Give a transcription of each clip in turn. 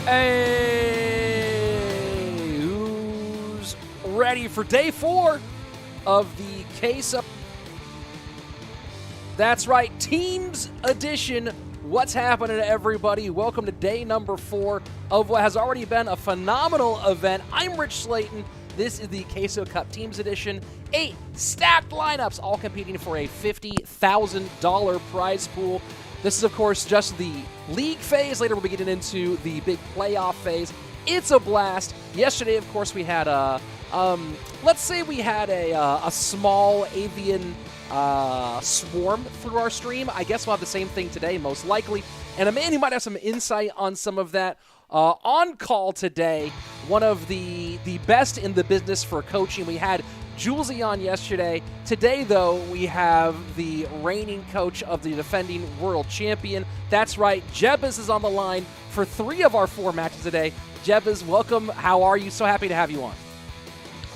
Hey, who's ready for day 4 of the Queso? That's right, Teams Edition. What's happening, everybody? Welcome to day number 4 of what has already been a phenomenal event. I'm Rich Slayton. This is the Queso Cup Teams Edition. 8 stacked lineups, all competing for a $50,000 prize pool. This is, of course, just the league phase. Later, we'll be getting into the big playoff phase. It's a blast. Yesterday, of course, we had a, let's say we had a small avian swarm through our stream. I guess we'll have the same thing today, most likely. And a man who might have some insight on some of that on call today, one of the best in the business for coaching. We had Julesy on yesterday. Today, though, we have the reigning coach of the defending world champion. That's right, Jebas is on the line for 3 of our 4 matches today. Jebas, welcome. How are you? So happy to have you on.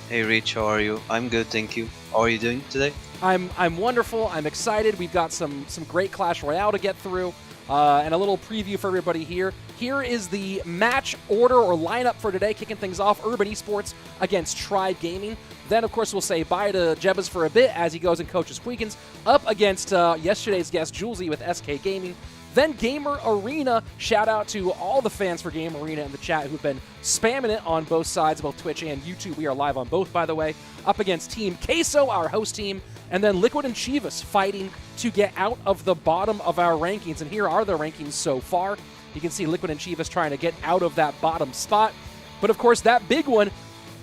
Hey, Rich, how are you? I'm good, thank you. How are you doing today? I'm wonderful. I'm excited. We've got some great Clash Royale to get through. And a little preview for everybody here. Here is the match order or lineup for today, kicking things off. Urban Esports against Tribe Gaming. Then, of course, we'll say bye to Jebas for a bit as he goes and coaches Puigins up against yesterday's guest, Julesy, with SK Gaming. Then Gamer Arena. Shout out to all the fans for Gamer Arena in the chat who've been spamming it on both sides, both Twitch and YouTube. We are live on both, by the way. Up against Team Queso, our host team. And then Liquid and Chivas fighting to get out of the bottom of our rankings. And here are the rankings so far. You can see Liquid and Chivas trying to get out of that bottom spot. But, of course, that big one,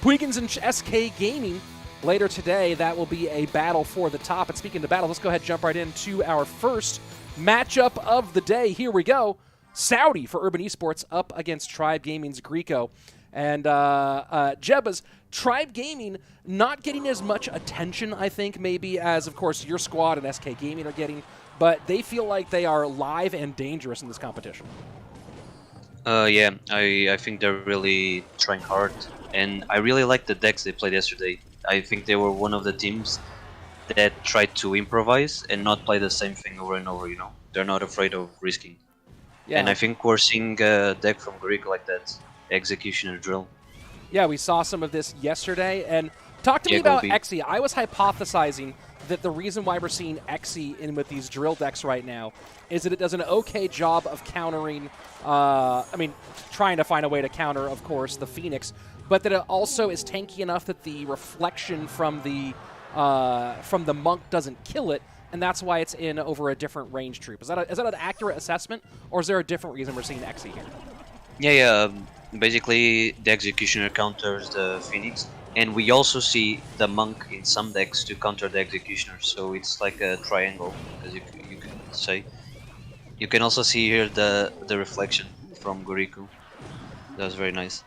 Puigins and SK Gaming. Later today, that will be a battle for the top. And speaking of battle, let's go ahead and jump right into our first matchup of the day. Here we go. Soudy for Urban Esports up against Tribe Gaming's Greco. And Jebas, Tribe Gaming not getting as much attention, I think, maybe as, of course, your squad and SK Gaming are getting, but they feel like they are live and dangerous in this competition. Yeah, I think they're really trying hard, and I really like the decks they played yesterday. I think they were one of the teams that tried to improvise and not play the same thing over and over, you know? They're not afraid of risking. Yeah. And I think we're seeing a deck from Greek like that, Executioner Drill. Yeah, we saw some of this yesterday, and talk to me about Xe. I was hypothesizing that the reason why we're seeing Xe in with these drill decks right now is that it does an okay job of countering, trying to find a way to counter, of course, the Phoenix, but that it also is tanky enough that the reflection from the Monk doesn't kill it, and that's why it's in over a different range troop. Is that an accurate assessment, or is there a different reason we're seeing Xe here? Yeah. Basically, the Executioner counters the Phoenix, and we also see the Monk in some decks to counter the Executioner, so it's like a triangle, as you can say. You can also see here the reflection from Goriku. That was very nice.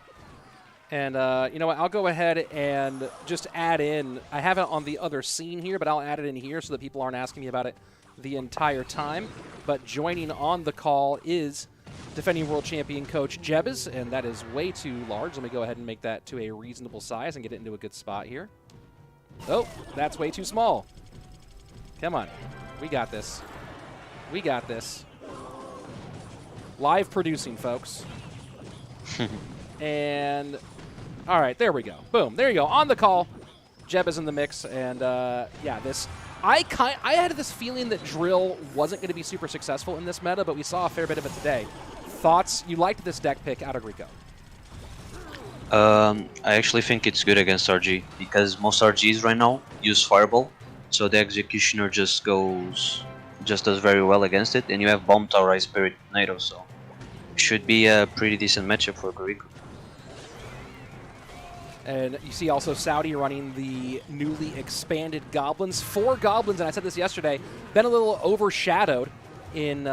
And you know what, I'll go ahead and just add in, I have it on the other scene here, but I'll add it in here so that people aren't asking me about it the entire time. But joining on the call is defending world champion coach Jebas, and that is way too large. Let me go ahead and make that to a reasonable size and get it into a good spot here. Oh, that's way too small. Come on. We got this. We got this. Live producing, folks. And, all right, there we go. Boom, there you go. On the call, Jebas in the mix, and yeah, this... I had this feeling that Drill wasn't going to be super successful in this meta, but we saw a fair bit of it today. Thoughts? You liked this deck pick out of Greco? I actually think it's good against RG, because most RGs right now use Fireball, so the Executioner just does very well against it, and you have Bomb Tower, Ice Spirit, Nado, so should be a pretty decent matchup for Greco. And you see also Soudy running the newly expanded Goblins. 4 Goblins, and I said this yesterday, been a little overshadowed in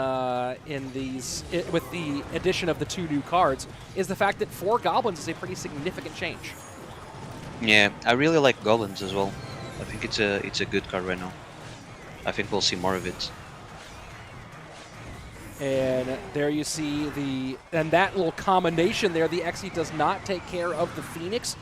these with the addition of the 2 new cards, is the fact that 4 Goblins is a pretty significant change. Yeah, I really like Goblins as well. I think it's a good card right now. I think we'll see more of it. And there you see that little combination there. The Xe does not take care of the Phoenix.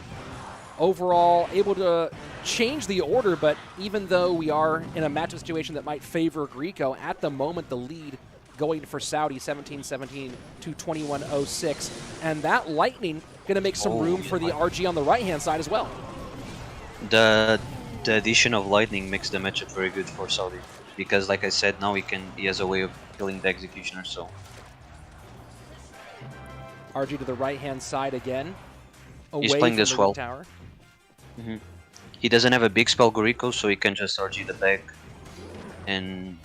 Overall, able to change the order, but even though we are in a matchup situation that might favor Greco, at the moment the lead going for Soudy, 17-17 to 21-06. And that Lightning going to make some room for the RG on the right-hand side as well. The addition of Lightning makes the matchup very good for Soudy. Because like I said, now he has a way of killing the Executioner, so... RG to the right-hand side again. He's playing this well. Tower. He doesn't have a big spell Gorico, so he can just RG the back and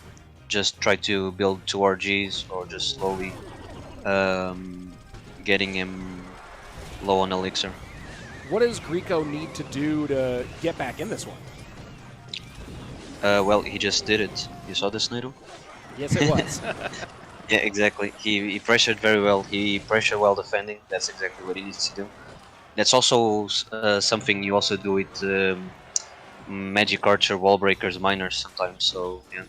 just try to build 2 RGs or just slowly getting him low on elixir. What does Gorico need to do to get back in this one? Well, he just did it. You saw this, Nato? Yes, it was. Yeah, exactly. He pressured very well. He pressured while defending. That's exactly what he needs to do. That's also something you also do with Magic Archer, Wall Breakers, Miners sometimes. So yeah,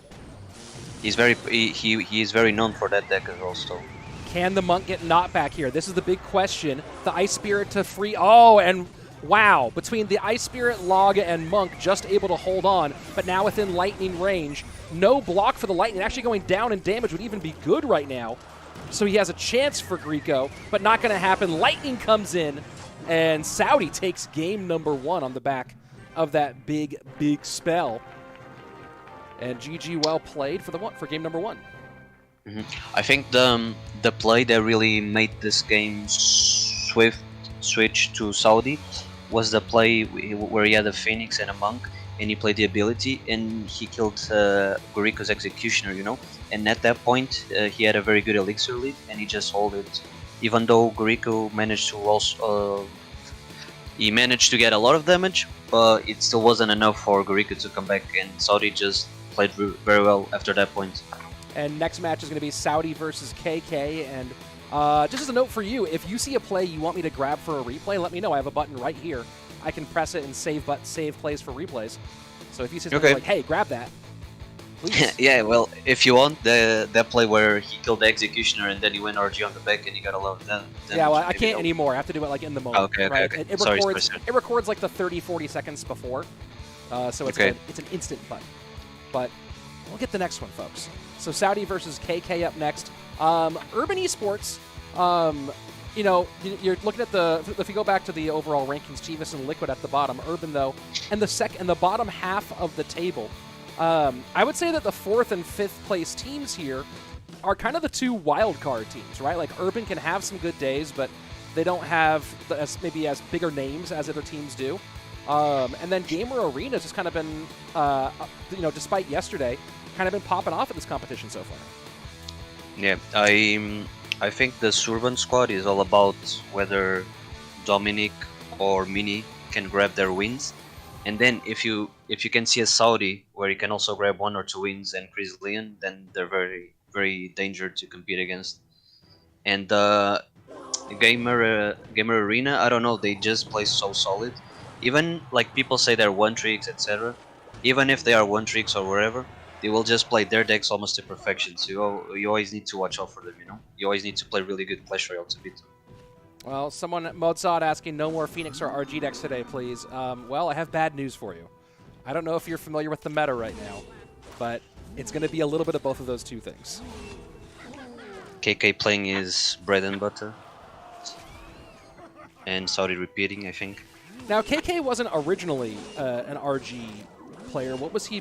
he is very known for that deck as well. So can the Monk get knocked back here? This is the big question. The Ice Spirit to free. Oh, and wow! Between the Ice Spirit, Log, and Monk, just able to hold on, but now within lightning range. No block for the Lightning. Actually going down in damage would even be good right now. So he has a chance for Gorico, but not going to happen. Lightning comes in. And Soudy takes game number 1 on the back of that big, big spell. And GG well played for game number 1. I think the play that really made this game swift switch to Soudy was the play where he had a Phoenix and a Monk, and he played the ability, and he killed Gorico's Executioner, you know. And at that point, he had a very good elixir lead, and he just held it. Even though Gorico managed to also, he managed to get a lot of damage, but it still wasn't enough for Gorico to come back, and Soudy just played very well after that point. And next match is going to be Soudy versus KK, and just as a note for you, if you see a play you want me to grab for a replay, let me know. I have a button right here. I can press it and save plays for replays. So if you see something like, hey, grab that, please. Yeah, well, if you want that play where he killed the Executioner and then he went RG on the back and he got a lot of damage. Yeah, well, I can't anymore. I have to do it like in the moment. Okay, right? okay. It records like the 30-40 seconds before, so it's it's an instant button. But we'll get the next one, folks. So Soudy versus KK up next. Urban Esports. You know, you're looking at if you go back to the overall rankings, Chivas and Liquid at the bottom, Urban though, and the bottom half of the table. I would say that the 4th and 5th place teams here are kind of the 2 wild card teams, right? Like Urban can have some good days, but they don't have maybe as bigger names as other teams do. And then Gamer Arena has just kind of been, you know, despite yesterday, kind of been popping off at this competition so far. Yeah, I think the Surban squad is all about whether Dominic or Mini can grab their wins, and then if you can see a Soudy where you can also grab 1 or 2 wins and CrisLyan, then they're very, very dangerous to compete against. And Gamer Arena, I don't know, they just play so solid. Even like people say they're one tricks, etc. Even if they are one tricks or wherever, they will just play their decks almost to perfection. So you always need to watch out for them, you know? You always need to play really good Clash Royale to beat them. Well, someone, Mozart, asking no more Phoenix or RG decks today, please. Well, I have bad news for you. I don't know if you're familiar with the meta right now, but it's going to be a little bit of both of those 2 things. KK playing his bread and butter. And Soudy repeating, I think. Now, KK wasn't originally an RG player. What was he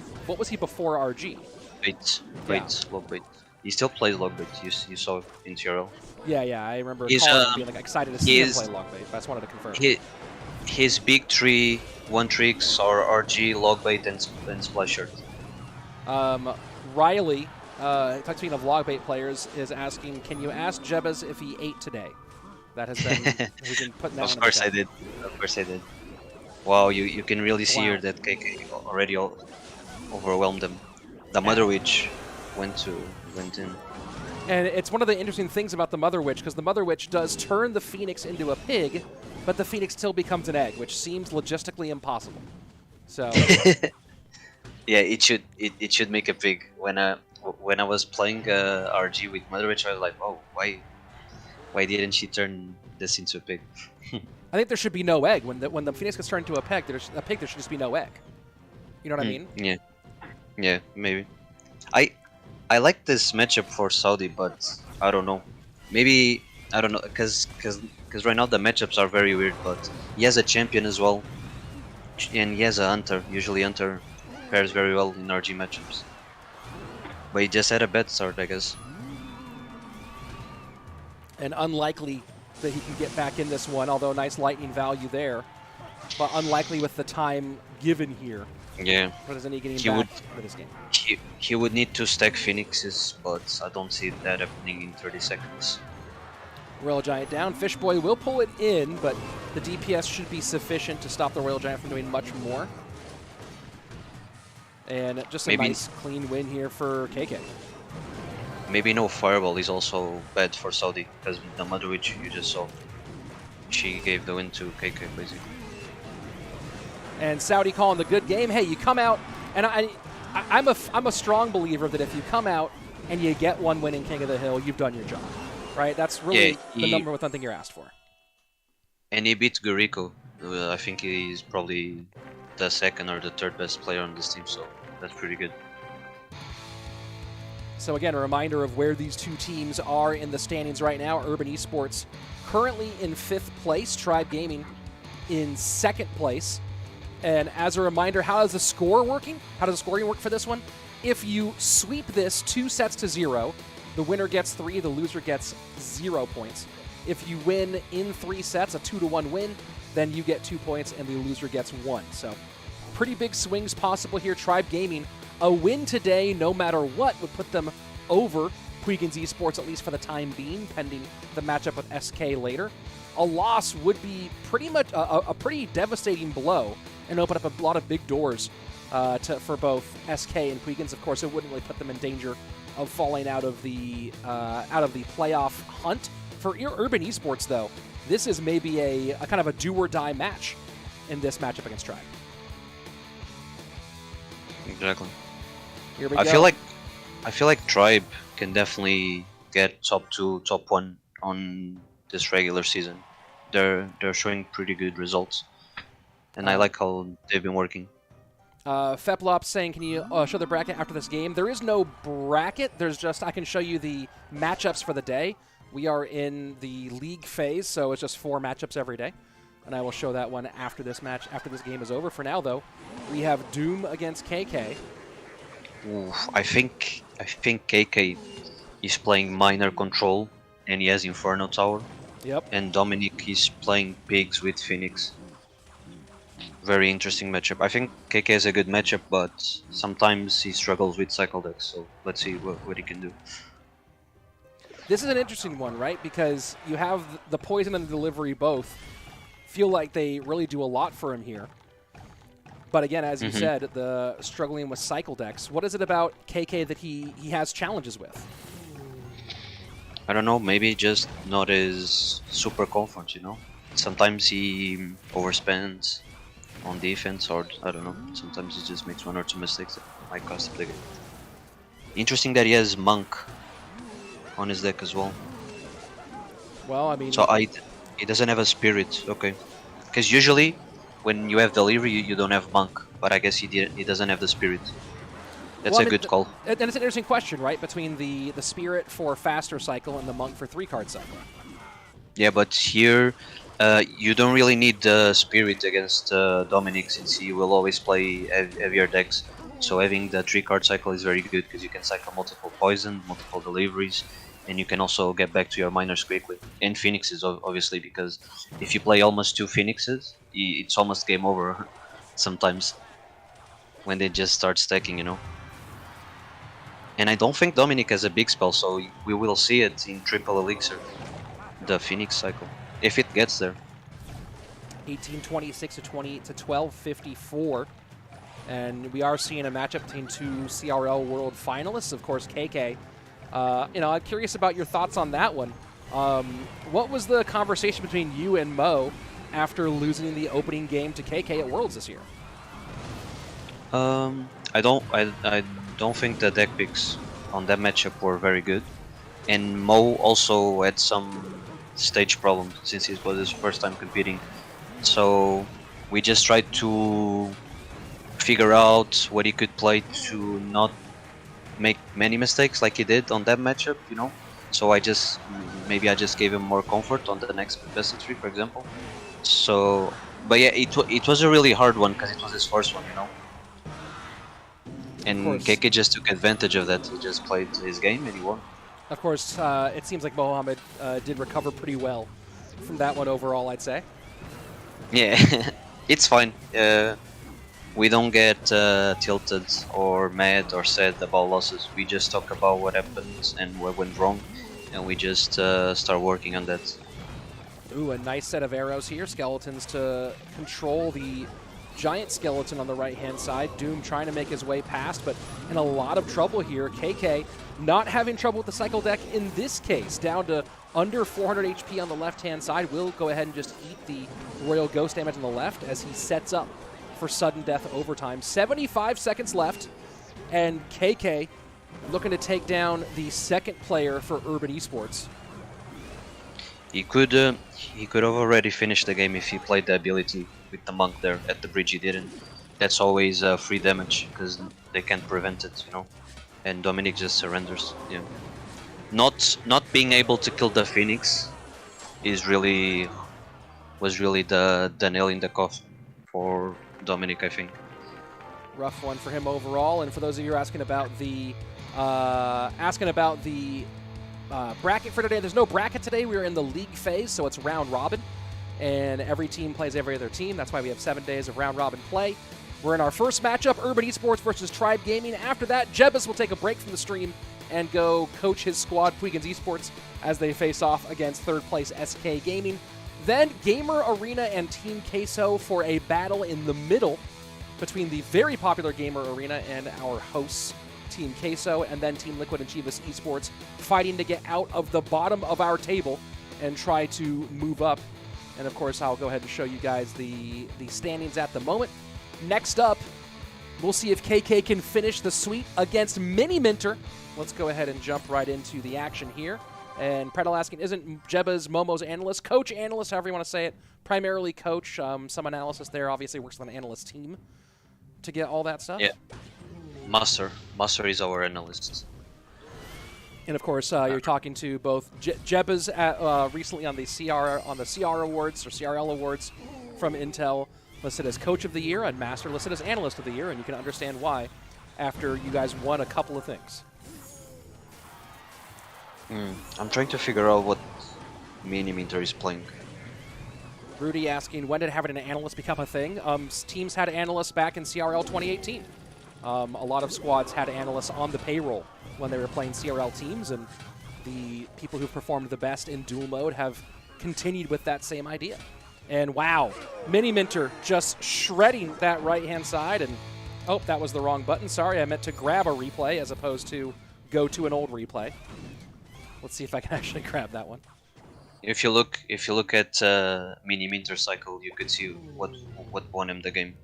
before RG? Logbait. He still plays Logbait. You saw it in TRL. Yeah, I remember being like excited to see him play Logbait. I just wanted to confirm. His big 3 one tricks are RG, Logbait, and Splasher. Riley, talking of Logbait players, is asking, can you ask Jebas if he ate today? That has been he's been putting that. Of course I did. Wow, you can really see here that KK already overwhelmed them. The Mother Witch went in. And it's one of the interesting things about the Mother Witch, because the Mother Witch does turn the Phoenix into a pig, but the Phoenix still becomes an egg, which seems logistically impossible. So yeah, it should make a pig. When I was playing RG with Mother Witch, I was like, oh, why didn't she turn this into a pig? I think there should be no egg. When the Phoenix gets turned into a pig, there should just be no egg. You know what I mean? Yeah, maybe. I like this matchup for Soudy, but I don't know. Maybe I don't know because right now the matchups are very weird. But he has a champion as well, and he has a hunter. Usually hunter pairs very well in RG matchups. But he just had a bad start, I guess. And unlikely that he can get back in this one, although nice lightning value there. But unlikely with the time given here. Yeah. What is any getting He back would- for this game? He would need to stack Phoenixes, but I don't see that happening in 30 seconds. Royal Giant down. Fishboy will pull it in, but the DPS should be sufficient to stop the Royal Giant from doing much more. And just a Maybe- nice clean win here for KK. Maybe no Fireball is also bad for Saudi, because the Mother Witch you just saw, she gave the win to KK basically. And Soudy calling the good game. Hey, you come out, and I'm a strong believer that if you come out and you get one win in King of the Hill, you've done your job, right? That's really the number one thing you're asked for. And he beat Guriko. I think he's probably the second or the third best player on this team, so that's pretty good. So again, a reminder of where these two teams are in the standings right now. Urban Esports currently in 5th place, Tribe Gaming in 2nd place. And as a reminder, how is the score working? How does the scoring work for this one? If you sweep this 2 sets to 0, the winner gets 3, the loser gets 0 points. If you win in 3 sets, a 2-1 win, then you get 2 points and the loser gets 1. So pretty big swings possible here. Tribe Gaming, a win today, no matter what, would put them over Puigins Esports, at least for the time being, pending the matchup with SK later. A loss would be pretty much a pretty devastating blow and open up a lot of big doors for both SK and Puigins. Of course, it wouldn't really put them in danger of falling out of the playoff hunt. For Urban Esports, though, this is maybe a kind of a do-or-die match in this matchup against Tribe. Exactly. Here we I go. feel like Tribe can definitely get top 2, top 1 on this regular season. They're showing pretty good results, and I like how they've been working. Feplop saying, can you show the bracket after this game? There is no bracket. There's just, I can show you the matchups for the day. We are in the league phase, so it's just 4 matchups every day. And I will show that one after this match, after this game is over. For now, though, we have DOoOM against KK. Oof, I think KK is playing Minor Control, and he has Inferno Tower. Yep. And Dominic is playing Pigs with Phoenix. Very interesting matchup. I think KK is a good matchup, but sometimes he struggles with cycle decks, so let's see what he can do. This is an interesting one, right? Because you have the poison and the delivery both feel like they really do a lot for him here. But again, as you said, the struggling with cycle decks. What is it about KK that he has challenges with? I don't know, maybe just not as super confident, you know? Sometimes he overspends on defense, or I don't know, sometimes he just makes 1 or 2 mistakes that might cost him the game. Interesting that he has Monk on his deck as well. Well, I mean... So he doesn't have a Spirit, okay. Because usually, when you have Delivery, you don't have Monk, but I guess he doesn't have the Spirit. That's a good call. And it's an interesting question, right? Between the Spirit for faster cycle and the Monk for 3-card cycle. Yeah, but here you don't really need the Spirit against Dominic, since he will always play heavier decks. So having the 3-card cycle is very good because you can cycle multiple poison, multiple deliveries, and you can also get back to your minors quickly. And Phoenixes, obviously, because if you play almost 2 Phoenixes, it's almost game over sometimes when they just start stacking, you know. And I don't think Dominic has a big spell, so we will see it in Triple Elixir, the Phoenix cycle, if it gets there. 1826 to 1254. And we are seeing a matchup between 2 CRL World finalists. Of course, KK. I'm curious about your thoughts on that one. What was the conversation between you and Mo after losing the opening game to KK at Worlds this year? I don't think the deck picks on that matchup were very good, and Mo also had some stage problems since it was his first time competing. So we just tried to figure out what he could play to not make many mistakes like he did on that matchup, you know. So maybe I just gave him more comfort on the next best of 3, for example. So, but yeah, it was a really hard one because it was his first one, you know. And KK just took advantage of that. He just played his game and he won. Of course, it seems like Mohamed did recover pretty well from that one overall, I'd say. Yeah, it's fine. We don't get tilted or mad or sad about losses. We just talk about what happened and what went wrong, and we just start working on that. Ooh, a nice set of arrows here. Skeletons to control the giant skeleton on the right-hand side. DOoOM trying to make his way past, but in a lot of trouble here. KK not having trouble with the cycle deck in this case. Down to under 400 HP on the left-hand side. Will go ahead and just eat the Royal Ghost damage on the left as he sets up for sudden death overtime. 75 seconds left, and KK looking to take down the second player for Urban Esports. He could have already finished the game if he played the ability with the monk there at the bridge. He didn't. That's always free damage because they can't prevent it, you know. And Dominic just surrenders. Yeah. Not being able to kill the Phoenix was really the nail in the coffin for Dominic, I think. Rough one for him overall. And for those of you asking about the bracket for today, there's no bracket today. We are in the league phase, so it's round robin, and every team plays every other team. That's why we have 7 days of round robin play. We're in our first matchup, Urban Esports versus Tribe Gaming. After that, Jebus will take a break from the stream and go coach his squad, Puigins Esports, as they face off against third place SK Gaming. Then Gamer Arena and Team Queso for a battle in the middle between the very popular Gamer Arena and our hosts, Team Queso, and then Team Liquid and Chivas Esports fighting to get out of the bottom of our table and try to move up. And of course, I'll go ahead and show you guys the standings at the moment. Next up, we'll see if KK can finish the sweep against MiniMinter. Let's go ahead and jump right into the action here. And Predel asking, isn't Jeba's Momo's analyst? Coach, analyst, however you want to say it. Primarily coach. Some analysis there. Obviously works with an analyst team to get all that stuff. Yeah. Master is our analyst. And of course, you're talking to both Jeba's recently on the CR awards or CRL awards from Intel, listed as Coach of the Year, and Master listed as Analyst of the Year, and you can understand why after you guys won a couple of things. I'm trying to figure out what MiniMinter is playing. Rudy asking, when did having an analyst become a thing? Teams had analysts back in CRL 2018. A lot of squads had analysts on the payroll when they were playing CRL teams, and the people who performed the best in dual mode have continued with that same idea. And wow, MiniMinter just shredding that right-hand side, and oh, that was the wrong button. Sorry, I meant to grab a replay as opposed to go to an old replay. Let's see if I can actually grab that one. If you look at MiniMinter cycle, you could see what won him the game.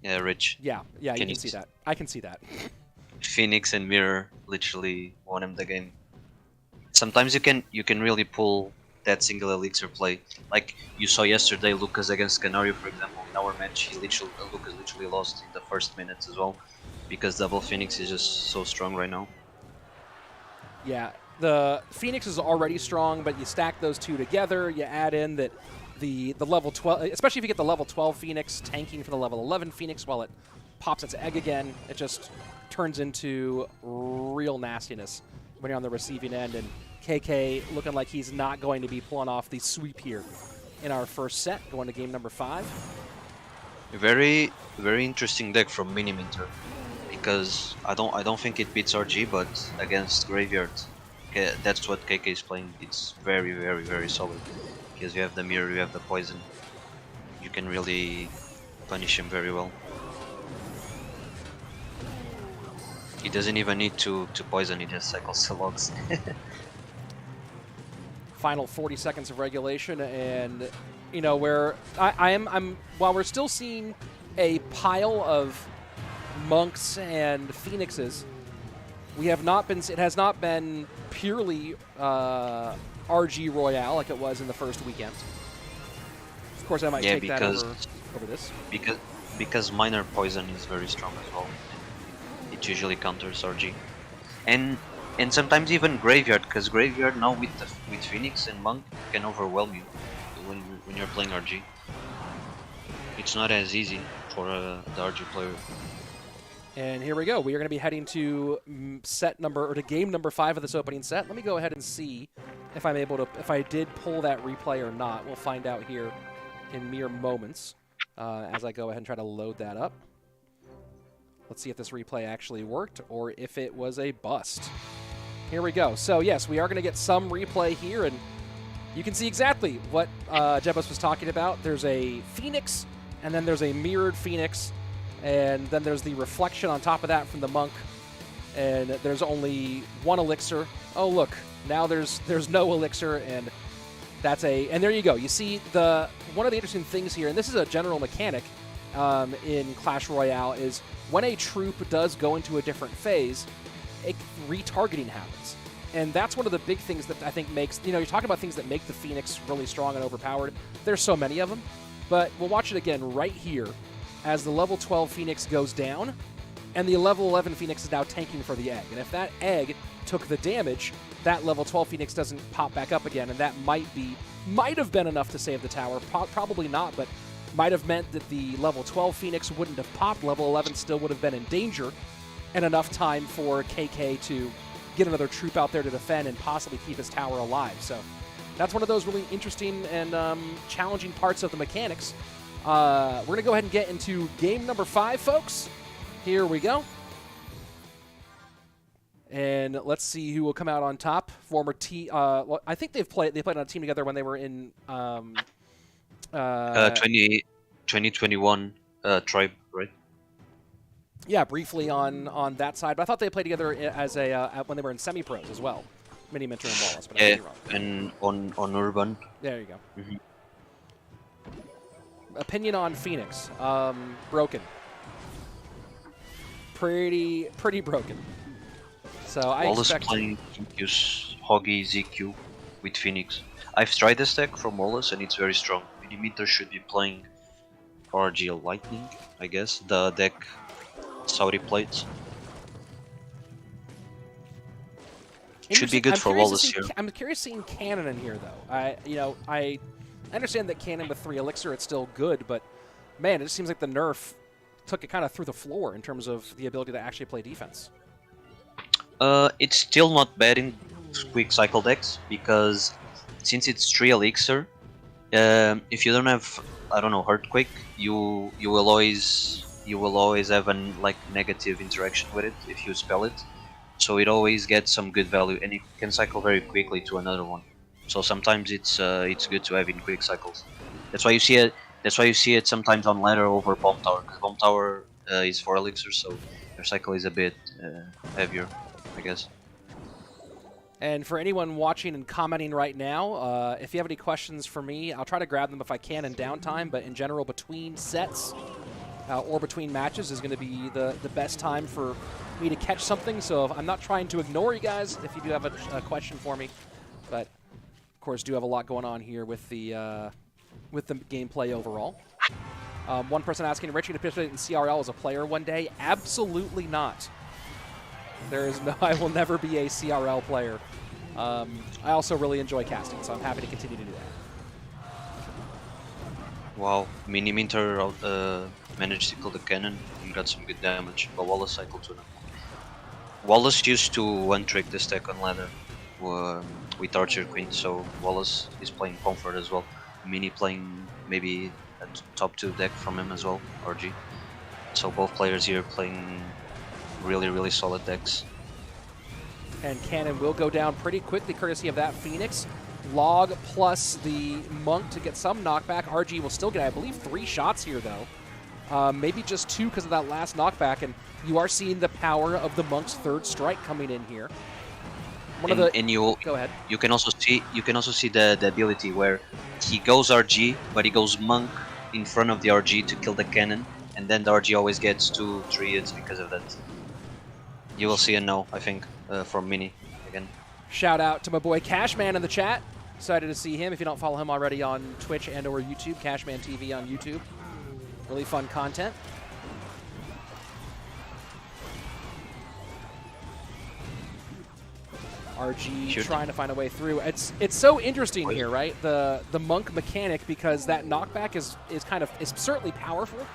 Yeah, Rich. Yeah, you can see that. I can see that. Phoenix and Mirror literally won him the game. Sometimes you can really pull that single elixir play. Like you saw yesterday, Lucas against Canario, for example. In our match, Lucas literally lost in the first minutes as well, because double Phoenix is just so strong right now. Yeah, the Phoenix is already strong, but you stack those two together, you add in that the level 12, especially if you get the level 12 Phoenix tanking for the level 11 Phoenix while it pops its egg again, it just turns into real nastiness when you're on the receiving end. And KK looking like he's not going to be pulling off the sweep here in our first set, going to game number 5. Very, very interesting deck from MiniMinter, because I don't think it beats RG, but against Graveyard, that's what KK is playing. It's very, very, very solid, because you have the mirror, you have the poison. You can really punish him very well. He doesn't even need to poison, he just cycles the logs. Final 40 seconds of regulation, and you know where I'm while we're still seeing a pile of monks and phoenixes, we have not been. It has not been purely RG Royale like it was in the first weekend. Of course, I might take that over this. Because minor poison is very strong as well. It usually counters RG, and sometimes even Graveyard, because Graveyard now with Phoenix and Monk can overwhelm you when you're playing RG. It's not as easy for the RG player. And here we go. We are going to be heading to game number 5 of this opening set. Let me go ahead and see if I'm able to, if I did pull that replay or not. We'll find out here in mere moments as I go ahead and try to load that up. Let's see if this replay actually worked or if it was a bust. Here we go. So yes, we are going to get some replay here, and you can see exactly what Jebus was talking about. There's a Phoenix, and then there's a mirrored Phoenix, and then there's the reflection on top of that from the Monk, and there's only one elixir. Oh look, now there's no elixir, and and there you go. You see one of the interesting things here, and this is a general mechanic in Clash Royale, is when a troop does go into a different phase, retargeting happens. And that's one of the big things that I think makes, you're talking about things that make the Phoenix really strong and overpowered. There's so many of them, but we'll watch it again right here as the level 12 Phoenix goes down, and the level 11 Phoenix is now tanking for the egg. And if that egg took the damage, that level 12 Phoenix doesn't pop back up again, and that might have been enough to save the tower. Probably not, but might have meant that the level 12 Phoenix wouldn't have popped. Level 11 still would have been in danger, and enough time for KK to get another troop out there to defend and possibly keep his tower alive. So that's one of those really interesting and challenging parts of the mechanics. We're going to go ahead and get into game number 5, folks. Here we go. And let's see who will come out on top. Former team. I think they played on a team together when they were in 2021 Tribe, right? Yeah, briefly on that side. But I thought they played together as when they were in semi-pros as well. MiniMinter and Wallace. But yeah, and on Urban. There you go. Mm-hmm. Opinion on Phoenix. Broken. Pretty broken. So I Wallace expect playing use Hoggy ZQ with Phoenix. I've tried this deck from Wallace and it's very strong. MiniMinter should be playing RG Lightning, I guess. The deck Soudy plates. Should be good for Wallace here. I'm curious seeing Cannon in here though. I understand that Cannon with 3 elixir, it's still good, but man, it just seems like the nerf took it kind of through the floor in terms of the ability to actually play defense. It's still not bad in quick cycle decks because since it's 3 elixir, if you don't have, I don't know, Earthquake, you will always have an negative interaction with it if you spell it. So it always gets some good value, and it can cycle very quickly to another one. So sometimes it's good to have in quick cycles. That's why you see it. That's why you see it sometimes on ladder over Bomb Tower, because Bomb Tower is 4 elixir, so your cycle is a bit heavier, I guess. And for anyone watching and commenting right now, if you have any questions for me, I'll try to grab them if I can in downtime. But in general, between sets or between matches is going to be the best time for me to catch something. So I'm not trying to ignore you guys if you do have a question for me, but of course do have a lot going on here with the gameplay overall. One person asking, Richie to participate in CRL as a player one day? Absolutely not. There is no. I will never be a CRL player. I also really enjoy casting, so I'm happy to continue to do that. Wow, MiniMinter managed to kill the cannon and got some good damage, but Wallace cycled to them. Wallace used to one-trick this deck on ladder with Archer Queen, so Wallace is playing Comfort as well. Mini playing maybe a top 2 deck from him as well, RG. So both players here playing really solid decks. And Cannon will go down pretty quickly courtesy of that Phoenix. Log plus the Monk to get some knockback. RG will still get, I believe, 3 shots here though. Maybe just 2 because of that last knockback, and you are seeing the power of the Monk's 3rd strike coming in here. Go ahead. You can also see the ability where he goes RG, but he goes Monk in front of the RG to kill the cannon, and then the RG always gets 2-3 hits because of that. You will see a no, I think, from Mini again. Shout out to my boy Cashman in the chat. Excited to see him. If you don't follow him already on Twitch and or YouTube, Cashman TV on YouTube. Really fun content. RG Sure. trying to find a way through. It's so interesting here, right? The monk mechanic, because that knockback is certainly powerful,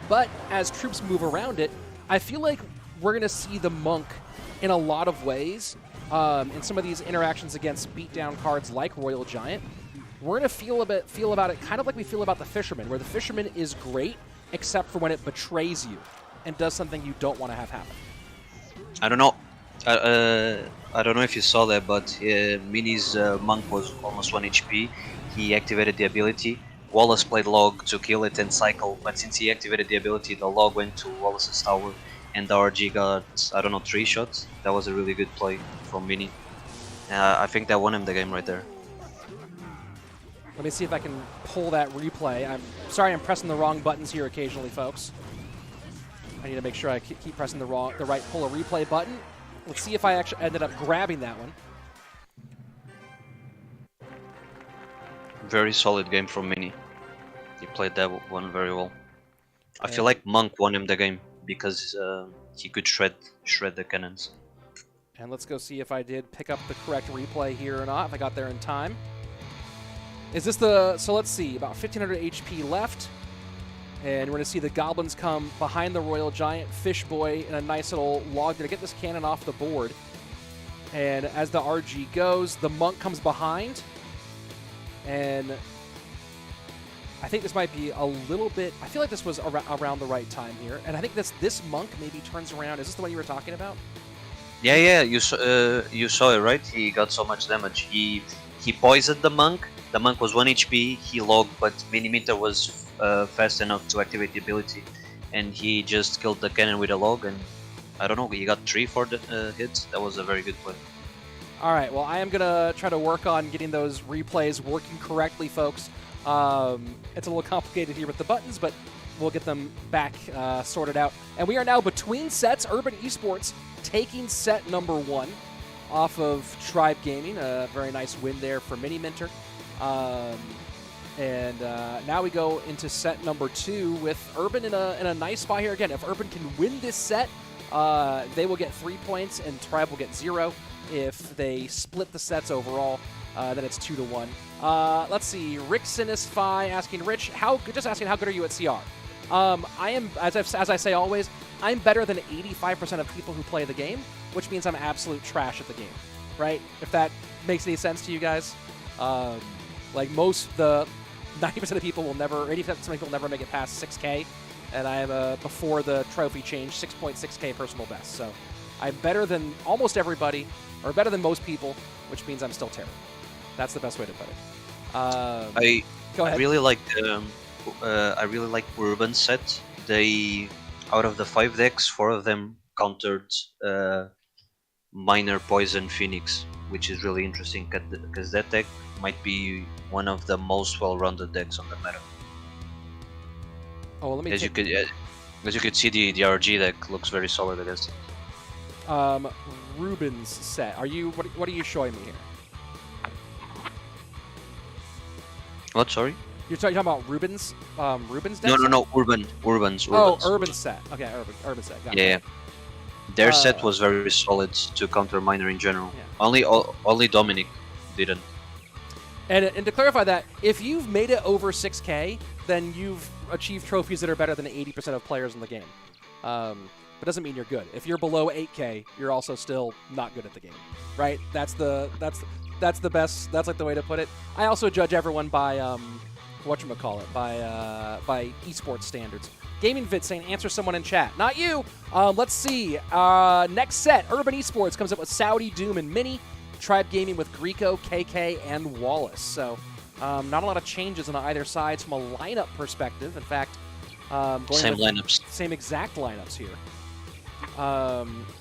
but as troops move around it, I feel like we're going to see the monk in a lot of ways in some of these interactions against beatdown cards like Royal Giant. We're going to feel about it kind of like we feel about the Fisherman, where the Fisherman is great except for when it betrays you and does something you don't want to have happen. I don't know. I don't know if you saw that, but Mini's monk was almost 1 HP. He activated the ability. Wallace played log to kill it and cycle, but since he activated the ability, the log went to Wallace's tower, and the RG got, I don't know, 3 shots. That was a really good play from Mini. I think that won him the game right there. Let me see if I can pull that replay. I'm sorry I'm pressing the wrong buttons here occasionally, folks. I need to make sure I keep pressing the right pull a replay button. Let's see if I actually ended up grabbing that one. Very solid game from Mini. He played that one very well. I feel like Monk won him the game because he could shred the cannons. And let's go see if I did pick up the correct replay here or not, if I got there in time. Is this the... So let's see, about 1,500 HP left. And we're going to see the Goblins come behind the Royal Giant. Fish Boy in a nice little log to get this cannon off the board. And as the RG goes, the Monk comes behind. And I think this might be a little bit... I feel like this was around the right time here. And I think this Monk maybe turns around. Is this the one you were talking about? Yeah, you saw it, right? He got so much damage. He poisoned the Monk. The Monk was 1 HP. He logged, but MiniMinter was fast enough to activate the ability, and he just killed the cannon with a log. And I don't know, he got 3 for the hits. That was a very good play. All right, well, I am going to try to work on getting those replays working correctly, folks. It's a little complicated here with the buttons, but we'll get them back sorted out. And we are now between sets. Urban Esports taking set number 1 off of Tribe Gaming. A very nice win there for MiniMinter. And now we go into set number 2 with Urban in a nice spot here. Again, if Urban can win this set, they will get 3 points and Tribe will get 0. If they split the sets overall, then it's 2-1. Let's see, Rick Sinisfi asking, Rich, just asking how good are you at CR? I am, as I say always, I'm better than 85% of people who play the game, which means I'm absolute trash at the game, right? If that makes any sense to you guys. Like the 90% of people will never, 80% of people will never make it past 6K, and I am before the trophy change 6.6K personal best. So I'm better than almost everybody, or better than most people, which means I'm still terrible. That's the best way to put it. Go ahead. I really like Ruben's set. They, out of the 5 decks, 4 of them countered Minor Poison Phoenix, which is really interesting because that deck might be one of the most well-rounded decks on the meta. Oh, well, let me as you could see, the RG deck looks very solid against it. Ruben's set. What are you showing me here? What? Sorry. You're talking about Ruben's deck? No. Urban's. Oh, Urban set. Okay, Urban set. Got it. Yeah. Their set was very solid to counter Minor in general. Yeah. Only Dominic didn't. And to clarify that, if you've made it over 6K, then you've achieved trophies that are better than 80% of players in the game. But doesn't mean you're good. If you're below 8K, you're also still not good at the game, right? That's the best. That's like the way to put it. I also judge everyone by by esports standards. Gaming Vid saying answer someone in chat. Not you. Let's see. Next set, Urban Esports comes up with Soudy, DOoOM, and Mini. Tribe Gaming with Greco, KK, and Wallace. So not a lot of changes on either side from a lineup perspective. In fact, same lineups. Same exact lineups here.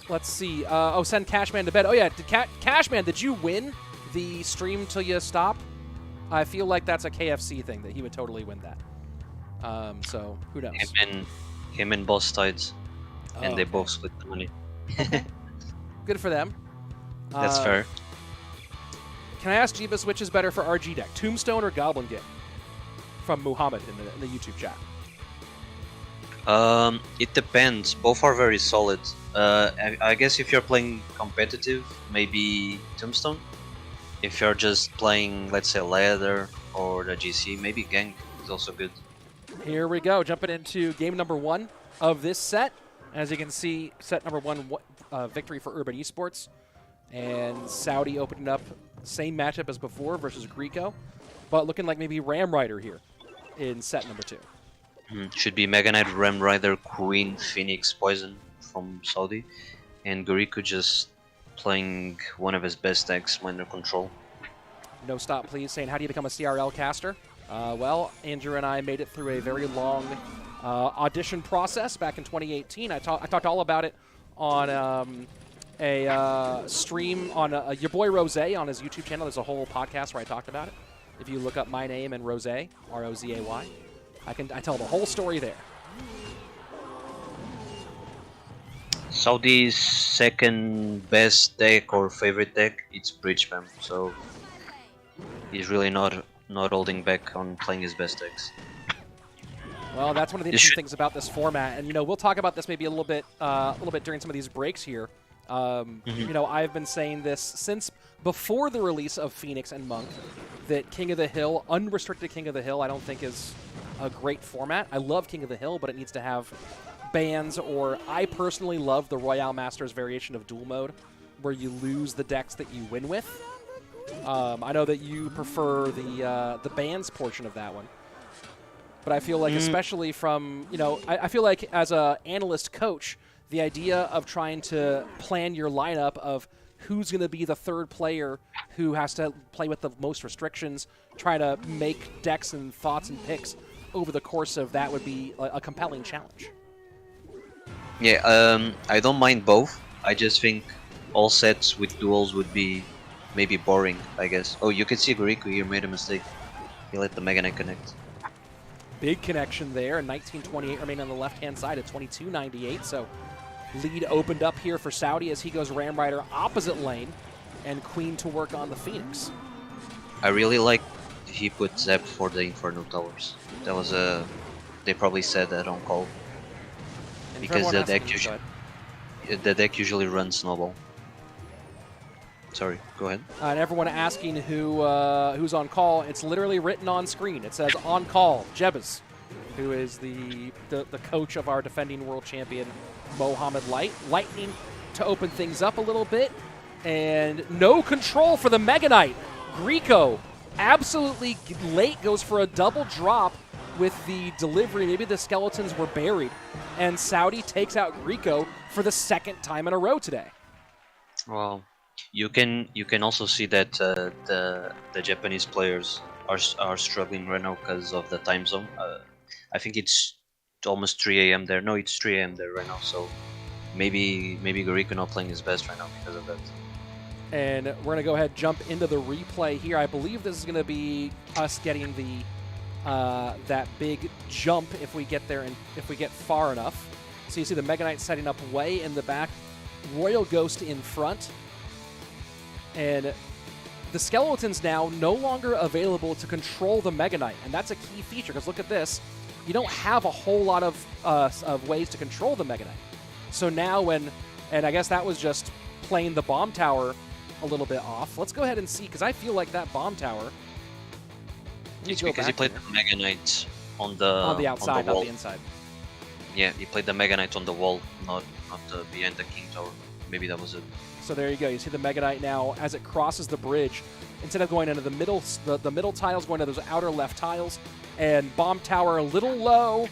Let's see. Send Cashman to bed. Oh, yeah. Cashman, did you win the stream till you stop? I feel like that's a KFC thing, that he would totally win that. So, who knows? Him and both sides. And they both split the money. Good for them. That's fair. Can I ask Jeebus which is better for RG deck, Tombstone or Goblin Gate? From Mohamed in the YouTube chat. It depends. Both are very solid. I guess if you're playing competitive, maybe Tombstone. If you're just playing, let's say, Ladder or the GC, maybe Gang is also good. Here we go, jumping into game number 1 of this set. As you can see, set number 1 victory for Urban Esports. And Soudy opening up same matchup as before versus Greco, but looking like maybe Ram Rider here in set number 2. Should be Mega Knight, Ram Rider, Queen, Phoenix, Poison from Soudy, and Greco just playing one of his best decks, Minor Control. No stop, please. Saying, how do you become a CRL caster? Well, Andrew and I made it through a very long audition process back in 2018. I talked all about it on a stream on your boy Rose on his YouTube channel. There's a whole podcast where I talked about it. If you look up my name and Rose, R-O-Z-A-Y, I tell the whole story there. Saudi's second best deck or favorite deck, it's Bridge Spam, so he's really not holding back on playing his best decks. Well, that's one of the interesting things about this format, and we'll talk about this maybe a little bit during some of these breaks here. I've been saying this since before the release of Phoenix and Monk, that King of the Hill, unrestricted King of the Hill, I don't think is a great format. I love King of the Hill, but it needs to have bans, or I personally love the Royale Masters variation of duel mode, where you lose the decks that you win with. I know that you prefer the bans portion of that one, but I feel like, especially from I feel like as a analyst coach, the idea of trying to plan your lineup of who's going to be the third player who has to play with the most restrictions, try to make decks and thoughts and picks over the course of that would be a compelling challenge. Yeah, I don't mind both. I just think all sets with duels would be maybe boring, I guess. Oh, you can see Greco here made a mistake. He let the Mega Knight connect. Big connection there, and 1928 remain on the left-hand side at 22.98, so lead opened up here for Soudy as he goes Ram Rider opposite lane, and Queen to work on the Phoenix. I really like he put Zep for the Inferno Towers. That was they probably said that on call. And because the deck usually runs Snowball. Sorry, go ahead. And everyone asking who's on call, it's literally written on screen. It says on call, Jebas, who is the coach of our defending world champion, Mohamed Light. Lightning to open things up a little bit, and no control for the Mega Knight. Greco absolutely late, goes for a double drop with the delivery. Maybe the skeletons were buried, and Soudy takes out Greco for the second time in a row today. Well, you can also see that the Japanese players are struggling right now because of the time zone. I think it's almost 3 a.m. there. No, it's 3 a.m. there right now. So maybe Greco not playing his best right now because of that. And we're going to go ahead and jump into the replay here. I believe this is going to be us getting the that big jump if we get there and if we get far enough. So you see the Mega Knight setting up way in the back, Royal Ghost in front, and the Skeletons now no longer available to control the Mega Knight, and that's a key feature because look at this. You don't have a whole lot of ways to control the Mega Knight. So now and I guess that was just playing the bomb tower a little bit off. Let's go ahead and see, because I feel like that bomb tower... It's because he played the Mega Knight on the outside, on the wall. not the inside. Yeah, he played the Mega Knight on the wall, not behind the King Tower. Maybe that was it. So there you go. You see the Mega Knight now as it crosses the bridge. Instead of going into the middle tiles, going to those outer left tiles. And bomb tower a little low.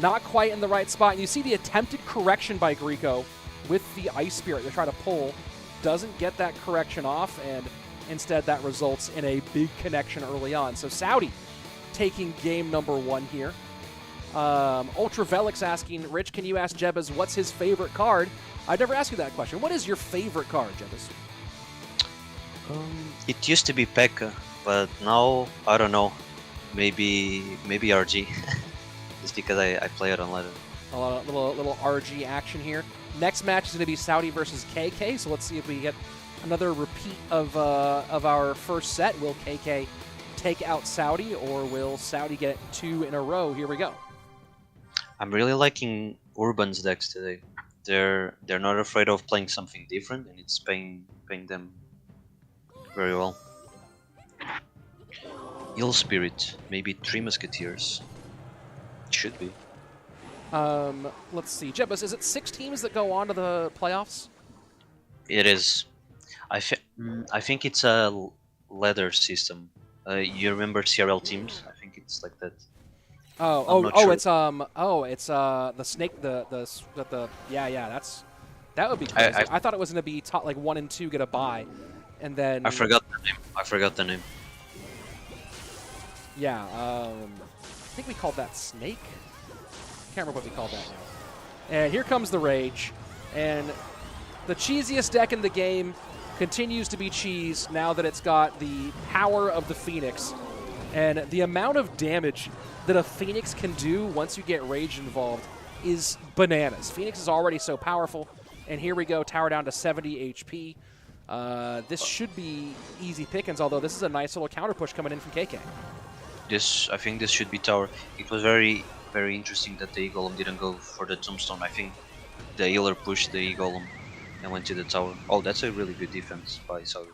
Not quite in the right spot. And you see the attempted correction by Greco with the Ice Spirit. They try to pull. Doesn't get that correction off, and instead that results in a big connection early on. So Soudy taking game number 1 here. Ultravelix asking, Rich, can you ask Jebas what's his favorite card? I've never asked you that question. What is your favorite card, Jebas? It used to be P.E.K.K.A, but now, I don't know. Maybe RG. Just because I play it on ladder. A little RG action here. Next match is going to be Soudy versus KK, so let's see if we get another repeat of our first set. Will KK take out Soudy, or will Soudy get 2 in a row? Here we go. I'm really liking Urban's decks today. They're not afraid of playing something different, and it's paying them very well. Ill Spirit, maybe 3 Musketeers. Should be. Let's see. Jebus, is it 6 teams that go on to the playoffs? It is. I think it's a ladder system. You remember CRL teams? I think it's like that. Sure. It's the snake, that would be crazy. I thought it was gonna be top, like 1 and 2 get a bye, and then I forgot the name. Yeah, I think we called that snake. Can't remember what we called that now. And here comes the rage, and the cheesiest deck in the game continues to be cheese now that it's got the power of the Phoenix. And the amount of damage that a Phoenix can do once you get Rage involved is bananas. Phoenix is already so powerful, and here we go, tower down to 70 HP. This should be easy pickings, although this is a nice little counter push coming in from KK. I think this should be tower. It was very interesting that the E-Golem didn't go for the tombstone. I think the healer pushed the E-Golem and went to the tower. Oh, that's a really good defense by Soudy.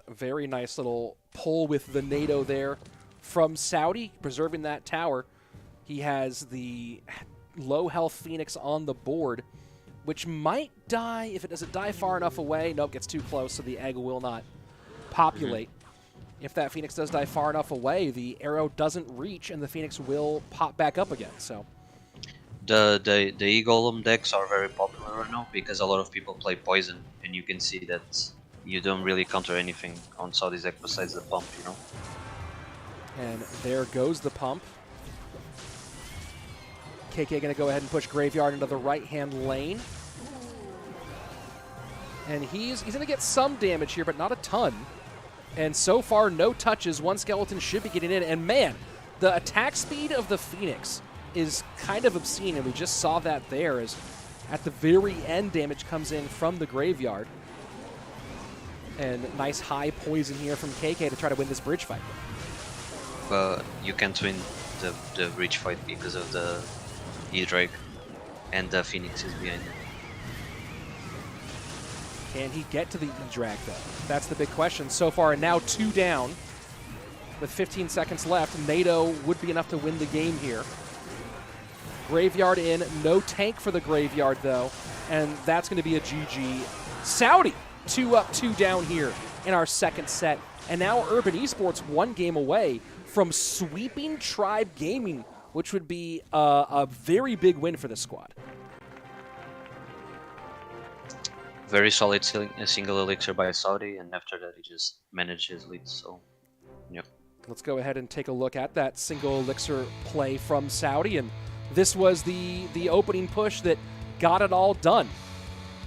Very nice little pull with the NATO there from Soudy, preserving that tower. He has the low health Phoenix on the board, which might die if it doesn't die far enough away. Nope, gets too close, so the egg will not populate. If that Phoenix does die far enough away, the arrow doesn't reach, and the Phoenix will pop back up again. So the E-Golem decks are very popular right now because a lot of people play poison, and you can see that you don't really counter anything on Soudy's deck besides the pump, you know. And there goes the pump. KK going to go ahead and push Graveyard into the right-hand lane. And he's going to get some damage here, but not a ton. And so far, no touches. 1 skeleton should be getting in. And man, the attack speed of the Phoenix is kind of obscene, and we just saw that there as at the very end damage comes in from the Graveyard. And nice high poison here from KK to try to win this bridge fight. But you can't win the bridge fight because of the E-Drake, and the Phoenix is behind it. Can he get to the E-Drag, though? That's the big question. So far, and now 2 down with 15 seconds left. NATO would be enough to win the game here. Graveyard in. No tank for the Graveyard, though, and that's going to be a GG. Soudy, 2 up, 2 down here in our second set. And now Urban Esports 1 game away from sweeping Tribe Gaming, which would be a very big win for this squad. Very solid single elixir by Soudy, and after that he just managed his lead, so yep. Let's go ahead and take a look at that single elixir play from Soudy, and this was the opening push that got it all done.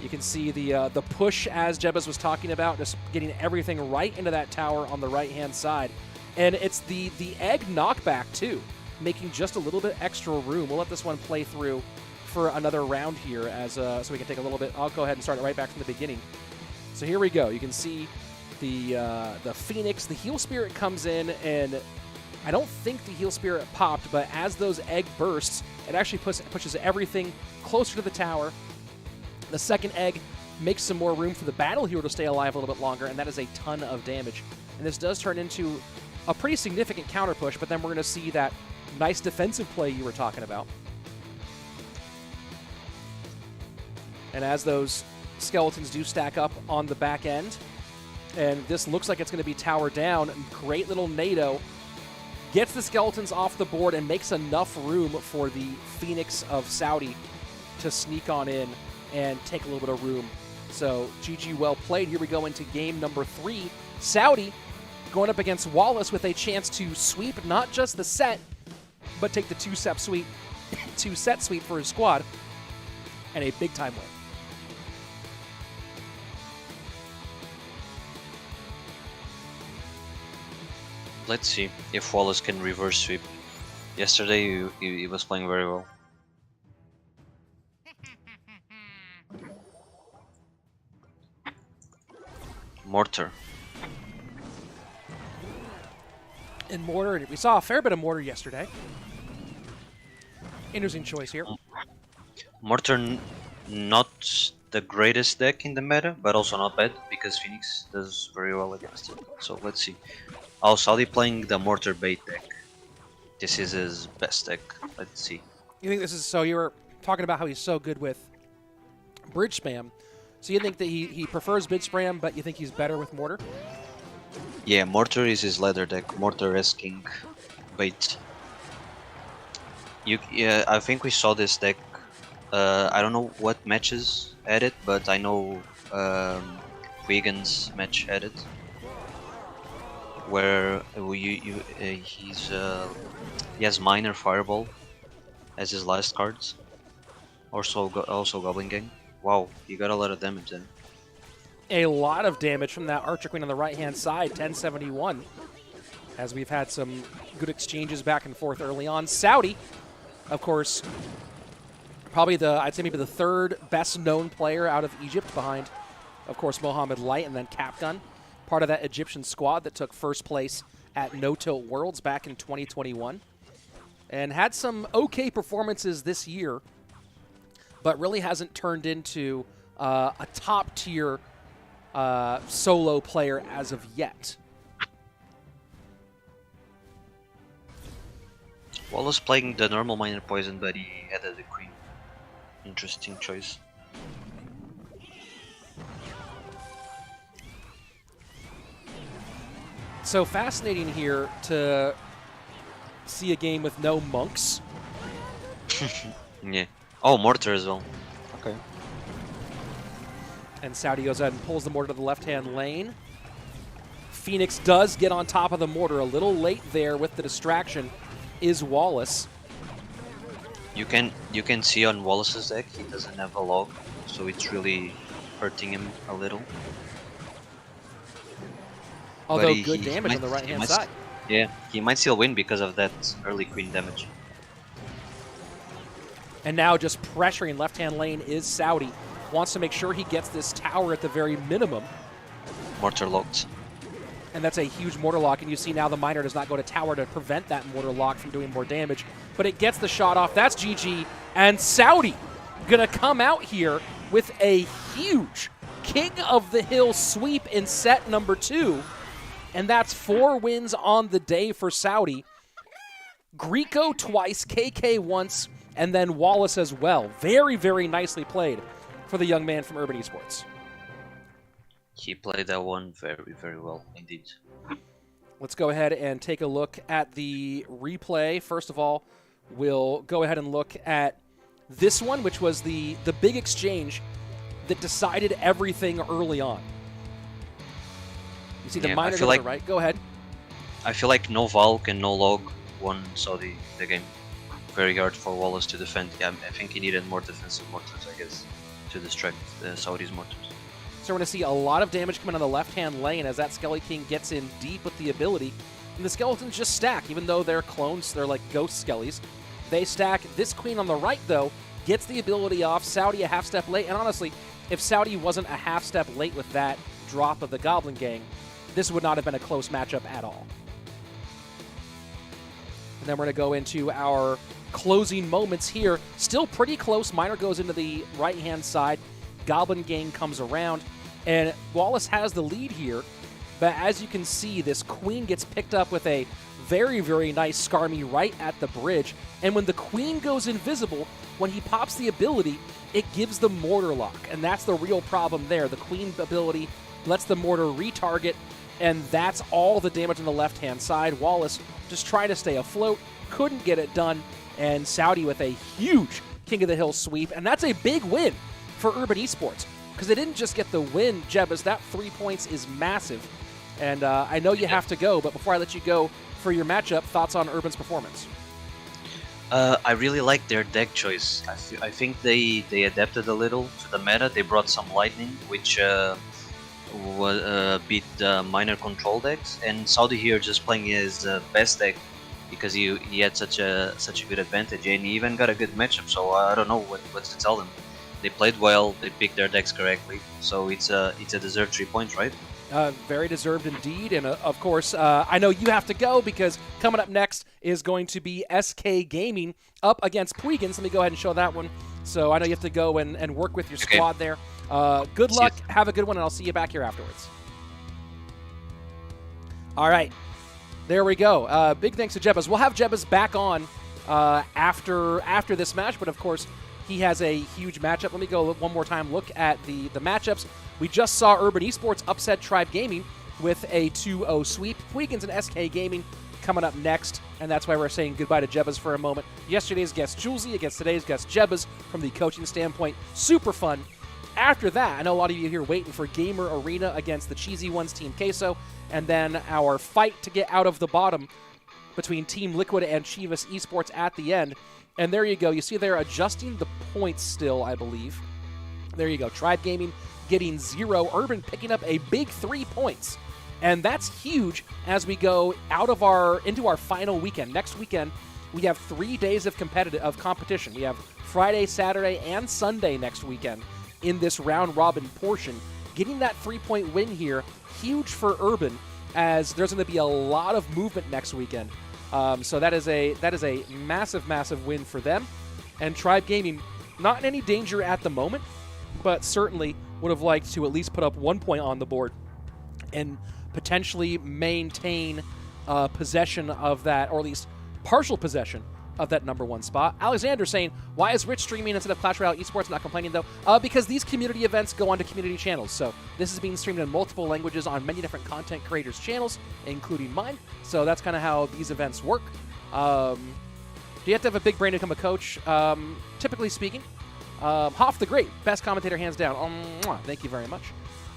You can see the push, as Jebas was talking about, just getting everything right into that tower on the right-hand side. And it's the egg knockback, too, making just a little bit extra room. We'll let this one play through for another round here, as so we can take a little bit. I'll go ahead and start it right back from the beginning. So here we go. You can see the Phoenix, the Heal Spirit comes in, and I don't think the Heal Spirit popped, but as those egg bursts, it actually pushes everything closer to the tower. The second egg makes some more room for the battle hero to stay alive a little bit longer, and that is a ton of damage. And this does turn into a pretty significant counter push, but then we're going to see that nice defensive play you were talking about. And as those skeletons do stack up on the back end, and this looks like it's going to be tower down, great little NATO gets the skeletons off the board and makes enough room for the Phoenix of Soudy to sneak on in and take a little bit of room. So GG, well played. Here we go into game number 3. Soudy going up against Wallace with a chance to sweep not just the set, but take the 2-set sweep, 2-set sweep for his squad, and a big-time win. Let's see if Wallace can reverse sweep. Yesterday he was playing very well. Mortar. And Mortar, we saw a fair bit of Mortar yesterday. Interesting choice here. Morten, not the greatest deck in the meta, but also not bad because Phoenix does very well against it. So let's see. Oh, Soudy playing the Mortar bait deck. This is his best deck. Let's see. You think this is so? You were talking about how he's so good with bridge spam. So you think that he prefers bridge spam, but you think he's better with mortar? Yeah, Mortar is his ladder deck. Mortar is king bait. Yeah, I think we saw this deck. I don't know what matches had it, but I know Puigins match had it, where he has Minor Fireball as his last cards. Also Goblin Gang. Wow, you got a lot of damage then. A lot of damage from that Archer Queen on the right-hand side, 1071. As we've had some good exchanges back and forth early on. Soudy, of course, probably I'd say maybe the third best known player out of Egypt behind, of course, Mohamed Light and then Capgun. Part of that Egyptian squad that took first place at No Tilt Worlds back in 2021. And had some okay performances this year, but really hasn't turned into a top-tier solo player as of yet. Wallace playing the normal Minor Poison, but he added the Queen. Interesting choice. So fascinating here to see a game with no monks. Yeah. Oh, Mortar as well. Okay. And Soudy goes ahead and pulls the mortar to the left-hand lane. Phoenix does get on top of the mortar a little late there with the distraction. Is Wallace. You can see on Wallace's deck he doesn't have a log, so it's really hurting him a little. Although good damage on the right-hand side. Yeah, he might still win because of that early Queen damage. And now just pressuring left-hand lane is Soudy. Wants to make sure he gets this tower at the very minimum. Mortar locked. And that's a huge mortar lock, and you see now the miner does not go to tower to prevent that mortar lock from doing more damage. But it gets the shot off. That's GG. And Soudy gonna come out here with a huge King of the Hill sweep in set number 2. And that's 4 wins on the day for Soudy. Greco twice, KK once, and then Wallace as well. Very, very nicely played for the young man from Urban Esports. He played that one very, very well indeed. Let's go ahead and take a look at the replay. First of all, we'll go ahead and look at this one, which was the big exchange that decided everything early on. You see the miner to the right. Go ahead. I feel like no Valk and no Log won Soudy the game. Very hard for Wallace to defend. Yeah, I think he needed more defensive mortars, I guess, to distract Saudy's mortars. So we're going to see a lot of damage coming on the left-hand lane as that Skelly King gets in deep with the ability. And the skeletons just stack, even though they're clones, they're like ghost skellies. They stack. This Queen on the right, though, gets the ability off. Soudy a half-step late. And honestly, if Soudy wasn't a half-step late with that drop of the Goblin Gang, this would not have been a close matchup at all. And then we're going to go into our closing moments here. Still pretty close. Miner goes into the right-hand side. Goblin Gang comes around, and Wallace has the lead here. But as you can see, this Queen gets picked up with a very, very nice Skarmy right at the bridge. And when the Queen goes invisible, when he pops the ability, it gives the mortar lock. And that's the real problem there. The Queen ability lets the mortar retarget, and that's all the damage on the left-hand side. Wallace just trying to stay afloat, couldn't get it done, and Soudy with a huge King of the Hill sweep. And that's a big win for Urban Esports, because they didn't just get the win, Jebas. That 3 points is massive. And I know you have to go, but before I let you go for your matchup, thoughts on Urban's performance? I really like their deck choice. I think they adapted a little to the meta. They brought some lightning, which beat the minor control decks, and Soudy here just playing his best deck because he had such a good advantage, and he even got a good matchup. So I don't know what to tell them. They played well. They picked their decks correctly. So it's a deserved 3 points, right? Very deserved indeed. And of course, I know you have to go because coming up next is going to be SK Gaming up against Puigins. Let me go ahead and show that one. So I know you have to go and work with your squad there. Good luck. Have a good one, and I'll see you back here afterwards. All right. There we go. Big thanks to Jebas. We'll have Jebas back on after this match, but of course, he has a huge matchup. Let me go one more time, look at the matchups. We just saw Urban Esports upset Tribe Gaming with a 2-0 sweep. Puigins and SK Gaming coming up next, and that's why we're saying goodbye to Jebas for a moment. Yesterday's guest Julesy against today's guest Jebas from the coaching standpoint. Super fun. After that, I know a lot of you here waiting for Gamer Arena against the Cheesy Ones Team Queso, and then our fight to get out of the bottom between Team Liquid and Chivas Esports at the end. And there you go. You see they're adjusting the points still, I believe. There you go. Tribe Gaming getting 0. Urban picking up a big 3 points. And that's huge as we go into our final weekend. Next weekend, we have 3 days of competition. We have Friday, Saturday, and Sunday next weekend in this round-robin portion. Getting that 3-point win here, huge for Urban, as there's going to be a lot of movement next weekend. So that is a massive, massive win for them. And Tribe Gaming, not in any danger at the moment, but certainly would have liked to at least put up 1 point on the board and potentially maintain possession of that, or at least partial possession of that #1 spot. Alexander saying, why is Rich streaming instead of Clash Royale Esports? Not complaining though. Because these community events go onto community channels. So this is being streamed in multiple languages on many different content creators' channels, including mine. So that's kind of how these events work. Do you have to have a big brain to become a coach? Typically speaking. Hoff the Great, best commentator hands down. Thank you very much.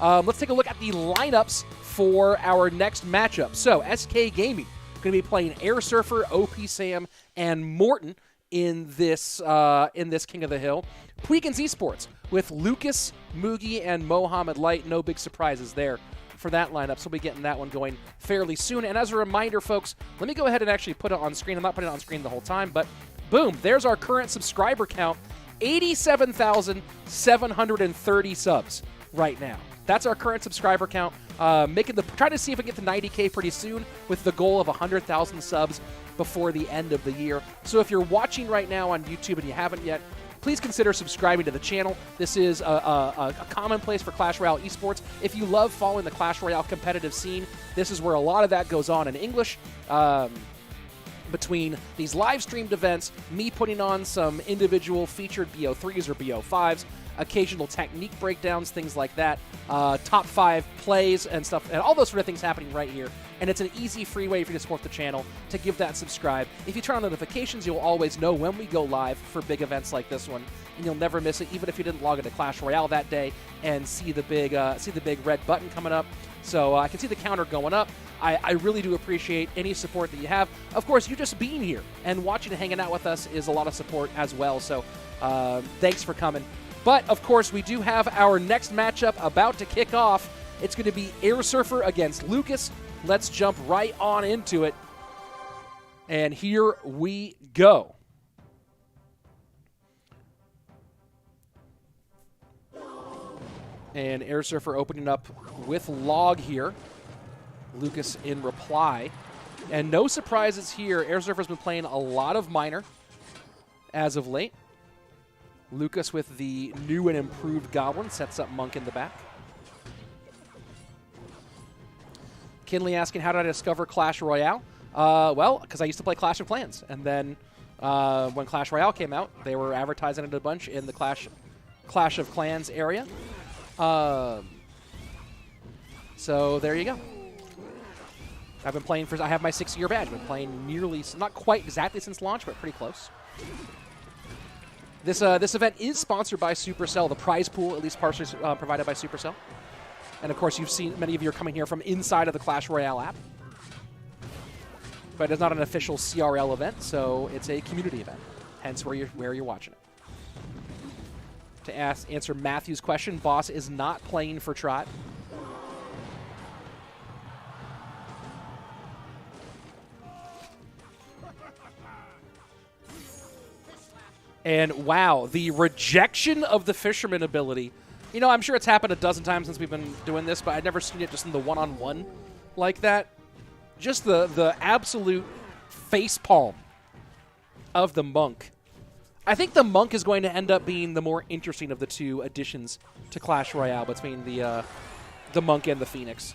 Let's take a look at the lineups for our next matchup. So SK Gaming going to be playing Airsurfer, xopxsam, and Morten in this King of the Hill. Puigins Esports with Lucas, Mugi, and Mohamed Light. No big surprises there for that lineup, so we'll be getting that one going fairly soon. And as a reminder, folks, let me go ahead and actually put it on screen. I'm not putting it on screen the whole time, but boom, there's our current subscriber count. 87,730 subs right now. That's our current subscriber count. Trying to see if we can get to 90K pretty soon with the goal of 100,000 subs before the end of the year. So if you're watching right now on YouTube and you haven't yet, please consider subscribing to the channel. This is a commonplace for Clash Royale Esports. If you love following the Clash Royale competitive scene, this is where a lot of that goes on in English. Between these live streamed events, me putting on some individual featured BO3s or BO5s, occasional technique breakdowns, things like that, top 5 plays and stuff, and all those sort of things happening right here. And it's an easy, free way for you to support the channel, to give that subscribe. If you turn on notifications, you'll always know when we go live for big events like this one, and you'll never miss it, even if you didn't log into Clash Royale that day and see the big red button coming up. So I can see the counter going up. I really do appreciate any support that you have. Of course, you just being here and watching and hanging out with us is a lot of support as well. So thanks for coming. But, of course, we do have our next matchup about to kick off. It's going to be Airsurfer against Lucas. Let's jump right on into it. And here we go. And Airsurfer opening up with Log here. Lucas in reply. And no surprises here. Airsurfer's been playing a lot of Miner as of late. Lucas with the new and improved Goblin sets up Monk in the back. Kinley asking, how did I discover Clash Royale? Well, because I used to play Clash of Clans. And then when Clash Royale came out, they were advertising it a bunch in the Clash of Clans area. So there you go. I've been playing I have my 6-year badge. I've been playing nearly, not quite exactly since launch, but pretty close. This event is sponsored by Supercell. The prize pool, at least partially provided by Supercell. And of course, you've seen many of you are coming here from inside of the Clash Royale app. But it's not an official CRL event, so it's a community event. Hence where you're watching it. To answer Matthew's question, Boss is not playing for Tribe. And wow, the rejection of the Fisherman ability You know, I'm sure it's happened a dozen times since we've been doing this, but I've never seen it just in the one-on-one like that. Just the absolute face palm of the Monk. I think the Monk is going to end up being the more interesting of the two additions to Clash Royale between the Monk and the Phoenix.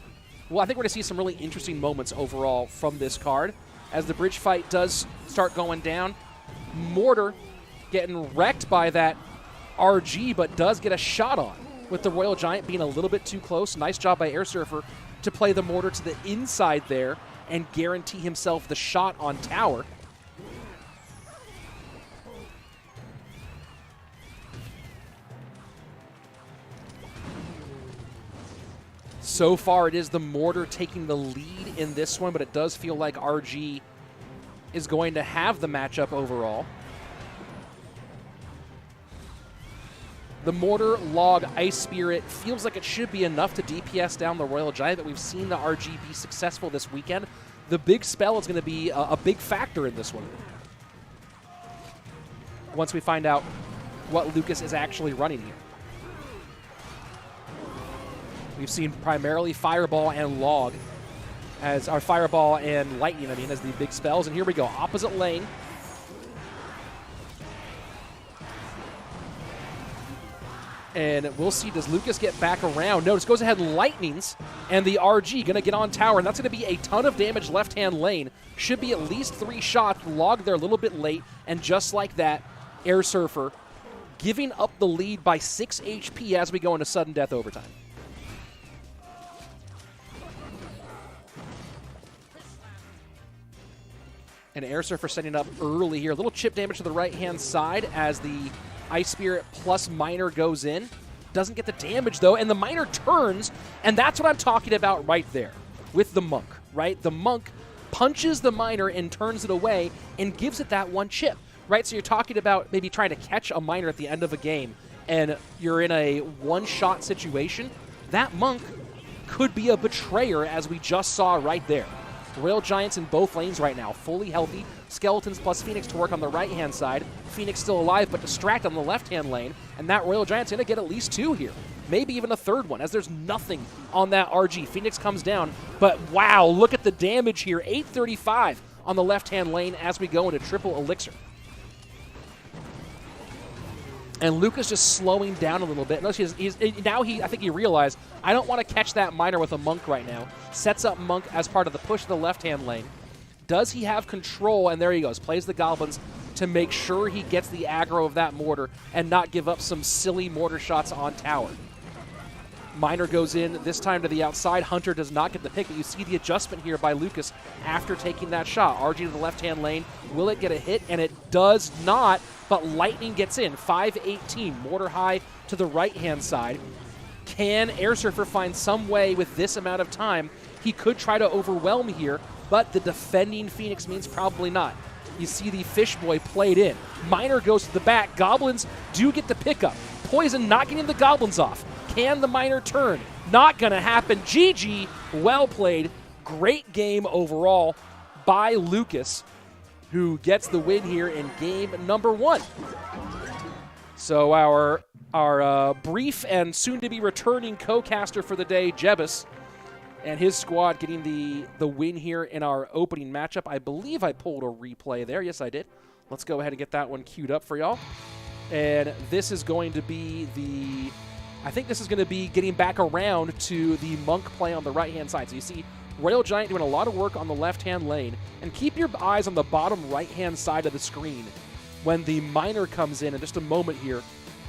Well, I think we're going to see some really interesting moments overall from this card. As the bridge fight does start going down, Mortar getting wrecked by that RG, but does get a shot on, with the Royal Giant being a little bit too close. Nice job by Airsurfer to play the Mortar to the inside there and guarantee himself the shot on tower. So far, it is the Mortar taking the lead in this one, but it does feel like RG is going to have the matchup overall. The Mortar, Log, Ice Spirit feels like it should be enough to DPS down the Royal Giant, but we've seen the RG be successful this weekend. The big spell is going to be a big factor in this one, once we find out what Lucas is actually running here. We've seen primarily Fireball and Log, as our Fireball and Lightning, I mean, as the big spells. And here we go, opposite lane. And we'll see, does Lucas get back around? Notice goes ahead and Lightnings, and the RG going to get on tower, and that's going to be a ton of damage left-hand lane. Should be at least 3 shots. Log there a little bit late, and just like that, Airsurfer giving up the lead by 6 HP as we go into sudden death overtime. And Airsurfer setting up early here. A little chip damage to the right-hand side as the Ice Spirit plus Miner goes in. Doesn't get the damage, though, and the Miner turns, and that's what I'm talking about right there with the Monk, right? The Monk punches the Miner and turns it away and gives it that one chip, right? So you're talking about maybe trying to catch a Miner at the end of a game, and you're in a one-shot situation. That Monk could be a betrayer, as we just saw right there. Royal Giants in both lanes right now, fully healthy. Skeletons plus Phoenix to work on the right-hand side. Phoenix still alive, but distracted on the left-hand lane. And that Royal Giant's going to get at least 2 here. Maybe even a third one, as there's nothing on that RG. Phoenix comes down, but wow, look at the damage here. 835 on the left-hand lane as we go into triple elixir. And Lucas just slowing down a little bit. Notice I think he realized, I don't want to catch that Miner with a Monk right now. Sets up Monk as part of the push to the left-hand lane. Does he have control? And there he goes. Plays the Goblins to make sure he gets the aggro of that Mortar and not give up some silly Mortar shots on tower. Miner goes in, this time to the outside. Hunter does not get the pick, but you see the adjustment here by Lucas after taking that shot. RG to the left-hand lane. Will it get a hit? And it does not, but Lightning gets in. 5-18, Mortar high to the right-hand side. Can Airsurfer find some way with this amount of time? He could try to overwhelm here, but the defending Phoenix means probably not. You see the Fish Boy played in. Miner goes to the back. Goblins do get the pickup. Poison not getting the Goblins off. Can the Miner turn? Not going to happen. GG, well played. Great game overall by Lucas, who gets the win here in game number 1. So our brief and soon-to-be returning co-caster for the day, Jebus, and his squad getting the win here in our opening matchup. I believe I pulled a replay there. Yes, I did. Let's go ahead and get that one queued up for y'all. And this is going to be I think this is going to be getting back around to the Monk play on the right-hand side. So you see Royal Giant doing a lot of work on the left-hand lane. And keep your eyes on the bottom right-hand side of the screen when the Miner comes in just a moment here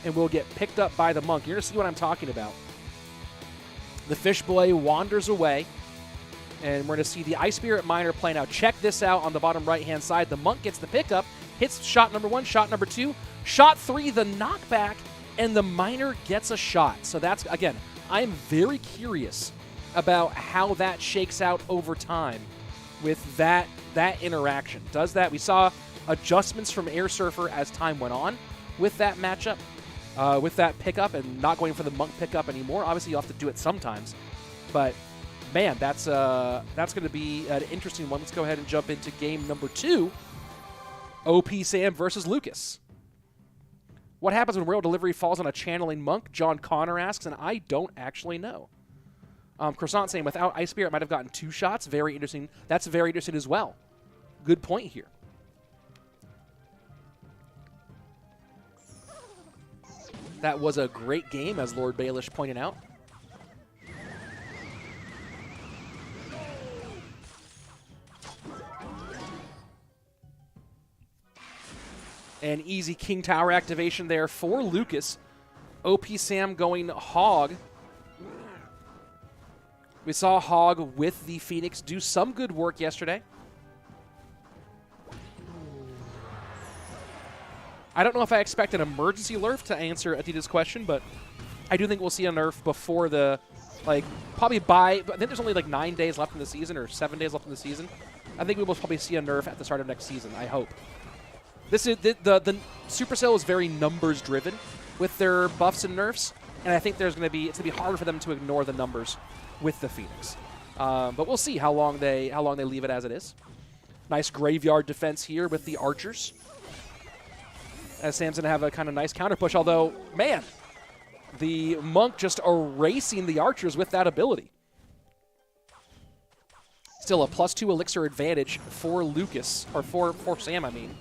and will get picked up by the Monk. You're going to see what I'm talking about. The Fish Boy wanders away, and we're going to see the Ice Spirit Miner play. Now check this out on the bottom right-hand side. The Monk gets the pickup, hits shot number 1, shot number 2, shot 3, the knockback, and the Miner gets a shot. So that's, again, I'm very curious about how that shakes out over time with that interaction. Does that? We saw adjustments from Airsurfer as time went on with that matchup, with that pickup, and not going for the Monk pickup anymore. Obviously, you'll have to do it sometimes. But, man, that's going to be an interesting one. Let's go ahead and jump into game number 2. OP Sam versus Lucas. What happens when Royal Delivery falls on a channeling monk? John Connor asks, and I don't actually know. Croissant saying, without Ice Spirit, might have gotten 2 shots. Very interesting. That's very interesting as well. Good point here. That was a great game, as Lord Baelish pointed out. An easy King Tower activation there for Lucas. xopxsam going Hog. We saw Hog with the Phoenix do some good work yesterday. I don't know if I expect an emergency nerf to answer Adita's question, but I do think we'll see a nerf before the, probably I think there's only 9 days left in the season or 7 days left in the season. I think we will probably see a nerf at the start of next season, I hope. This is the Supercell is very numbers driven with their buffs and nerfs, and I think it's going to be harder for them to ignore the numbers with the Phoenix. But we'll see how long they leave it as it is. Nice graveyard defense here with the archers. As Sam's going to have a kind of nice counter push, although, man, the monk just erasing the archers with that ability. Still a +2 elixir advantage for Lucas, or for Sam, I mean.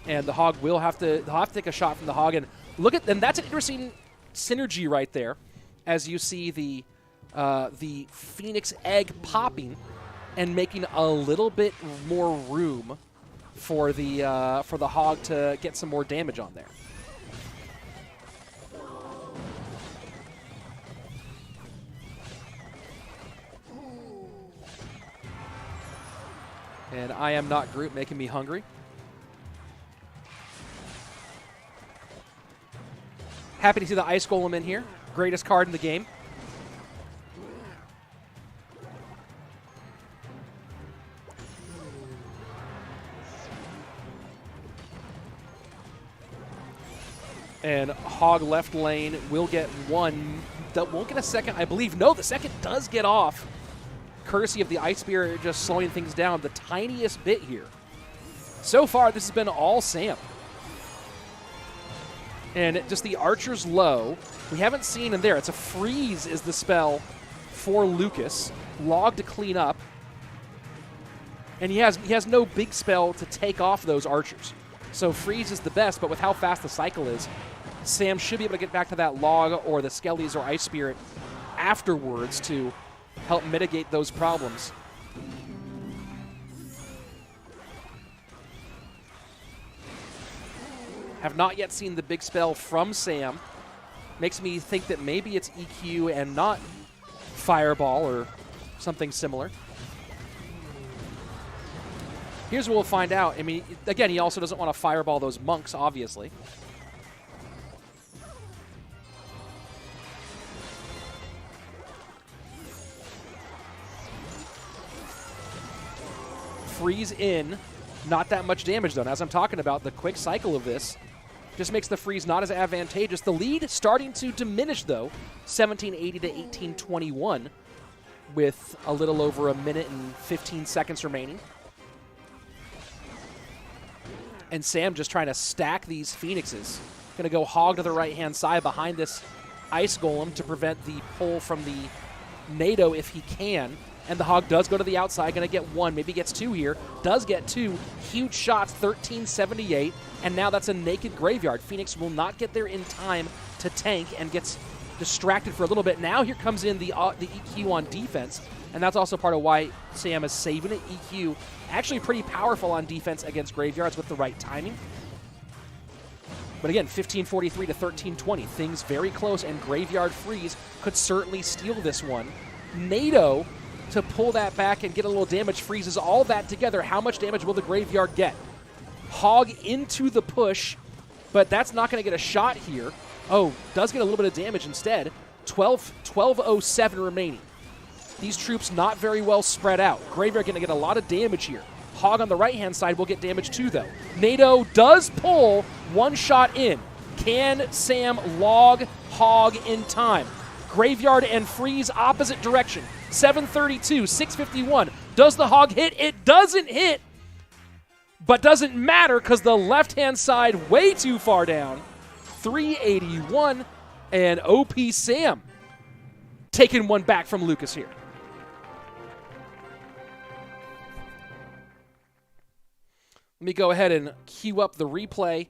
And the Hog will have to take a shot from the Hog, and that's an interesting synergy right there, as you see the Phoenix egg popping and making a little bit more room for the Hog to get some more damage on there. And I am not Groot, making me hungry. Happy to see the Ice Golem in here. Greatest card in the game. And Hog left lane will get one. That won't get a second, I believe. No, the second does get off. Courtesy of the Ice Spirit just slowing things down the tiniest bit here. So far, this has been all Sam. And just the archers low. We haven't seen in there. It's a freeze is the spell for Lucas. Log to clean up. And he has no big spell to take off those archers. So freeze is the best, but with how fast the cycle is, Sam should be able to get back to that log or the Skellies or Ice Spirit afterwards to help mitigate those problems. Have not yet seen the big spell from Sam. Makes me think that maybe it's EQ and not Fireball or something similar. Here's what we'll find out. I mean, again, he also doesn't want to Fireball those monks, obviously. Freeze in. Not that much damage, though. And as I'm talking about, the quick cycle of this just makes the freeze not as advantageous. The lead starting to diminish, though. 1780 to 1821 with a little over a minute and 15 seconds remaining. And Sam just trying to stack these Phoenixes. Going to go Hog to the right-hand side behind this Ice Golem to prevent the pull from the NATO if he can. And the Hog does go to the outside, going to get one, maybe gets two here. Does get two. Huge shots, 1378. And now that's a naked graveyard. Phoenix will not get there in time to tank and gets distracted for a little bit. Now here comes in the EQ on defense. And that's also part of why Sam is saving it. EQ actually pretty powerful on defense against graveyards with the right timing. But again, 1543 to 1320. Things very close, and Graveyard Freeze could certainly steal this one. NATO to pull that back and get a little damage, freezes all that together. How much damage will the Graveyard get? Hog into the push, but that's not going to get a shot here. Oh, does get a little bit of damage instead. 1207 remaining. These troops not very well spread out. Graveyard going to get a lot of damage here. Hog on the right-hand side will get damage too, though. NATO does pull one shot in. Can Sam log Hog in time? Graveyard and Freeze opposite direction. 732, 651. Does the Hog hit? It doesn't hit, but doesn't matter because the left-hand side way too far down. 381, and OP Sam taking one back from Lucas here. Let me go ahead and queue up the replay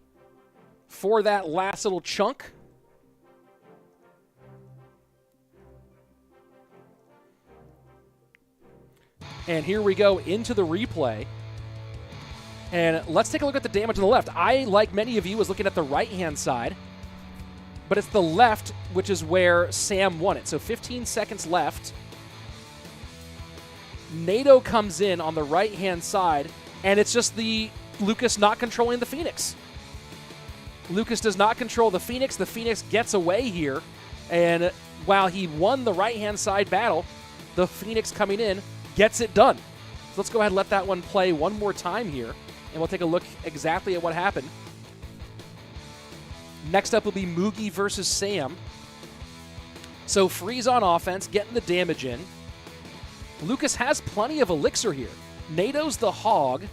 for that last little chunk. And here we go into the replay. And let's take a look at the damage on the left. I, like many of you, was looking at the right-hand side. But it's the left, which is where Sam won it. So 15 seconds left. NATO comes in on the right-hand side. And it's just the Lucas not controlling the Phoenix. Lucas does not control the Phoenix. The Phoenix gets away here. And while he won the right-hand side battle, the Phoenix coming in gets it done. So let's go ahead and let that one play one more time here, and we'll take a look exactly at what happened. Next up will be Mugi versus Sam. So Freeze on offense, getting the damage in. Lucas has plenty of elixir here. NATO's the hog,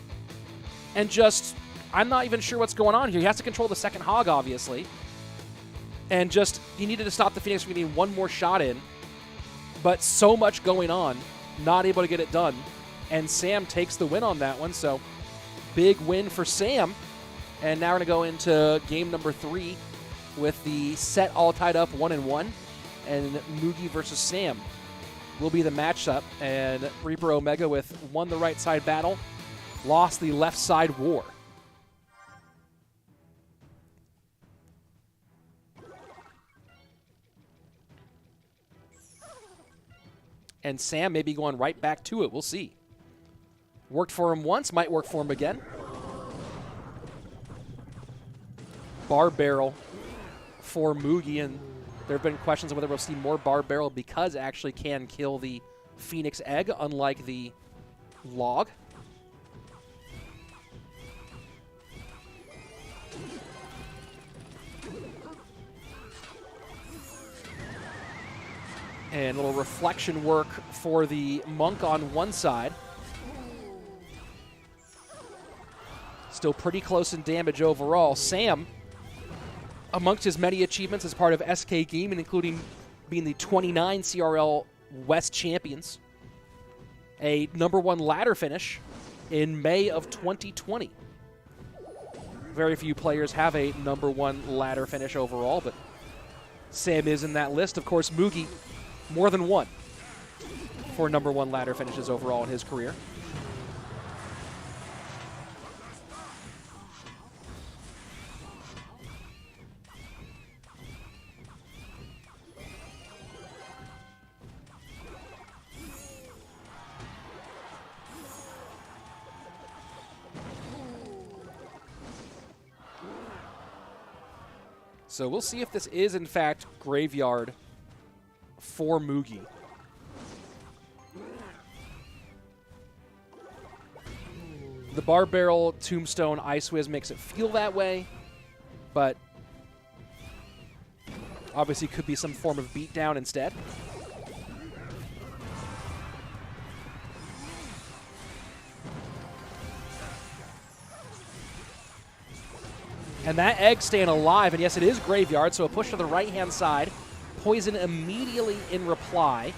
and just, I'm not even sure what's going on here. He has to control the second hog, obviously. And just, he needed to stop the Phoenix from getting one more shot in. But so much going on. Not able to get it done. And Sam takes the win on that one, so big win for Sam. And now we're going to go into game number 3 with the set all tied up 1-1. And Mugi versus Sam will be the matchup. And Reaper Omega with won the right side battle, lost the left side war. And Sam may be going right back to it. We'll see. Worked for him once, might work for him again. Bar barrel for Mugi, and there have been questions of whether we'll see more bar barrel because it actually can kill the Phoenix egg, unlike the log. And a little reflection work for the monk on one side. Still pretty close in damage overall. Sam, amongst his many achievements as part of SK Gaming, including being the 29 CRL West champions, a #1 ladder finish in May of 2020. Very few players have a #1 ladder finish overall, but Sam is in that list. Of course, Mugi, more than one for #1 ladder finishes overall in his career. So we'll see if this is, in fact, Graveyard for Mugi. The Bar Barrel Tombstone Ice Whiz makes it feel that way, but obviously could be some form of beatdown instead. And that egg staying alive, and yes, it is Graveyard, so a push to the right-hand side. Poison immediately in reply.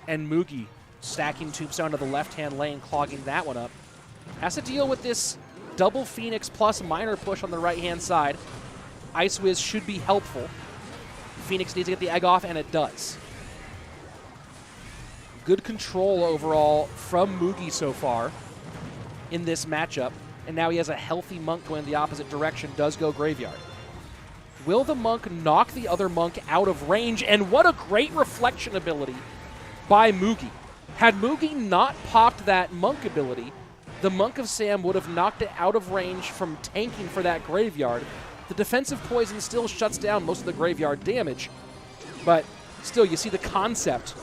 And Mugi stacking Tombstone to the left-hand lane, clogging that one up. Has to deal with this double Phoenix plus minor push on the right-hand side. Ice Whiz should be helpful. Phoenix needs to get the egg off, and it does. Good control overall from Mugi so far in this matchup. And now he has a healthy monk going the opposite direction, does go Graveyard. Will the monk knock the other monk out of range? And what a great reflection ability by Mugi. Had Mugi not popped that monk ability, the Monk of Sam would have knocked it out of range from tanking for that Graveyard. The defensive poison still shuts down most of the Graveyard damage, but still you see the concept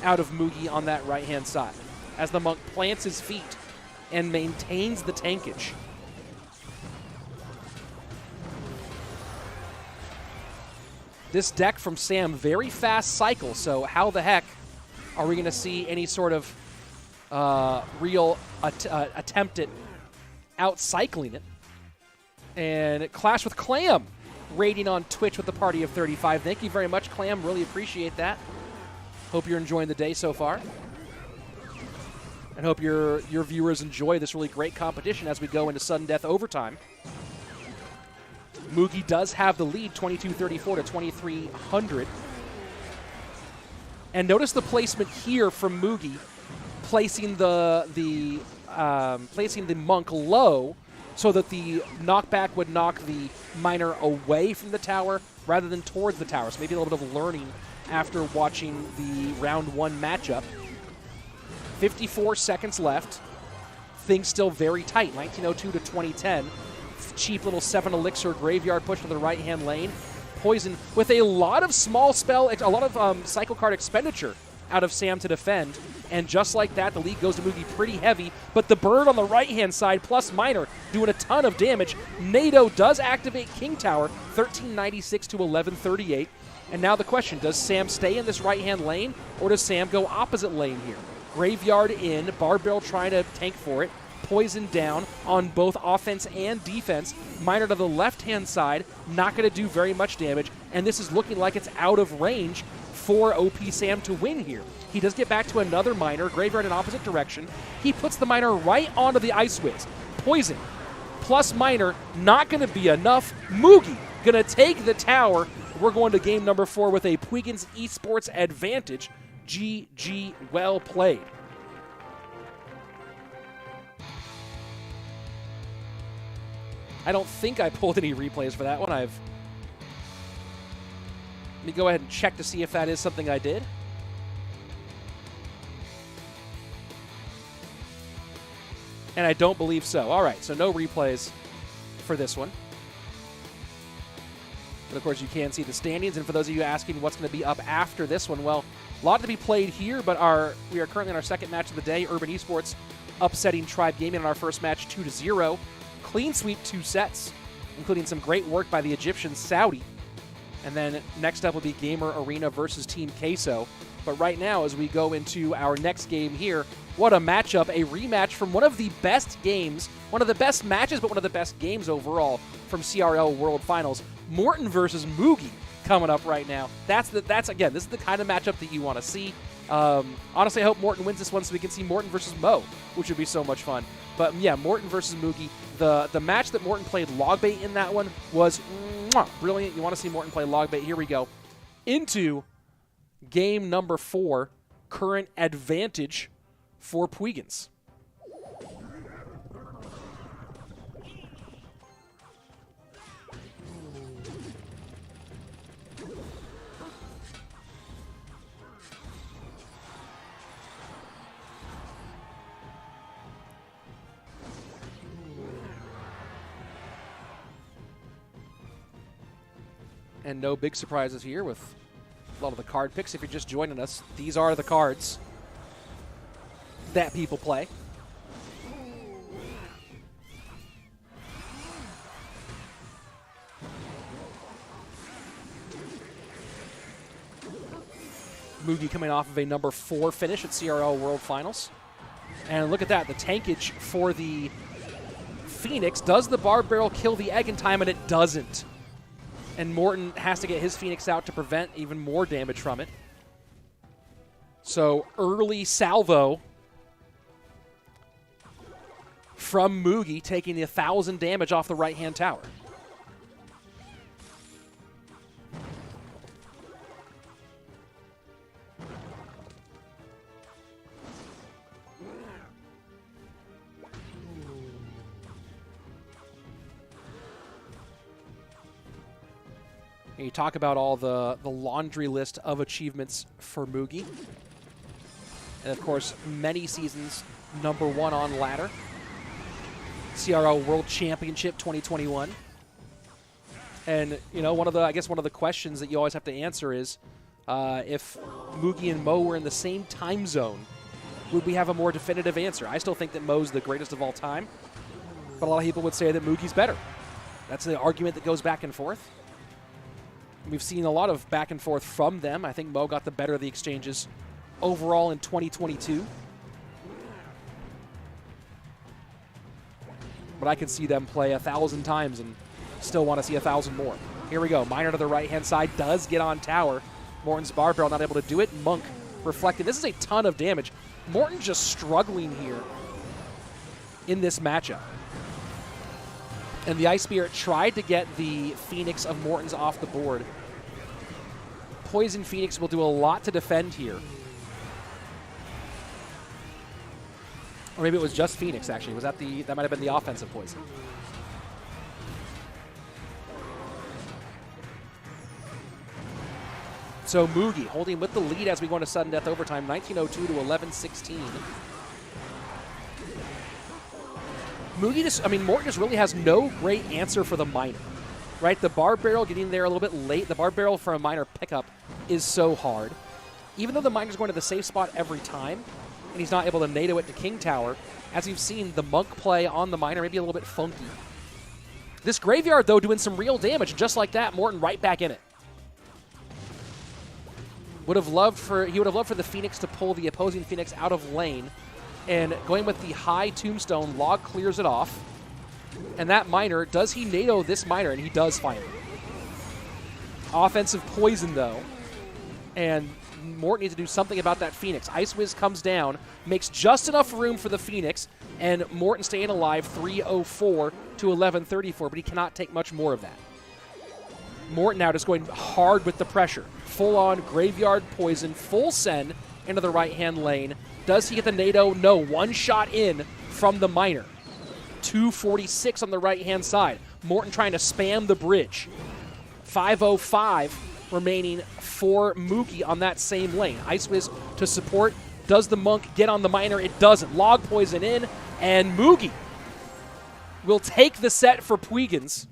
out of Mugi on that right-hand side as the monk plants his feet and maintains the tankage. This deck from Sam, very fast cycle, so how the heck are we going to see any sort of real attempt at outcycling it. And Clash with Clam rating on Twitch with the party of 35. Thank you very much, Clam. Really appreciate that. Hope you're enjoying the day so far. And hope your viewers enjoy this really great competition as we go into sudden death overtime. Mugi does have the lead, 2234 to 2300. And notice the placement here from Mugi, placing the monk low so that the knockback would knock the miner away from the tower rather than towards the tower. So maybe a little bit of learning after watching the round 1 matchup. 54 seconds left. Things still very tight, 1902 to 2010. Cheap little 7 elixir graveyard push to the right-hand lane. Poison with a lot of small spell, a lot of cycle card expenditure out of Sam to defend. And just like that, the lead goes to Mugi pretty heavy. But the bird on the right-hand side plus Miner doing a ton of damage. NATO does activate King Tower, 1396 to 1138. And now the question, does Sam stay in this right-hand lane or does Sam go opposite lane here? Graveyard in, Barbell trying to tank for it. Poison down on both offense and defense. Miner to the left-hand side, not going to do very much damage. And this is looking like it's out of range for OP Sam to win here. He does get back to another Miner, Graveyard in opposite direction. He puts the Miner right onto the Ice Whiz. Poison plus Miner, not going to be enough. Mugi going to take the tower. We're going to game number 4 with a Puigins Esports advantage. GG, well played. I don't think I pulled any replays for that one. Let me go ahead and check to see if that is something I did. And I don't believe so. All right, so no replays for this one. But of course, you can see the standings. And for those of you asking what's going to be up after this one, well, a lot to be played here, but we are currently in our second match of the day. Urban Esports upsetting Tribe Gaming in our first match 2-0. Clean sweep 2 sets, including some great work by the Egyptian Soudy. And then next up will be Gamer Arena versus Team Queso. But right now, as we go into our next game here, what a matchup, a rematch from one of the best games, one of the best matches, but one of the best games overall from CRL World Finals. Morten versus Mugi coming up right now. That's again, this is the kind of matchup that you want to see. Honestly, I hope Morten wins this one so we can see Morten versus Mo, which would be so much fun. But yeah, Morten versus Mugi. The match that Morten played Logbait in that one was brilliant. You want to see Morten play Logbait. Here we go. Into game number 4, current advantage for Puigins. And no big surprises here with a lot of the card picks. If you're just joining us, these are the cards that people play. Mugi coming off of a number 4 finish at CRL World Finals. And look at that, the tankage for the Phoenix. Does the Barb Barrel kill the egg in time? And it doesn't. And Morten has to get his Phoenix out to prevent even more damage from it. So early salvo from Mugi, taking the 1,000 damage off the right-hand tower. And you talk about all the laundry list of achievements for Mugi. And of course, many seasons number 1 on ladder. CRL World Championship 2021. And you know, one of the questions that you always have to answer is if Mugi and Mo were in the same time zone, would we have a more definitive answer? I still think that Mo's the greatest of all time, but a lot of people would say that Mugi's better. That's the argument that goes back and forth. We've seen a lot of back and forth from them. I think Mo got the better of the exchanges overall in 2022. But but I can see them play 1,000 times and still want to see 1,000 more. Here we go. Miner to the right-hand side does get on tower. Morten's bar barrel not able to do it. Monk reflecting. This is a ton of damage. Morten just struggling here in this matchup. And the Ice Spirit tried to get the Phoenix of Morten's off the board. Poison Phoenix will do a lot to defend here. Or maybe it was just Phoenix, actually. Was that that might have been the offensive poison. So Mugi holding with the lead as we go into sudden death overtime, 19:02 to 11:16. Mugi Morten just really has no great answer for the Miner, right? The bar barrel getting there a little bit late. The bar barrel for a Miner pickup is so hard. Even though the Miner's going to the safe spot every time, and he's not able to NATO it to King Tower, as you've seen, the Monk play on the Miner maybe a little bit funky. This Graveyard, though, doing some real damage. Just like that, Morten right back in it. He would have loved for the Phoenix to pull the opposing Phoenix out of lane. And going with the high tombstone, Log clears it off. And that Miner, does he NATO this Miner? And he does finally. Offensive poison, though. And Morten needs to do something about that Phoenix. Ice Wiz comes down, makes just enough room for the Phoenix, and Morten staying alive, 3:04 to 11:34, but he cannot take much more of that. Morten now just going hard with the pressure. Full-on Graveyard Poison, full send into the right-hand lane. Does he get the NATO? No. One shot in from the Miner. 246 on the right-hand side. Morten trying to spam the bridge. 5:05 remaining for Mugi on that same lane. Ice Wiz to support. Does the Monk get on the Miner? It doesn't. Log poison in, and Mugi will take the set for Puigins.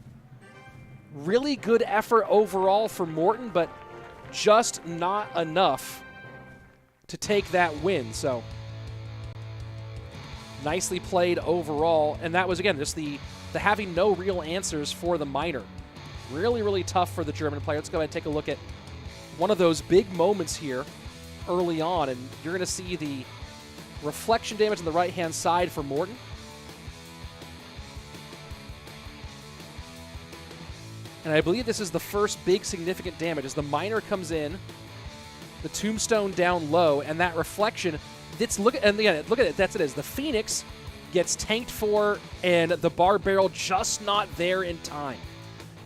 Really good effort overall for Morten, but just not enough to take that win. So nicely played overall, and that was, again, just the having no real answers for the Miner. Really, really tough for the German player. Let's go ahead and take a look at one of those big moments here early on, and you're going to see the reflection damage on the right-hand side for Morten. And I believe this is the first big significant damage as the Miner comes in, the tombstone down low, and that reflection. Look at it. That's it. The Phoenix gets tanked for, and the bar barrel just not there in time.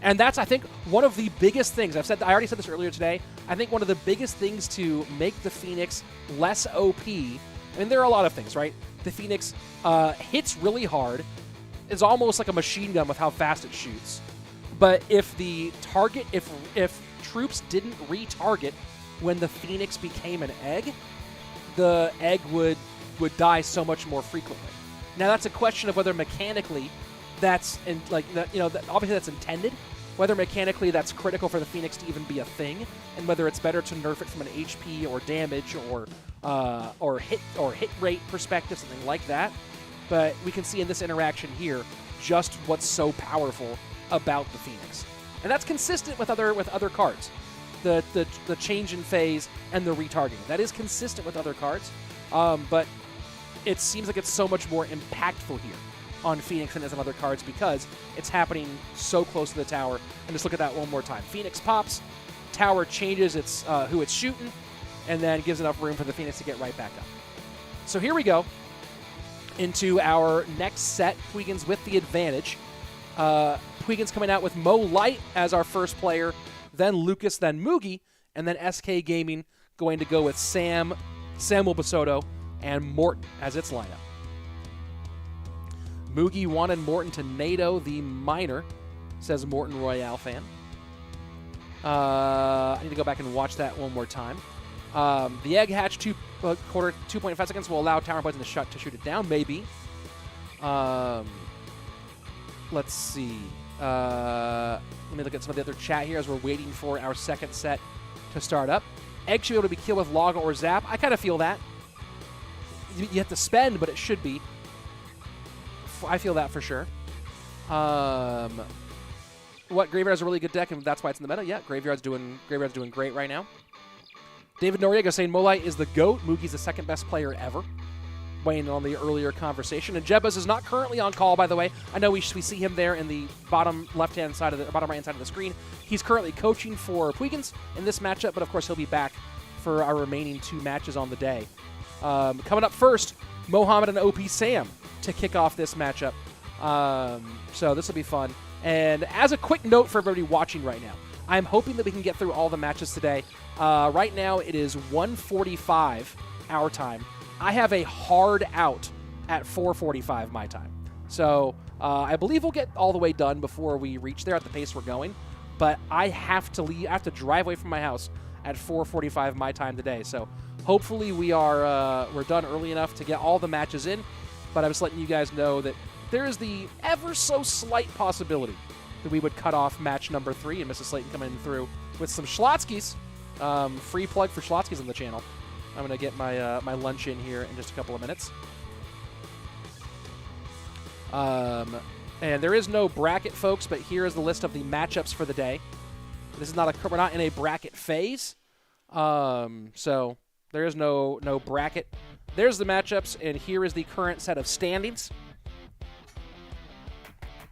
And that's, I think, one of the biggest things. I already said this earlier today. I think one of the biggest things to make the Phoenix less OP. I mean, there are a lot of things, right? The Phoenix hits really hard. It's almost like a machine gun with how fast it shoots. But if the target, if troops didn't retarget when the Phoenix became an egg, the egg would die so much more frequently. Now that's a question of whether mechanically that's obviously that's intended. Whether mechanically that's critical for the Phoenix to even be a thing, and whether it's better to nerf it from an HP or damage or hit rate perspective, something like that. But we can see in this interaction here just what's so powerful about the Phoenix, and that's consistent with other cards. The change in phase and the retargeting, that is consistent with other cards, but it seems like it's so much more impactful here on Phoenix than as on other cards because it's happening so close to the tower. And just look at that one more time. Phoenix pops, tower changes its who it's shooting, and then gives enough room for the Phoenix to get right back up. So here we go into our next set. Puigins with the advantage. Puigins coming out with Mo Light as our first player, then Lucas, then Mugi, and then SK Gaming going to go with Sam, Samuel Bassotto, and Morten as its lineup. Mugi wanted Morten to NATO the Miner, says Morten Royale fan. I need to go back and watch that one more time. The egg hatch 2.5 seconds will allow Tower Poison to shoot it down, maybe. Let's see. Let me look at some of the other chat here as we're waiting for our second set to start up. Egg should be able to be killed with Log or Zap. I kind of feel that. You have to spend, but it should be. I feel that for sure. Graveyard's a really good deck, and that's why it's in the meta. Yeah, Graveyard's doing great right now. David Noriega saying Molite is the GOAT. Mugi's the second best player ever. weighing in on the earlier conversation. And Jebas is not currently on call, by the way. I know we see him there in the bottom left-hand side of the bottom right-hand side of the screen. He's currently coaching for Puigins in this matchup, but of course he'll be back for our remaining 2 matches on the day. Coming up first, Mohamed and xopxsam to kick off this matchup. So this will be fun. And as a quick note for everybody watching right now, I'm hoping that we can get through all the matches today. Right now it is 1:45 our time. I have a hard out at 4:45 my time. So I believe we'll get all the way done before we reach there at the pace we're going. But I have to leave. I have to drive away from my house at 4:45 my time today. So hopefully we're done early enough to get all the matches in. But I'm just letting you guys know that there is the ever so slight possibility that we would cut off match number 3 and Mrs. Slayton coming through with some Schlotzkys. Free plug for Schlotzkys on the channel. I'm going to get my my lunch in here in just a couple of minutes. And there is no bracket, folks, but here is the list of the matchups for the day. This is not we're not in a bracket phase, so there is no bracket. There's the matchups, and here is the current set of standings.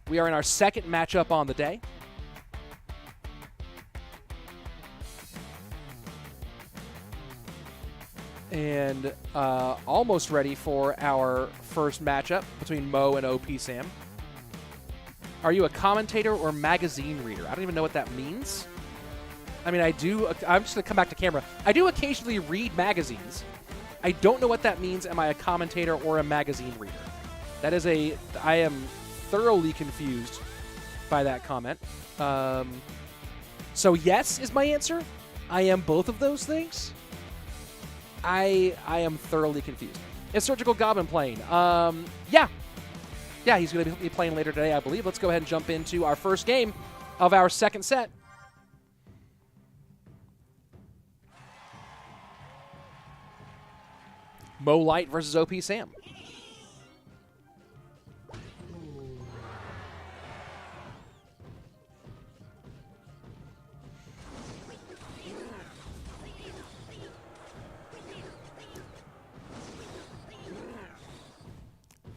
We are in our second matchup on the day. And almost ready for our first matchup between Mo and xopxsam. Are you a commentator or magazine reader? I don't even know what that means. I mean, I'm just going to come back to camera. I do occasionally read magazines. I don't know what that means. Am I a commentator or a magazine reader? I am thoroughly confused by that comment. So yes is my answer. I am both of those things. I am thoroughly confused. Is SurgicalGoblin playing? Yeah. Yeah, he's going to be playing later today, I believe. Let's go ahead and jump into our first game of our second set. Mo Light versus xopxsam.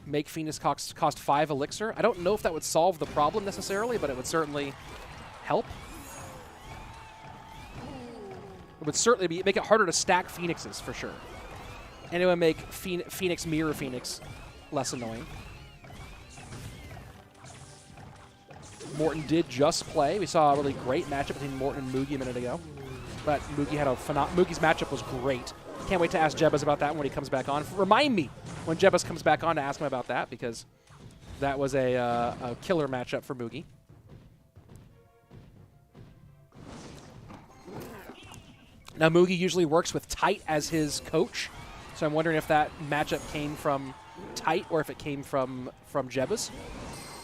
Make Phoenix cost 5 elixir. I don't know if that would solve the problem necessarily, but it would certainly help. It would certainly make it harder to stack Phoenixes for sure. And it would make Phoenix Mirror Phoenix less annoying. Morten did just play. We saw a really great matchup between Morten and Mugi a minute ago. But Mugi's matchup was great. Can't wait to ask Jebas about that when he comes back on. Remind me when Jebas comes back on to ask him about that, because that was a killer matchup for Mugi. Now, Mugi usually works with Tight as his coach, so I'm wondering if that matchup came from Tight or if it came from Jebas.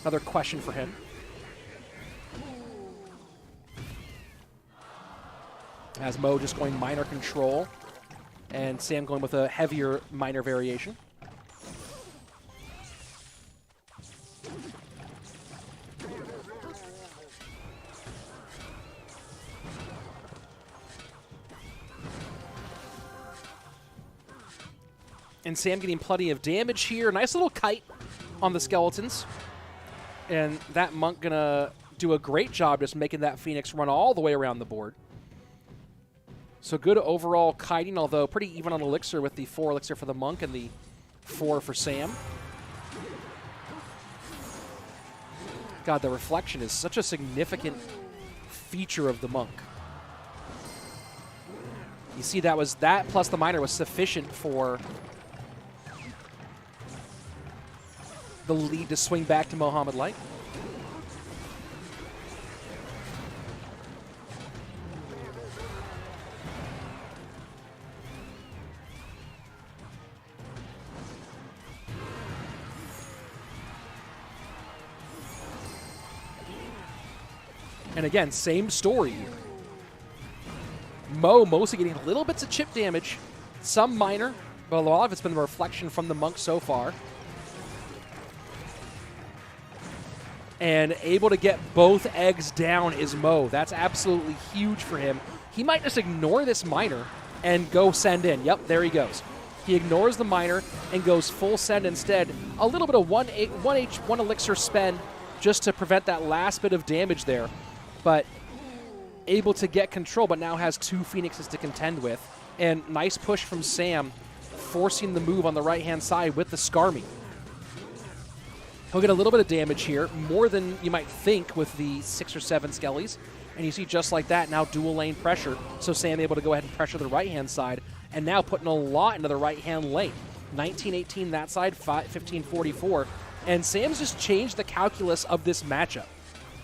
Another question for him. As Mo just going minor control, and Sam going with a heavier minor variation. And Sam getting plenty of damage here. Nice little kite on the skeletons. And that monk gonna do a great job just making that Phoenix run all the way around the board. So good overall kiting, although pretty even on elixir with the 4 elixir for the monk and the 4 for Sam. God, the reflection is such a significant feature of the monk. You see, that plus the minor was sufficient for the lead to swing back to Mohamed Light. And again, same story here. Mo mostly getting little bits of chip damage, some minor, but a lot of it's been the reflection from the monk so far. And able to get both eggs down is Mo. That's absolutely huge for him. He might just ignore this minor and go send in. Yep, there he goes. He ignores the miner and goes full send instead. A little bit of 1 elixir spend just to prevent that last bit of damage there. But able to get control, but now has 2 Phoenixes to contend with. And nice push from Sam, forcing the move on the right-hand side with the Skarmy. He'll get a little bit of damage here, more than you might think with the 6 or 7 Skellies. And you see just like that, now dual lane pressure. So Sam able to go ahead and pressure the right-hand side, and now putting a lot into the right-hand lane. 19-18 that side, 15-44. And Sam's just changed the calculus of this matchup.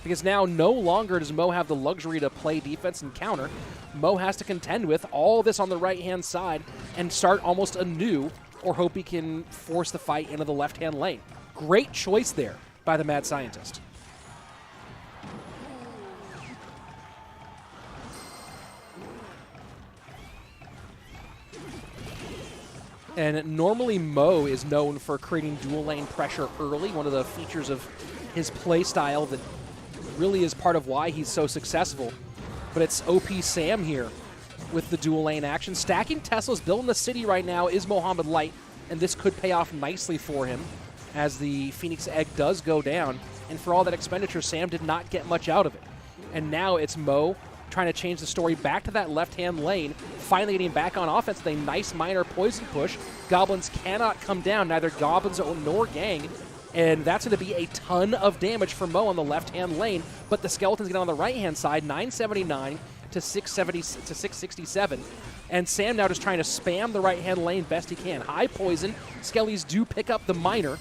Because now no longer does Mo have the luxury to play defense and counter. Mo has to contend with all this on the right-hand side and start almost anew, or hope he can force the fight into the left-hand lane. Great choice there by the mad scientist. And normally Mo is known for creating dual lane pressure early, one of the features of his play style that really is part of why he's so successful. But it's OP Sam here with the dual lane action. Stacking Teslas, building the city right now is Mohamed Light, and this could pay off nicely for him as the Phoenix Egg does go down. And for all that expenditure, Sam did not get much out of it. And now it's Mo trying to change the story back to that left-hand lane, finally getting back on offense with a nice minor poison push. Goblins cannot come down, neither Goblins nor Gang, and that's going to be a ton of damage for Mo on the left-hand lane, but the Skeletons get on the right-hand side, 979 to 667, and Sam now just trying to spam the right-hand lane best he can. High poison, Skellies do pick up the miner,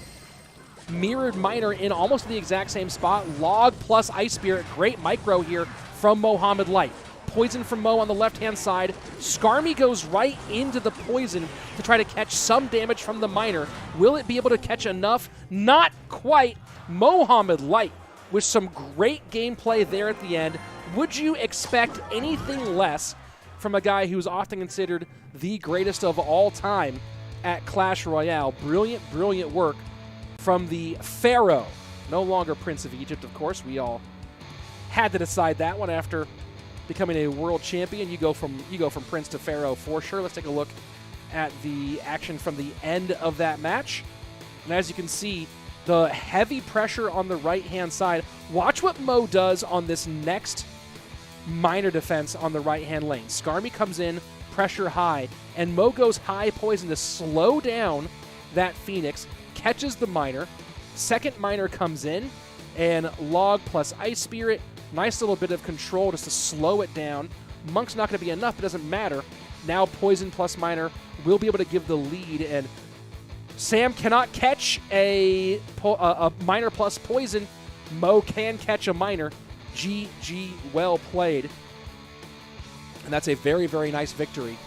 mirrored miner in almost the exact same spot. Log plus Ice Spirit, great micro here from Mohamed Light. Poison from Mo on the left-hand side. Skarmy goes right into the poison to try to catch some damage from the miner. Will it be able to catch enough? Not quite. Mohamed Light with some great gameplay there at the end. Would you expect anything less from a guy who's often considered the greatest of all time at Clash Royale? Brilliant, brilliant work from the Pharaoh. No longer Prince of Egypt, of course. We all had to decide that one after becoming a world champion. You go from Prince to Pharaoh for sure. Let's take a look at the action from the end of that match. And as you can see, the heavy pressure on the right-hand side. Watch what Mo does on this next minor defense on the right-hand lane. Skarmy comes in, pressure high, and Mo goes high poison to slow down that Phoenix, catches the miner. Second miner comes in, and Log plus Ice Spirit. Nice little bit of control just to slow it down. Monk's not going to be enough, but it doesn't matter. Now Poison plus Miner will be able to give the lead, and Sam cannot catch a Miner plus Poison. Mo can catch a Miner. GG, well played. And that's a very, very nice victory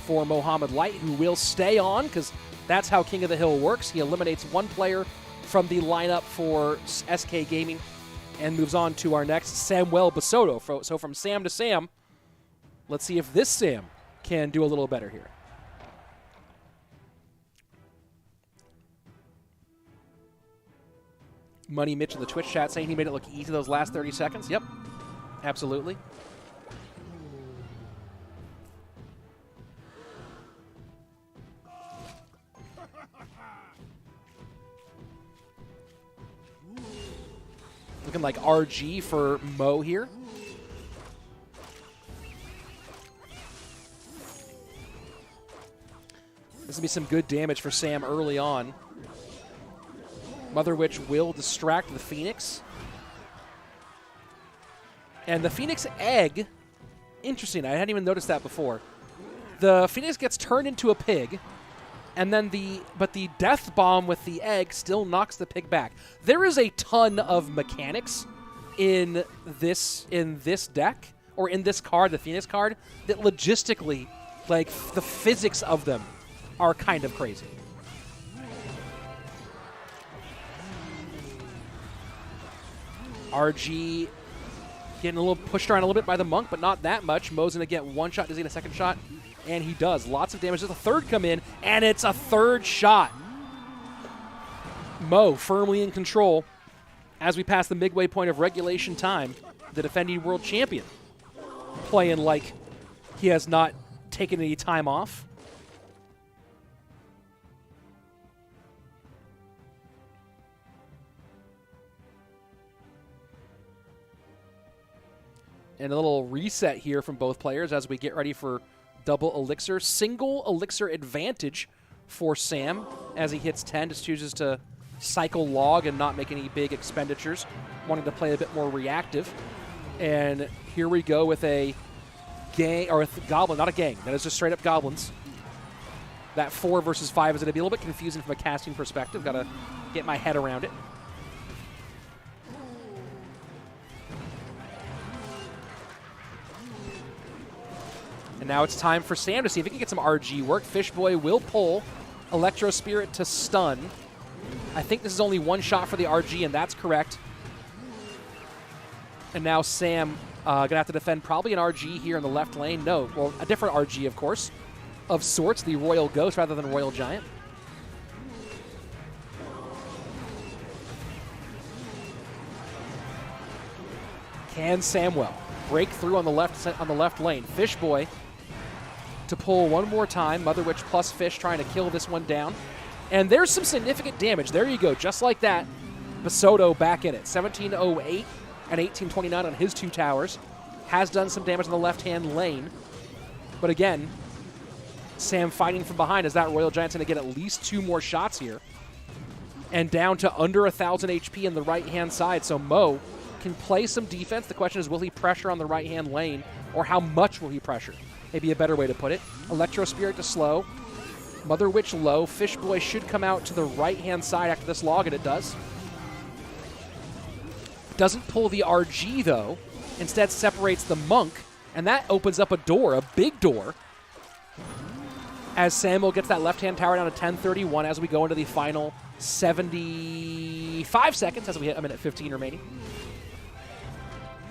for Mohamed Light, who will stay on, because that's how King of the Hill works. He eliminates one player from the lineup for SK Gaming and moves on to our next Samuel Bassotto. So from Sam to Sam, let's see if this Sam can do a little better here. Money Mitch in the Twitch chat saying he made it look easy those last 30 seconds. Yep, absolutely. Looking like RG for Mo here. This will be some good damage for Sam early on. Mother Witch will distract the Phoenix. And the Phoenix Egg, interesting, I hadn't even noticed that before. The Phoenix gets turned into a pig, and then the Death Bomb with the egg still knocks the pig back. There is a ton of mechanics in this deck, or in this card, the Phoenix card, that logistically, like, the physics of them are kind of crazy. RG getting a little pushed around a little bit by the Monk, but not that much. Mo's going to get one shot. Does he get a second shot? And he does. Lots of damage. There's a third come in, and it's a third shot. Mo firmly in control as we pass the midway point of regulation time. The defending world champion playing like he has not taken any time off. And a little reset here from both players as we get ready for double elixir. Single elixir advantage for Sam as he hits 10, just chooses to cycle log and not make any big expenditures, wanting to play a bit more reactive. And here we go with a gang, or a goblin, not a gang, that is just straight up goblins. That 4 versus 5 is going to be a little bit confusing from a casting perspective. Got to get my head around it. And now it's time for Sam to see if he can get some RG work. Fishboy will pull Electro Spirit to stun. I think this is only one shot for the RG, and that's correct. And now Sam going to have to defend probably an RG here in the left lane. No, well, a different RG, of course, of sorts, the Royal Ghost rather than Royal Giant. Can Samwell break through on the left lane? Fishboy to pull one more time. Mother Witch plus Fish trying to kill this one down. And there's some significant damage. There you go, just like that. Bassotto back in it. 1708 and 1829 on his 2 towers. Has done some damage on the left-hand lane. But again, Sam fighting from behind as that Royal Giant's going to get at least 2 more shots here. And down to under 1,000 HP in the right-hand side. So Mo can play some defense. The question is, will he pressure on the right-hand lane, or how much will he pressure? Maybe a better way to put it. Electro Spirit to slow. Mother Witch low. Fishboy should come out to the right-hand side after this log, and it does. Doesn't pull the RG, though. Instead separates the Monk, and that opens up a door, a big door, as Samuel gets that left-hand tower down to 1031 as we go into the final 75 seconds as we hit a minute 15 remaining.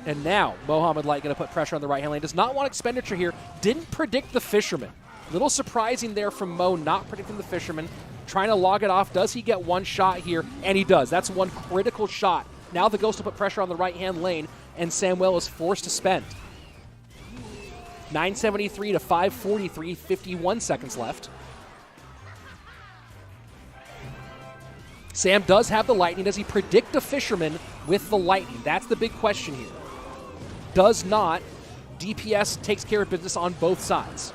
And now, Mohamed Light going to put pressure on the right-hand lane. Does not want expenditure here. Didn't predict the Fisherman. Little surprising there from Mo, not predicting the Fisherman. Trying to log it off. Does he get one shot here? And he does. That's one critical shot. Now the Ghost will put pressure on the right-hand lane, and Samwell is forced to spend. 973 to 543, 51 seconds left. Sam does have the Lightning. Does he predict a Fisherman with the Lightning? That's the big question here. Does not. DPS takes care of business on both sides.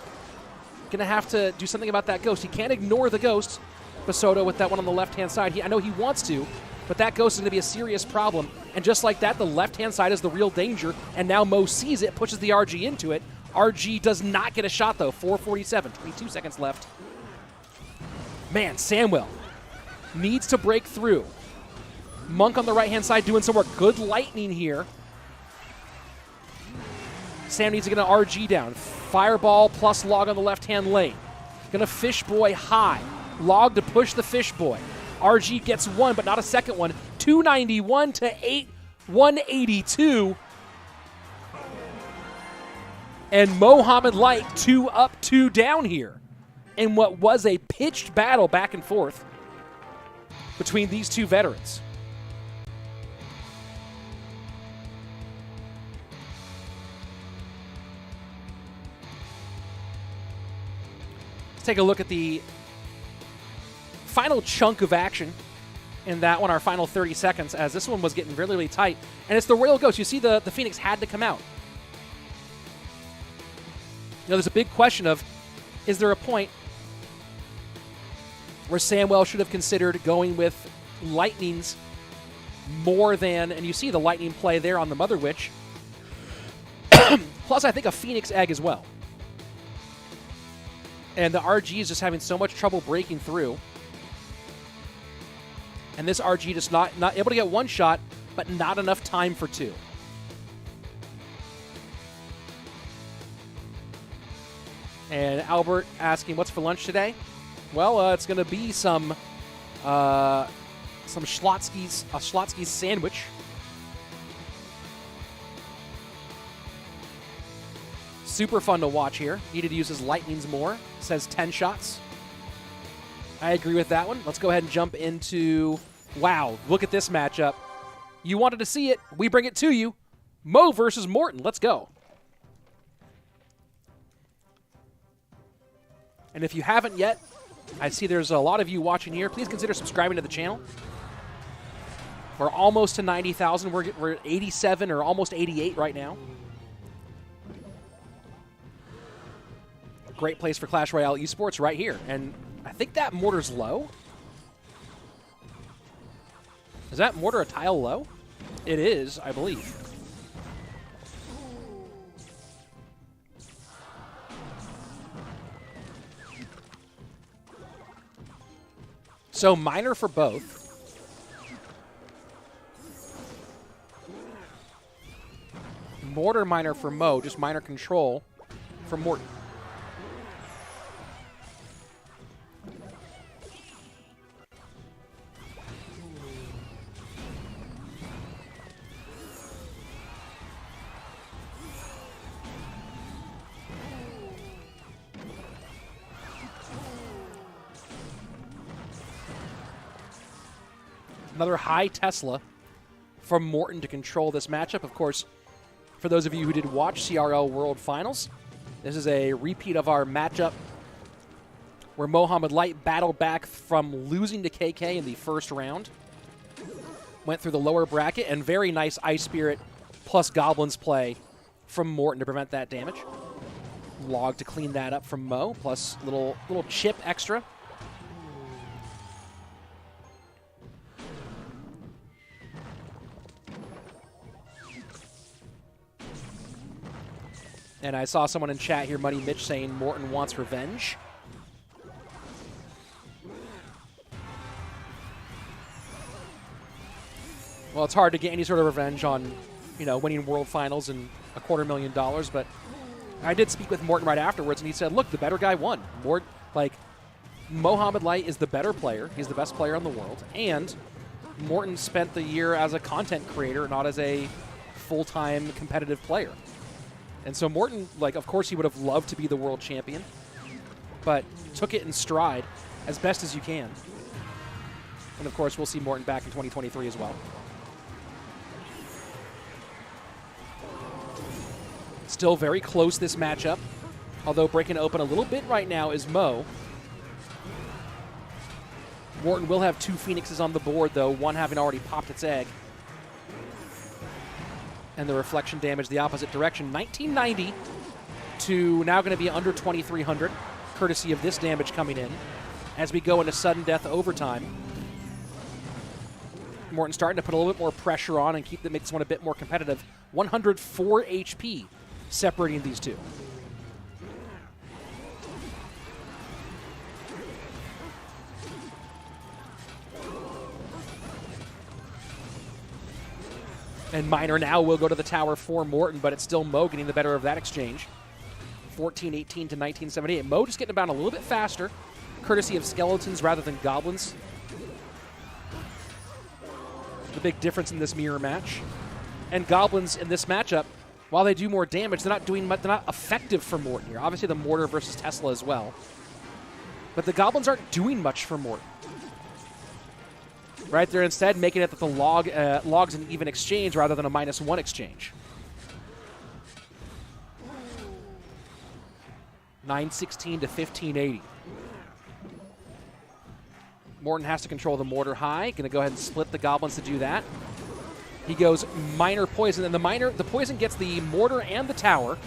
Gonna have to do something about that Ghost. He can't ignore the Ghost. Bassotto with that one on the left-hand side. I know he wants to, but that Ghost is going to be a serious problem. And just like that, the left-hand side is the real danger, and now Mo sees it, pushes the RG into it. RG does not get a shot, though. 4:47, 22 seconds left. Man, Samwell needs to break through. Monk on the right-hand side doing some work. Good lightning here. Sam needs to get an RG down. Fireball plus log on the left-hand lane. Gonna Fishboy high. Log to push the Fishboy. RG gets one, but not a second one. 291 to 182. And Mohamed Light 2 up, 2 down here in what was a pitched battle back and forth between these two veterans. Let's take a look at the final chunk of action in that one, our final 30 seconds, as this one was getting really, really tight. And it's the Royal Ghost. You see the Phoenix had to come out. You know, there's a big question of, is there a point where Samwell should have considered going with Lightnings more than, and you see the Lightning play there on the Mother Witch, plus I think a Phoenix Egg as well. And the RG is just having so much trouble breaking through. And this RG just not able to get one shot, but not enough time for two. And Albert asking, what's for lunch today? Well, it's going to be some Schlotsky's sandwich. Super fun to watch here. Needed to use his lightnings more. Says 10 shots. I agree with that one. Let's go ahead and jump into... Wow, look at this matchup. You wanted to see it. We bring it to you. Mo versus Morten. Let's go. And if you haven't yet, I see there's a lot of you watching here. Please consider subscribing to the channel. We're almost to 90,000. We're at 87 or almost 88 right now. Great place for Clash Royale Esports right here. And I think that mortar's low. Is that mortar a tile low? It is, I believe. So miner for both. Mortar miner for Mo, just miner control for Morten. Another high Tesla from Morten to control this matchup. Of course, for those of you who did watch CRL World Finals, this is a repeat of our matchup where Mohamed Light battled back from losing to KK in the first round. Went through the lower bracket, and very nice Ice Spirit plus Goblins play from Morten to prevent that damage. Log to clean that up from Mo, plus little chip extra. And I saw someone in chat here, Money Mitch, saying Morten wants revenge. Well, it's hard to get any sort of revenge on, you know, winning World Finals and $250,000, but I did speak with Morten right afterwards, and he said, look, the better guy won. Mohamed Light is the better player. He's the best player in the world. And Morten spent the year as a content creator, not as a full-time competitive player. And so Morten, of course he would have loved to be the world champion, but took it in stride as best as you can. And of course, we'll see Morten back in 2023 as well. Still very close, this matchup, although breaking open a little bit right now is Mo. Morten will have 2 Phoenixes on the board, though, one having already popped its egg. And the reflection damage the opposite direction. 1990 to now going to be under 2,300, courtesy of this damage coming in as we go into sudden death overtime. Morten starting to put a little bit more pressure on and make this one a bit more competitive. 104 HP separating these two. And Miner now will go to the tower for Morten, but it's still Mo getting the better of that exchange. 14-18 to 1978. Mo just getting about a little bit faster, courtesy of skeletons rather than goblins. The big difference in this mirror match. And goblins in this matchup, while they do more damage, they're not doing much. They're not effective for Morten here. Obviously, the mortar versus Tesla as well. But the goblins aren't doing much for Morten. Right, they're instead making it that the logs an even exchange rather than a -1 exchange. 916 to 1580. Morten has to control the mortar high. Going to go ahead and split the goblins to do that. He goes miner poison, and the poison gets the mortar and the tower,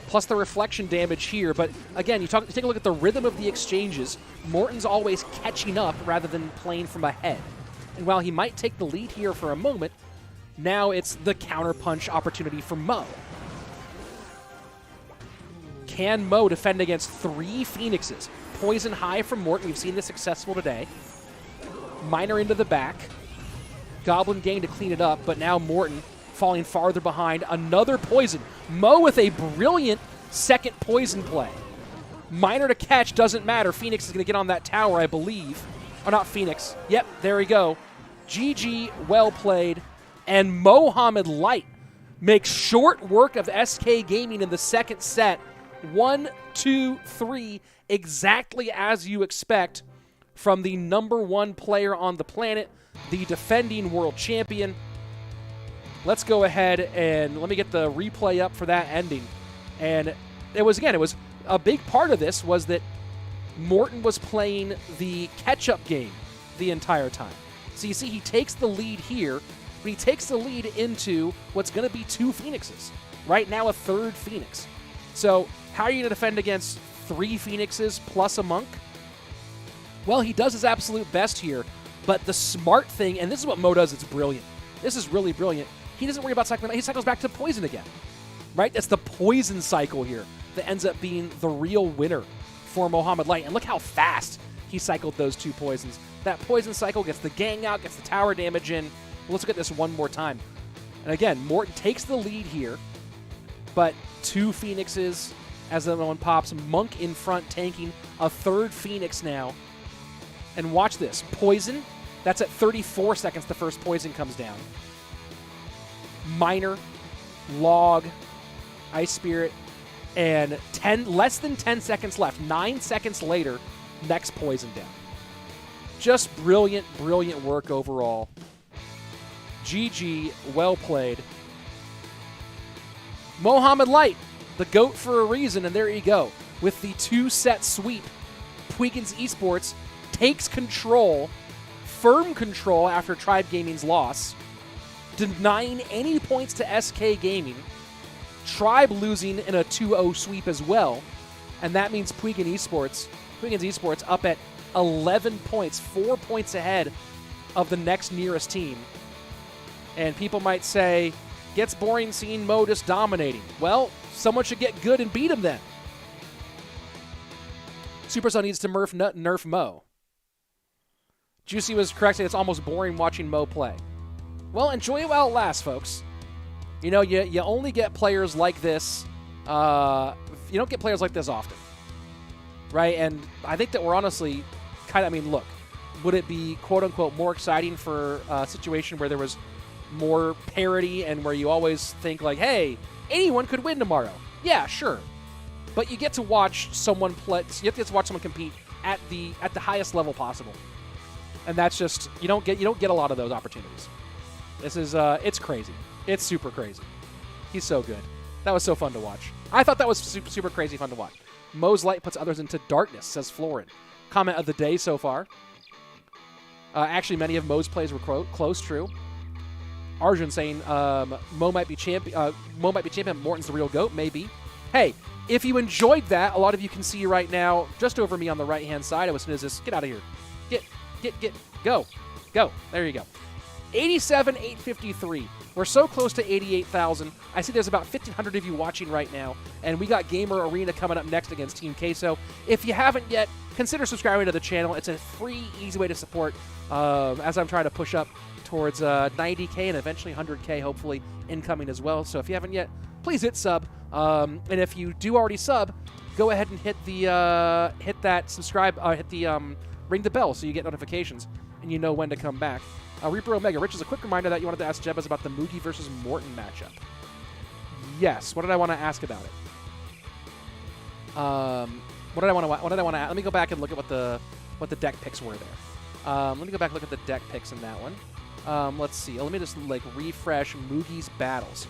plus the reflection damage here. But again, you take a look at the rhythm of the exchanges. Morten's always catching up rather than playing from ahead. And while he might take the lead here for a moment, now it's the counterpunch opportunity for Mo. Can Mo defend against 3 Phoenixes? Poison high from Morten. We've seen this successful today. Miner into the back. Goblin gang to clean it up, but now Morten falling farther behind. Another poison. Mo with a brilliant second poison play. Miner to catch, doesn't matter. Phoenix is going to get on that tower, I believe. Or not Phoenix. Yep, there we go. GG, well played. And Mohamed Light makes short work of SK Gaming in the second set. 1, 2, 3, exactly as you expect from the #1 player on the planet, the defending world champion. Let's go ahead and let me get the replay up for that ending. And it was a big part of this was that Morten was playing the catch-up game the entire time. So you see he takes the lead here, but he takes the lead into what's going to be 2 Phoenixes. Right now a 3rd Phoenix. So how are you going to defend against 3 Phoenixes plus a Monk? Well, he does his absolute best here, but the smart thing, and this is what Mo does, it's brilliant. This is really brilliant. He doesn't worry about cycling. He cycles back to Poison again, right? That's the Poison cycle here that ends up being the real winner for Mohamed Light. And look how fast he cycled those 2 Poisons. That Poison cycle gets the gang out, gets the tower damage in. Let's look at this one more time. And again, Morten takes the lead here, but 2 Phoenixes as the one pops. Monk in front tanking a 3rd Phoenix now. And watch this. Poison, that's at 34 seconds the first Poison comes down. Miner, Log, Ice Spirit, and less than 10 seconds left. 9 seconds later, next Poison down. Just brilliant, brilliant work overall. GG, well played. Mohamed Light, the GOAT for a reason, and there you go. With the 2-set sweep, Puigins Esports takes control, firm control after Tribe Gaming's loss, denying any points to SK Gaming, Tribe losing in a 2-0 sweep as well, and that means Puigins Esports up at 11 points, 4 points ahead of the next nearest team. And people might say, gets boring seeing Mo just dominating. Well, someone should get good and beat him then. Supercell needs to nerf Mo. Juicy was correct saying it's almost boring watching Mo play. Well, enjoy it while it lasts, folks. You know, you only get players like this. You don't get players like this often. Right? And I think that we're honestly kind of, I mean, look, would it be quote-unquote more exciting for a situation where there was more parity and where you always think like, hey, anyone could win tomorrow? Yeah, sure. But you get to watch someone play, you get to watch someone compete at the highest level possible. And that's just, you don't get a lot of those opportunities. This is it's crazy. It's super crazy. He's so good. That was so fun to watch. I thought that was super crazy fun to watch. Mo's light puts others into darkness, says Florin. Comment of the day so far. Actually, many of Mo's plays were close, true. Arjun saying Mo might be champion. Morten's the real GOAT, maybe. Hey, if you enjoyed that, a lot of you can see right now, just over me on the right-hand side. As soon as this, get out of here. Go. There you go. 87,853. We're so close to 88,000. I see there's about 1,500 of you watching right now, and we got Gamer Arena coming up next against Team Queso. If you haven't yet, consider subscribing to the channel. It's a free, easy way to support as I'm trying to push up towards 90K and eventually 100K, hopefully, incoming as well. So if you haven't yet, please hit sub. And if you do already sub, go ahead and hit the hit that subscribe, ring the bell so you get notifications and you know when to come back. Reaper Omega, Rich, is a quick reminder that you wanted to ask Jebas about the Mugi versus Morten matchup. Yes. What did I want to ask about it? What did I want to? Let me go back and look at what the deck picks were there. Let me go back and look at the deck picks in that one. Let's see. Let me just refresh Mugi's battles.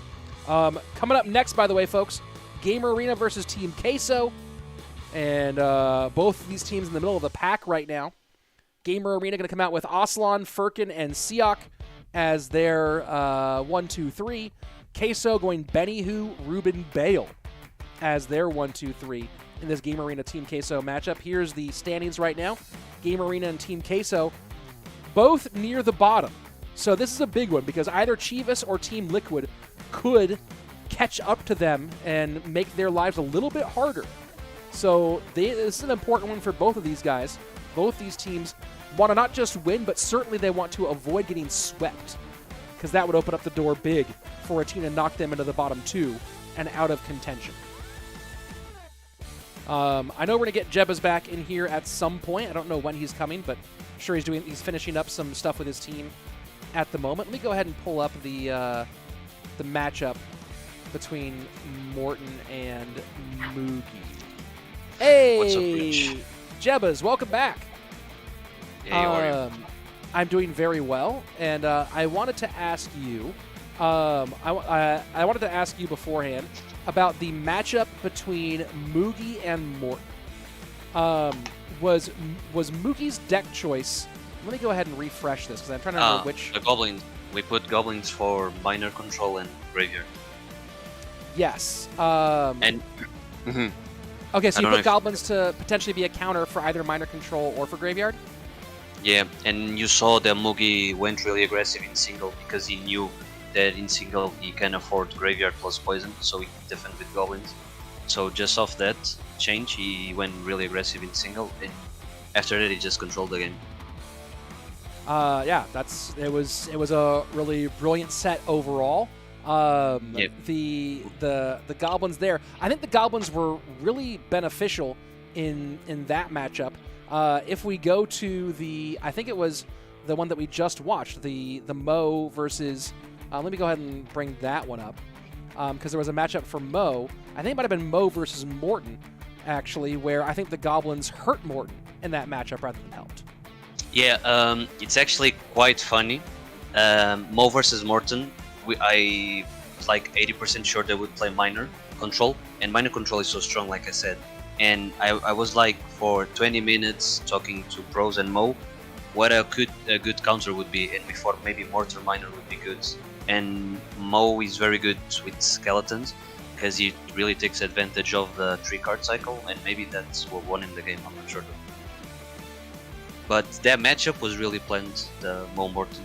Coming up next, by the way, folks, Gamer Arena versus Team Queso, and both of these teams in the middle of the pack right now. Gamer Arena going to come out with Aslan, Furkan, and Seeok as their 1, 2, 3. Queso going Beniju, Ruben, Bale as their 1, 2, 3 in this Gamer Arena Team Queso matchup. Here's the standings right now. Gamer Arena and Team Queso both near the bottom. So this is a big one because either Chivas or Team Liquid could catch up to them and make their lives a little bit harder. So this is an important one for both of these guys. Both these teams want to not just win, but certainly they want to avoid getting swept, because that would open up the door big for a team to knock them into the bottom 2 and out of contention. I know we're going to get Jebas back in here at some point. I don't know when he's coming, but I'm sure he's finishing up some stuff with his team at the moment. Let me go ahead and pull up the matchup between Morten and Mugi. Hey, what's up, Rich? Jebas, welcome back. Yeah, how are you? I'm doing very well, and I wanted to ask you. I wanted to ask you beforehand about the matchup between Mugi and Morten. Was Mugi's deck choice? Let me go ahead and refresh this because I'm trying to remember which. The goblins. We put goblins for minor control and graveyard. Yes. And Hmm. Okay, so I you don't know put if- goblins to potentially be a counter for either minor control or for graveyard? Yeah, and you saw that Mugi went really aggressive in single because he knew that in single he can afford graveyard plus poison, so he can defend with goblins. So just off that change, he went really aggressive in single, and after that he just controlled the game. Yeah, it was a really brilliant set overall. Yep. The goblins there, I think the goblins were really beneficial in that matchup. If we go to I think it was the one that we just watched, the Mo versus. Let me go ahead and bring that one up because there was a matchup for Mo. I think it might have been Mo versus Morten, actually, where I think the goblins hurt Morten in that matchup rather than helped. Yeah, it's actually quite funny. Mo versus Morten, I was like 80% sure they would play minor control, and minor control is so strong, like I said. And I was like for 20 minutes talking to pros and Mo, what a good counter would be, and before maybe Mortar minor would be good. And Mo is very good with skeletons because he really takes advantage of the 3-card cycle, and maybe that's what won him the game. I'm not sure though. But that matchup was really planned, the Mo Morten.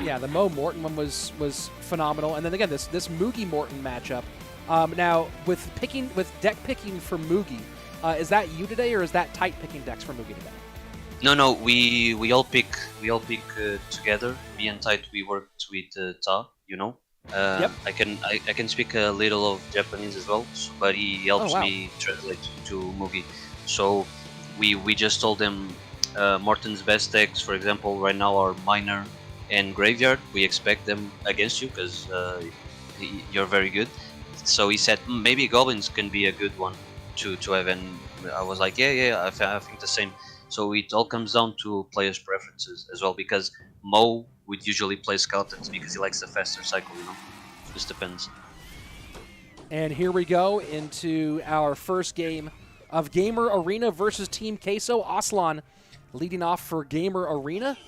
Yeah, the Mo Morten one was phenomenal, and then again this Mugi Morten matchup. Now with deck picking for Mugi, is that you today or is that tight picking decks for Mugi today? No, we all pick together. Me and Tite, we worked with Ta, you know. Yep. I can speak a little of Japanese as well, but he helps wow. me translate to Mugi. So we just told him Morten's best decks, for example, right now are minor and graveyard. We expect them against you because you're very good. So he said maybe goblins can be a good one to have, and I was like, yeah, I think the same. So it all comes down to players' preferences as well, because Mo would usually play skeletons because he likes the faster cycle, you know. Just depends. And here we go into our first game of Gamer Arena versus Team Queso. Aslan leading off for Gamer Arena,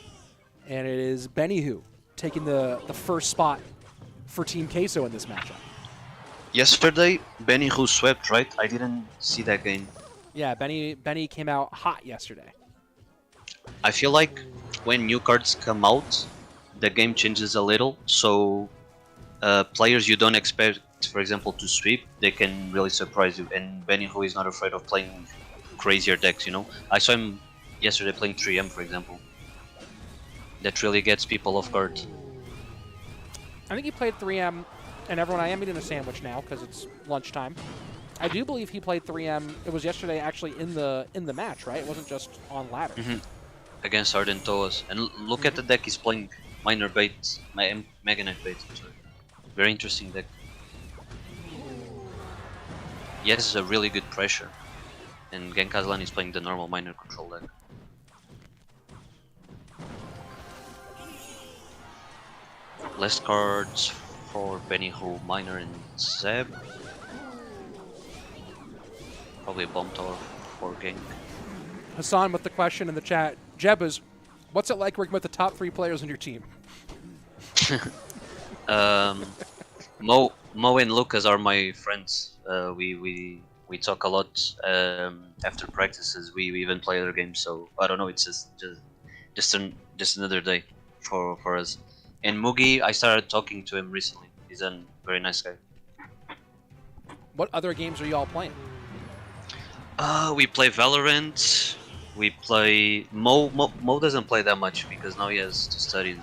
and it is Beniju taking the first spot for Team Queso in this matchup. Yesterday, Beniju swept, right? I didn't see that game. Yeah, Benny came out hot yesterday. I feel like when new cards come out, the game changes a little. So players you don't expect, for example, to sweep, they can really surprise you. And Beniju is not afraid of playing crazier decks, you know. I saw him yesterday playing 3M, for example. That really gets people off guard. I think he played 3M, and everyone, I am eating a sandwich now because it's lunchtime. I do believe he played 3M. It was yesterday, actually, in the match, right? It wasn't just on ladder. Mm-hmm. Against Ardentoas. And look at the deck he's playing. Minor bait, Mega Knight bait. Sorry. Very interesting deck. He has a really good pressure. And Genkazlan is playing the normal minor control deck. Less cards for Beniju, Minor, and Zeb. Probably a bomb tower for Genk. Hassan with the question in the chat. Jebas, what's it like working with the top 3 players on your team? Mo and Lucas are my friends. We talk a lot after practices. We even play other games. So I don't know. It's just another day for us. And Mugi, I started talking to him recently. He's a very nice guy. What other games are you all playing? We play Valorant. We play Mo doesn't play that much because now he has to study.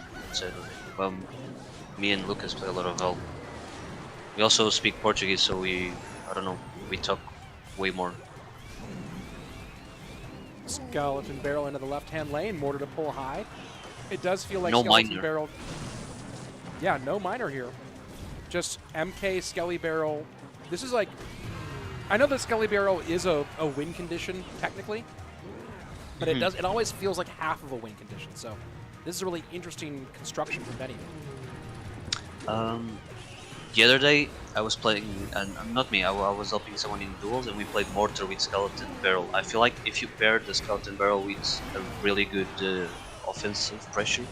Me and Lucas play a lot of Val. We also speak Portuguese, so we talk way more. Skeleton Barrel into the left-hand lane, Mortar to pull high. It does feel like No Skeleton minor. Barrel. Yeah, no minor here. Just MK Skelly Barrel. This is like, I know that Skelly Barrel is a win condition technically, but it always feels like half of a win condition. So this is a really interesting construction from Benny. The other day I was playing, and not me, I was helping someone in duels, and we played Mortar with Skeleton Barrel. I feel like if you pair the Skeleton Barrel with a really good offensive pressure,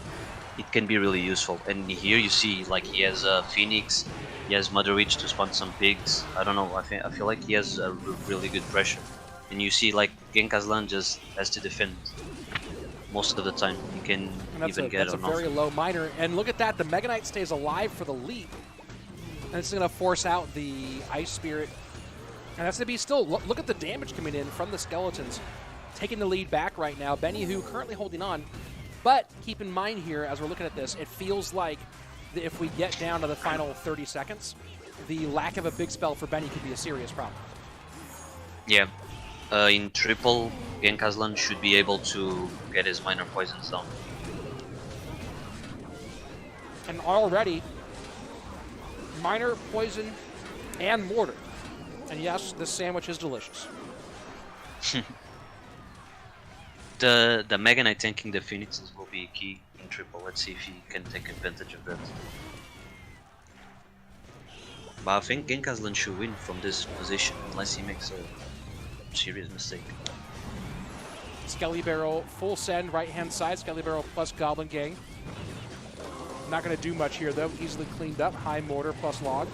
it can be really useful. And here you see like he has Phoenix, he has Mother Witch to spawn some pigs. I don't know. I feel like he has a really good pressure. And you see like Xopxsam just has to defend most of the time. He can even get that's a very low miner. And look at that, the Mega Knight stays alive for the leap. And it's going to force out the Ice Spirit. And that's going to be still, look at the damage coming in from the Skeletons. Taking the lead back right now. Beniju currently holding on. But keep in mind here, as we're looking at this, it feels like if we get down to the final 30 seconds, the lack of a big spell for Benny could be a serious problem. Yeah. In triple, Xopxsam should be able to get his minor poisons down. And already, minor, poison, and mortar. And yes, this sandwich is delicious. The Mega Knight tanking the Phoenixes will be key in triple. Let's see if he can take advantage of that. But I think Xopxsam should win from this position unless he makes a serious mistake. Skelly Barrel, full send, right-hand side. Skelly Barrel plus Goblin Gang. Not going to do much here, though. Easily cleaned up. High mortar plus log.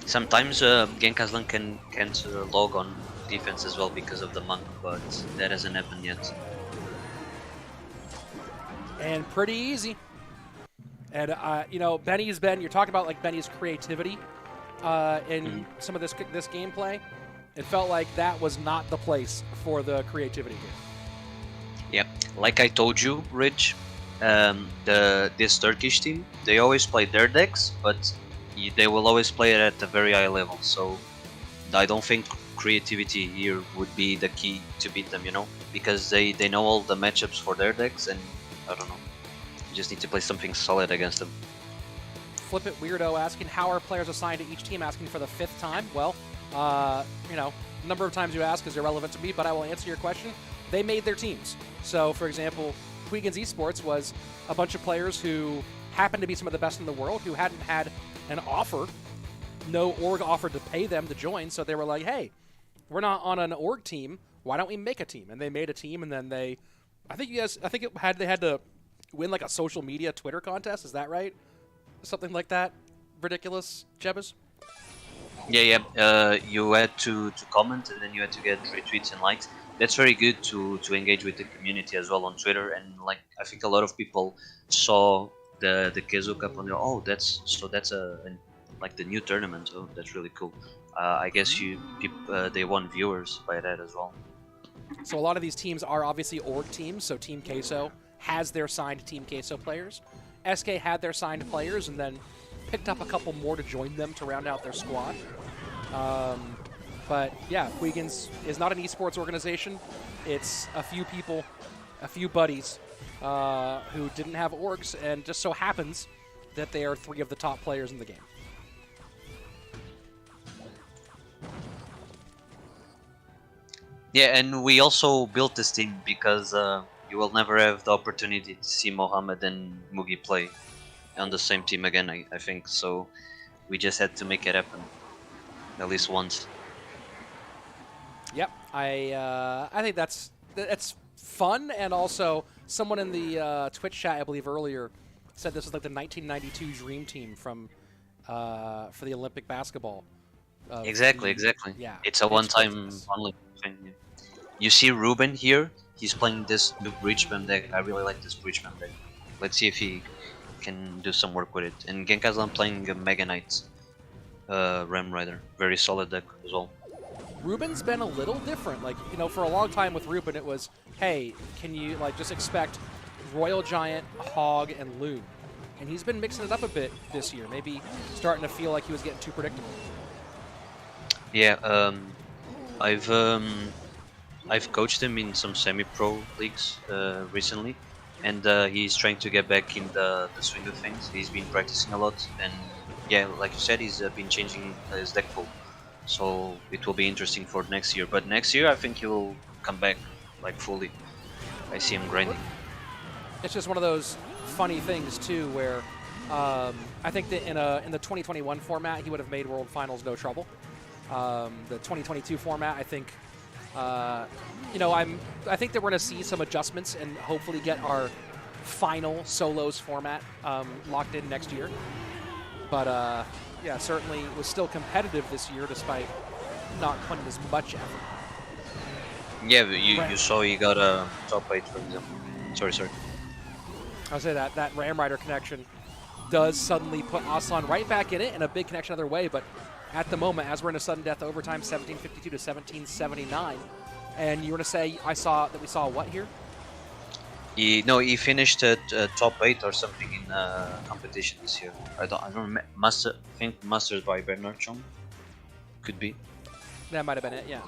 Sometimes Xopxsam can't log on defense as well because of the monk, but that hasn't happened yet. And pretty easy. And, you know, Benny's been, you're talking about like Benny's creativity in some of this gameplay. It felt like that was not the place for the creativity here. Yep, like I told you, Rich, this Turkish team, they always play their decks, but they will always play it at a very high level. So I don't think creativity here would be the key to beat them, you know, because they know all the matchups for their decks, and I don't know, you just need to play something solid against them. Flip It Weirdo asking, how are players assigned to each team? Asking for the 5th time. Well, you know, the number of times you ask is irrelevant to me, but I will answer your question. They made their teams. So, for example, Puigins Esports was a bunch of players who happened to be some of the best in the world who hadn't had an offer. No org offered to pay them to join, so they were like, hey, we're not on an org team. Why don't we make a team? And they made a team, and then they, they had to win like a social media Twitter contest. Is that right? Something like that? Ridiculous, Jebas? Yeah. You had to comment, and then you had to get retweets and likes. That's very good to engage with the community as well on Twitter. And like I think a lot of people saw the Queso Cup and they're, oh, that's like the new tournament. Oh, that's really cool. I guess they won viewers by that as well. So a lot of these teams are obviously org teams. So Team Queso has their signed Team Queso players. SK had their signed players and then picked up a couple more to join them to round out their squad. But yeah, Puigins is not an esports organization. It's a few people, a few buddies who didn't have orgs, and just so happens that they are 3 of the top players in the game. Yeah, and we also built this team because you will never have the opportunity to see Mohamed and Mugi play on the same team again, I think. So we just had to make it happen at least once. Yep, I think that's fun, and also someone in the Twitch chat, I believe earlier, said this was like the 1992 Dream Team from for the Olympic basketball. Exactly. Yeah, it's a one-time only thing. You see Ruben here. He's playing this new Breachman deck. I really like this Breachman deck. Let's see if he can do some work with it. And Xopxsam playing a Mega Knight Ram Rider. Very solid deck as well. Ruben's been a little different. Like, you know, for a long time with Ruben, it was, hey, can you like just expect Royal Giant, Hog, and Loon? And he's been mixing it up a bit this year. Maybe starting to feel like he was getting too predictable. Yeah, I've coached him in some semi-pro leagues recently, and he's trying to get back in the swing of things. He's been practicing a lot, and yeah, like you said, he's been changing his deck pool. So it will be interesting for next year. But next year, I think he will come back like fully. I see him grinding. It's just one of those funny things too, where I think that in the 2021 format, he would have made World Finals no trouble. The 2022 format, I think, you know, I think that we're going to see some adjustments and hopefully get our final solos format locked in next year. But yeah, certainly was still competitive this year despite not putting as much effort. Yeah, but you saw he got a top 8, for example. Sorry. I'll say that Ram Rider connection does suddenly put Aslan right back in it, and a big connection other way, but at the moment, as we're in a sudden death overtime, 1752 to 1779, and you were going to say we saw what here? He finished at top 8 or something in competition this year. I don't remember. I think Masters by Bernard Chong. Could be. That might have been it, yeah.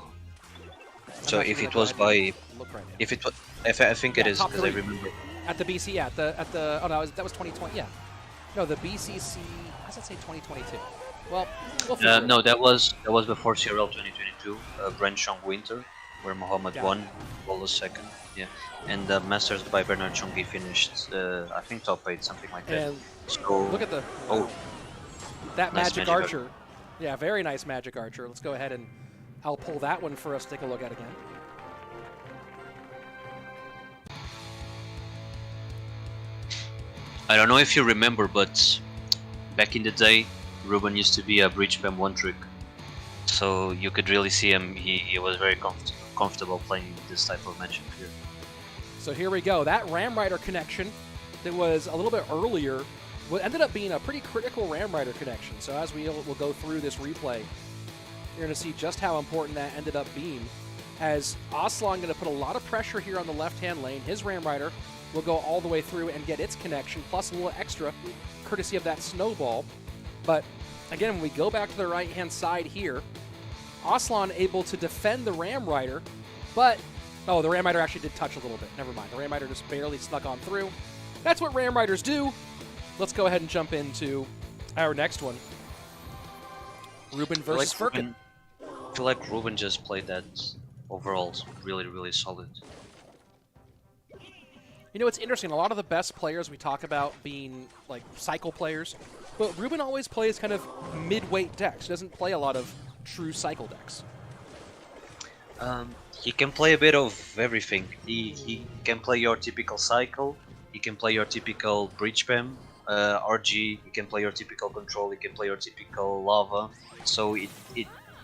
So if it was by, look right now. if it was, I think it is because I 3. remember. At the BC, yeah, oh no, that was 2020, yeah. No, the BCC. How does that say 2022? Well, we'll figure it No, out. that was before CRL 2022. Branchong Winter, where Mohamed won, Wallace second. Yeah, and the Masters by Bernard Chong he finished, I think top 8, something like that. And So look at the that nice Magic Archer. Yeah, very nice Magic Archer. Let's go ahead and I'll pull that one for us to take a look at again. I don't know if you remember, but back in the day, Ruben used to be a bridge spam one trick. So you could really see him, he was very comfortable playing this type of matchup here. So here we go. That Ram Rider connection that was a little bit earlier ended up being a pretty critical Ram Rider connection. So as we'll go through this replay, you're going to see just how important that ended up being. As Aslan going to put a lot of pressure here on the left-hand lane. His Ram Rider will go all the way through and get its connection, plus a little extra, courtesy of that snowball. But again, when we go back to the right-hand side here, Aslan able to defend the Ram Rider, but oh, the Ram Rider actually did touch a little bit. Never mind. The Ram Rider just barely snuck on through. That's what Ram Riders do. Let's go ahead and jump into our next one. Ruben versus Furkan. I feel like Ruben just played that overall really, really solid. You know, it's interesting. A lot of the best players we talk about being like cycle players, but Ruben always plays kind of mid-weight decks. He doesn't play a lot of true cycle decks. He can play a bit of everything. He can play your typical cycle. He can play your typical bridge spam, RG. He can play your typical control. He can play your typical lava. So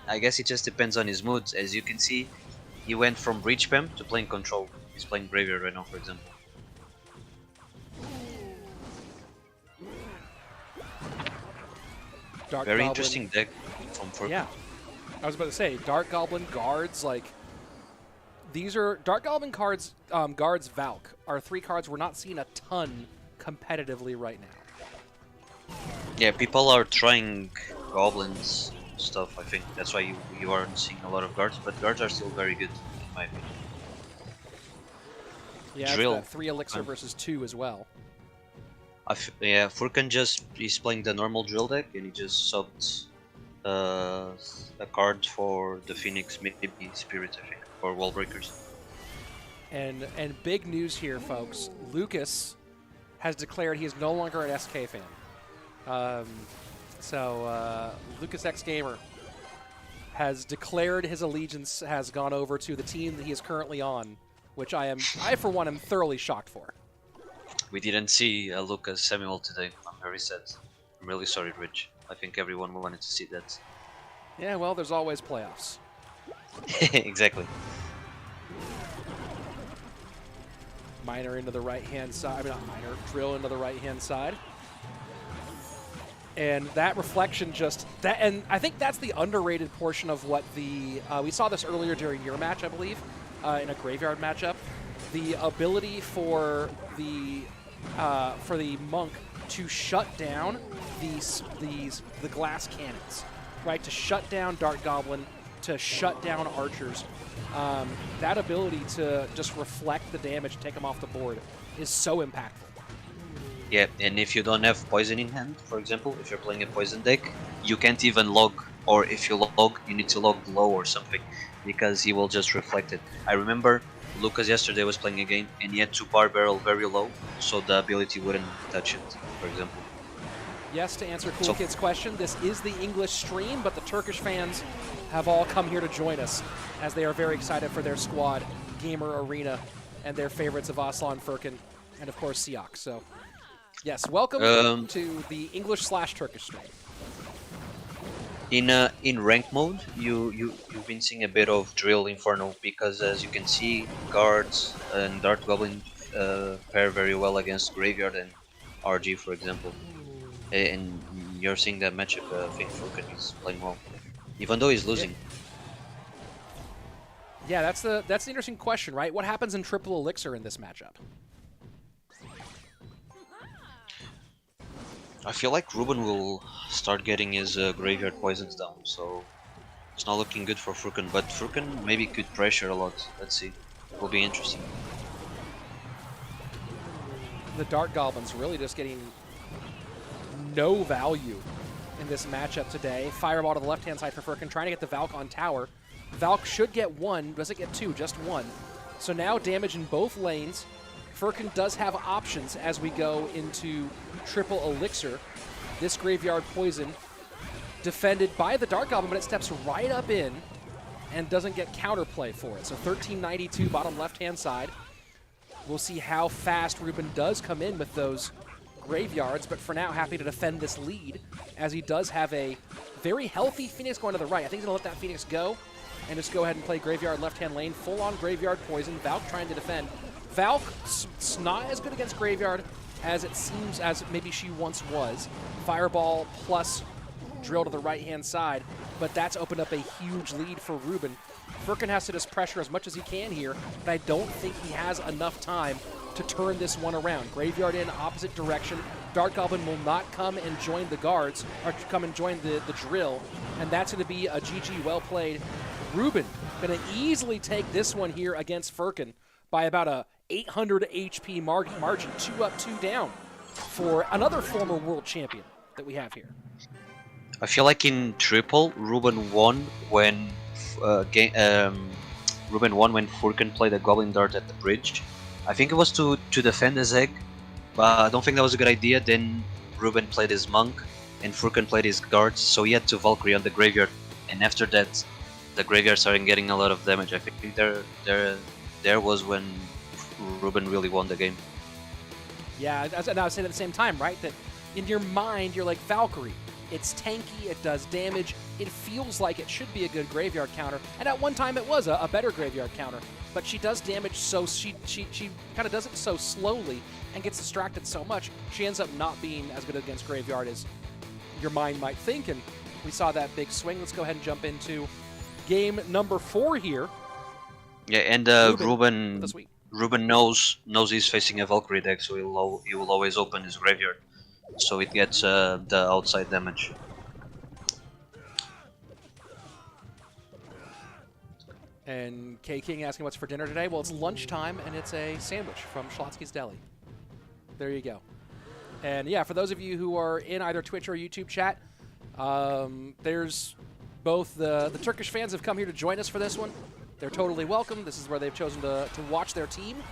I guess it just depends on his moods. As you can see, he went from bridge spam to playing control. He's playing Graveyard right now, for example. Dark Very Goblin. interesting deck from Furkan. Yeah, I was about to say Dark Goblin guards, like these are Dark Goblin cards. Guards Valk are 3 cards we're not seeing a ton competitively right now. Yeah, people are trying goblins stuff. I think that's why you aren't seeing a lot of guards, but guards are still very good in my opinion. Yeah, Drill. It's that 3 elixir versus 2 as well. Yeah, Furkan he's playing the normal drill deck and he just subbed a card for the Phoenix, maybe Spirit, I think, for Wall Breakers. And big news here, folks. Lucas has declared he is no longer an SK fan. Lucas X Gamer has declared his allegiance has gone over to the team that he is currently on, which I for one am thoroughly shocked for. We didn't see Lucas Samuel today. I'm very sad. I'm really sorry, Rich. I think everyone wanted to see that. Yeah, well, there's always playoffs. Exactly. Miner into the right-hand side. I mean, not Miner. Drill into the right-hand side. And that reflection and I think that's the underrated portion of what we saw this earlier during your match, I believe, in a graveyard matchup. The ability for the monk to shut down the glass cannons, right? To shut down Dark Goblin, to shut down archers. That ability to just reflect the damage and take them off the board is so impactful. Yeah, and if you don't have poison in hand, for example, if you're playing a poison deck, you can't even log, or if you log, you need to log low or something, because he will just reflect it. I remember Lucas yesterday was playing a game and he had to bar barrel very low, so the ability wouldn't touch it, for example. Yes, to answer Cool Kid's question, this is the English stream, but the Turkish fans have all come here to join us as they are very excited for their squad, Gamer Arena, and their favorites of Aslan Furkan. and of course Seeok. So, yes, welcome to the English/Turkish stream. In ranked mode, you've been seeing a bit of Drill Inferno because, as you can see, guards and DiegoB pair very well against Graveyard and RG, for example. And you're seeing that matchup. I think Furkan is playing well, even though he's losing. Yeah, that's the interesting question, right? What happens in triple elixir in this matchup? I feel like Ruben will start getting his graveyard poisons down, so it's not looking good for Furkan. But Furkan maybe could pressure a lot. Let's see. Will be interesting. The DiegoB's really just getting no value in this matchup today. Fireball to the left-hand side for Furkan, trying to get the Valk on tower. Valk should get one, doesn't get two, just one. So now damage in both lanes. Furkan does have options as we go into triple elixir. This graveyard poison defended by the DiegoB, but it steps right up in and doesn't get counterplay for it. So 1392 bottom left-hand side. We'll see how fast Ruben does come in with those graveyards, but for now, happy to defend this lead as he does have a very healthy Phoenix going to the right. I think he's going to let that Phoenix go and just go ahead and play graveyard left-hand lane. Full-on graveyard poison. Valk trying to defend. Valk, not as good against graveyard as it seems as maybe she once was. Fireball plus drill to the right-hand side, but that's opened up a huge lead for Ruben. Furkan has to just pressure as much as he can here, but I don't think he has enough time to turn this one around. Graveyard in opposite direction. DiegoB will not come and join the guards, or come and join the drill, and that's going to be a GG well played. Ruben going to easily take this one here against Furkan by about a 800 HP margin, 2 up, 2 down for another former world champion that we have here. I feel like in triple, Ruben won when Furkan played a Goblin Dart at the bridge. I think it was to defend his egg, but I don't think that was a good idea. Then Ruben played his monk, and Furkan played his guards, so he had to Valkyrie on the graveyard. And after that, the graveyard started getting a lot of damage. I think there was when Ruben really won the game. Yeah, and I was saying at the same time, right, that in your mind, you're like, Valkyrie, it's tanky, it does damage, it feels like it should be a good graveyard counter, and at one time it was a better graveyard counter, but she does damage so, she kind of does it so slowly and gets distracted so much, she ends up not being as good against graveyard as your mind might think, and we saw that big swing. Let's go ahead and jump into game number 4 here. Yeah, and Ruben knows he's facing a Valkyrie deck, so he will always open his graveyard, so it gets the outside damage. And K King asking what's for dinner today. Well, it's lunchtime, and it's a sandwich from Schlotsky's Deli. There you go. And yeah, for those of you who are in either Twitch or YouTube chat, there's both the Turkish fans have come here to join us for this one. They're totally welcome. This is where they've chosen to watch their team.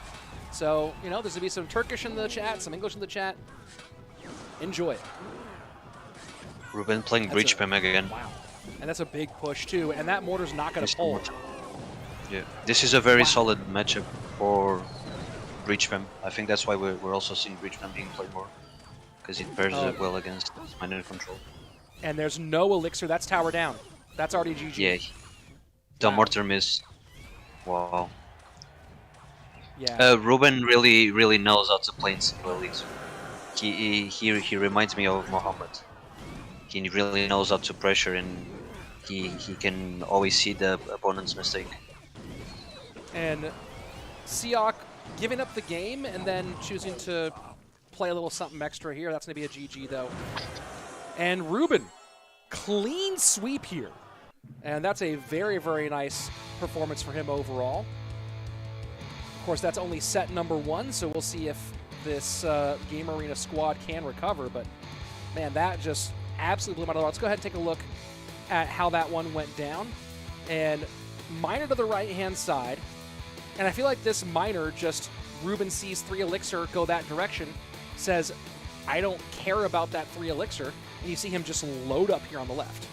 So, you know, there's going to be some Turkish in the chat, some English in the chat. Enjoy it. Ruben playing Breach Pam again. Wow. And that's a big push, too. And that mortar's not going to pull. Yeah, this is a very solid matchup for Breach Pam. I think that's why we're also seeing Breach Pam being played more, because it pairs it well against Miner Control. And there's no elixir. That's tower down. That's already GG. Yeah. The mortar miss. Wow. Yeah. Ruben really knows how to play in single elixir. He reminds me of Mohamed. He really knows how to pressure, and he can always see the opponent's mistake. And Seeok giving up the game and then choosing to play a little something extra here. That's going to be a GG, though. And Ruben, clean sweep here. And that's a very, very nice performance for him overall. Of course, that's only set number 1, so we'll see if this Game Arena squad can recover. But, man, that just absolutely blew him out of the water. Let's go ahead and take a look at how that one went down. And Miner to the right-hand side. And I feel like this Miner just, Ruben sees 3 elixir go that direction, says, I don't care about that 3 elixir. And you see him just load up here on the left.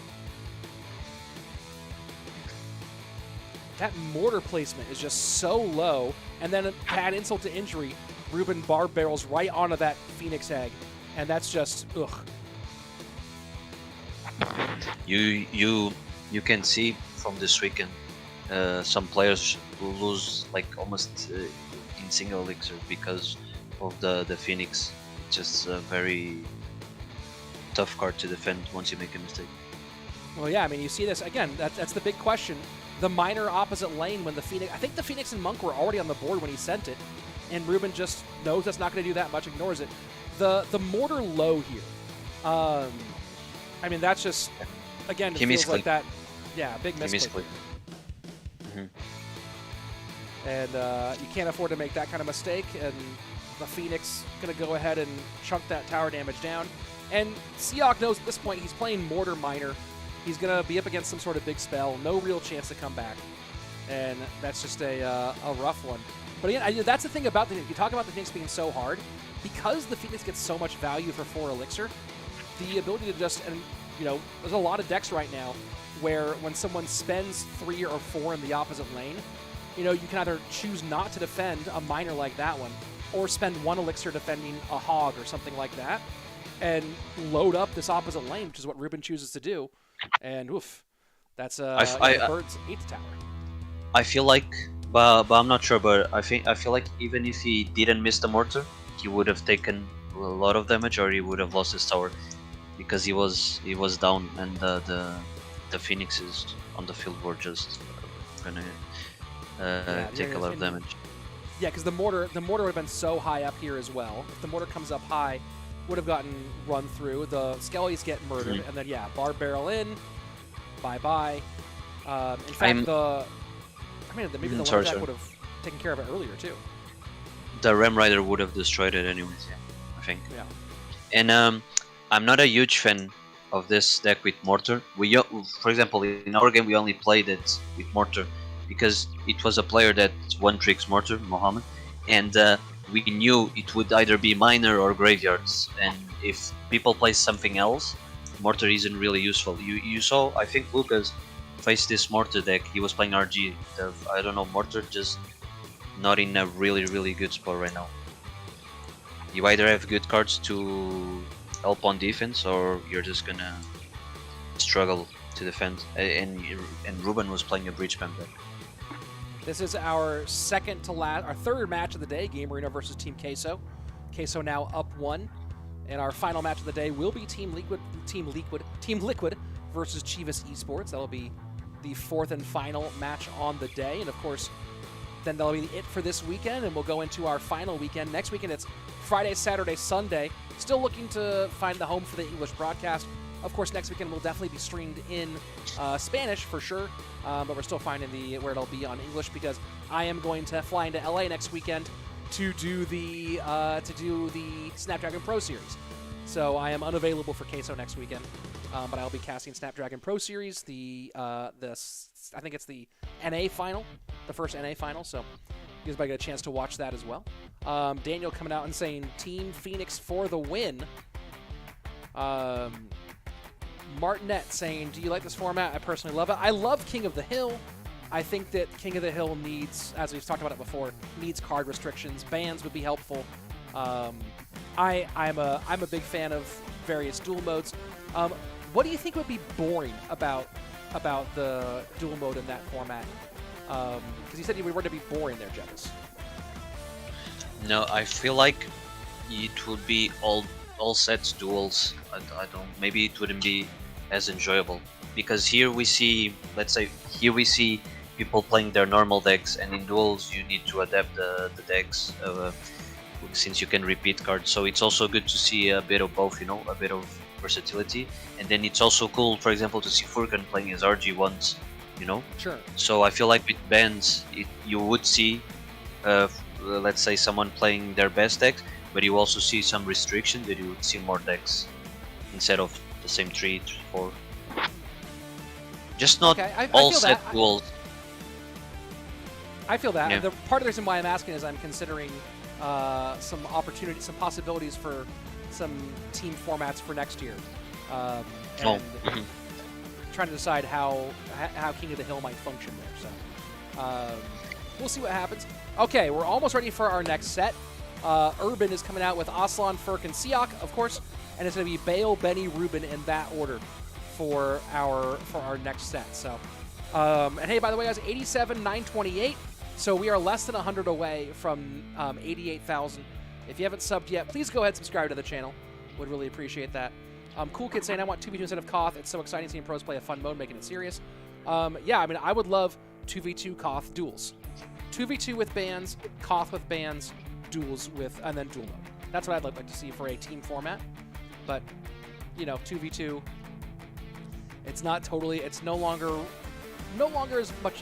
that mortar placement is just so low, and then add insult to injury, Ruben bar barrels right onto that Phoenix egg, and that's just ugh. You can see from this weekend some players who lose like almost in single elixir because of the Phoenix. It's just a very tough card to defend once you make a mistake. Well, yeah, I mean, you see this again. That's the big question. The minor opposite lane when the Phoenix. I think the Phoenix and Monk were already on the board when he sent it, and Ruben just knows that's not going to do that much, ignores it. The mortar low here. I mean, that's just again. It feels like that. Yeah, big misclick. And you can't afford to make that kind of mistake. And the Phoenix going to go ahead and chunk that tower damage down. And Seeok knows at this point he's playing mortar minor. He's going to be up against some sort of big spell. No real chance to come back. And that's just a rough one. But again, that's the thing about the Phoenix. You talk about the Phoenix being so hard. Because the Phoenix gets so much value for 4 elixir, the ability to just, and you know, there's a lot of decks right now where when someone spends 3 or 4 in the opposite lane, you know, you can either choose not to defend a minor like that one, or spend 1 elixir defending a hog or something like that, and load up this opposite lane, which is what Ruben chooses to do. And oof, that's birds ate the tower. I feel like, but I'm not sure. But I feel like even if he didn't miss the mortar, he would have taken a lot of damage, or he would have lost his tower, because he was down, and the Phoenixes on the field were just gonna take a lot of damage. Yeah, because the mortar would have been so high up here as well. If the mortar comes up high, would have gotten run through. The Skellies get murdered, and then yeah, bar barrel in, bye. In fact, maybe the Lumberjack would have taken care of it earlier too. The Ram Rider would have destroyed it anyways. Yeah, I think. Yeah. And I'm not a huge fan of this deck with mortar. For example, in our game we only played it with mortar because it was a player that one tricks mortar, Mohamed, and we knew it would either be minor or graveyards. And if people play something else, mortar isn't really useful. You saw, I think Lucas faced this mortar deck. He was playing RG. I don't know, mortar just not in a really good spot right now. You either have good cards to help on defense, or you're just gonna struggle to defend. And Ruben was playing a breach spam deck. This is our third match of the day, Game Arena versus Team Queso. Queso now up 1, and our final match of the day will be Team Liquid versus Chivas Esports. That will be the 4th and final match on the day, and of course, then that'll be it for this weekend, and we'll go into our final weekend. Next weekend, it's Friday, Saturday, Sunday. Still looking to find the home for the English broadcast. Of course, next weekend will definitely be streamed in Spanish for sure, but we're still finding where it'll be on English, because I am going to fly into LA next weekend to do the Snapdragon Pro Series. So I am unavailable for Queso next weekend, but I'll be casting Snapdragon Pro Series. I think it's the NA final, the first NA final. So you guys might get a chance to watch that as well. Daniel coming out and saying Team Phoenix for the win. Martinet saying, do you like this format? I personally love it. I love King of the Hill. I think that King of the Hill needs, as we've talked about it before, needs card restrictions. Bans would be helpful. I'm a big fan of various dual modes. What do you think would be boring about the dual mode in that format? Because you said you were to be boring there, Jevis. No, I feel like it would be all sets duels. I don't. Maybe it wouldn't be as enjoyable, because here we see, let's say, people playing their normal decks, and in duels you need to adapt the decks since you can repeat cards. So it's also good to see a bit of both, a bit of versatility. And then it's also cool, for example, to see Furkan playing his RG once, Sure. So I feel like with bans, you would see, let's say, someone playing their best decks, but you also see some restriction that you would see more decks instead of the same 3, 4. Just not all set duels. I feel that. Yeah. The part of the reason why I'm asking is I'm considering some opportunities, some possibilities for some team formats for next year, and trying to decide how King of the Hill might function there. So We'll see what happens. Okay, we're almost ready for our next set. Urban is coming out with Aslan, Furkan, Seeok, of course, and it's going to be Bale, Benny, Ruben in that order for our next set. So, and hey, by the way, guys, 87,928. So we are less than 100 away from 88,000. If you haven't subbed yet, please go ahead and subscribe to the channel. Would really appreciate that. Cool Kid saying, I want 2v2 instead of Koth. It's so exciting seeing pros play a fun mode, making it serious. Yeah, I mean, I would love 2v2 Koth duels. 2v2 with bans, Koth with bans, duels with, and then duel mode. That's what I'd like to see for a team format. But, you know, 2v2, it's not totally, it's no longer as much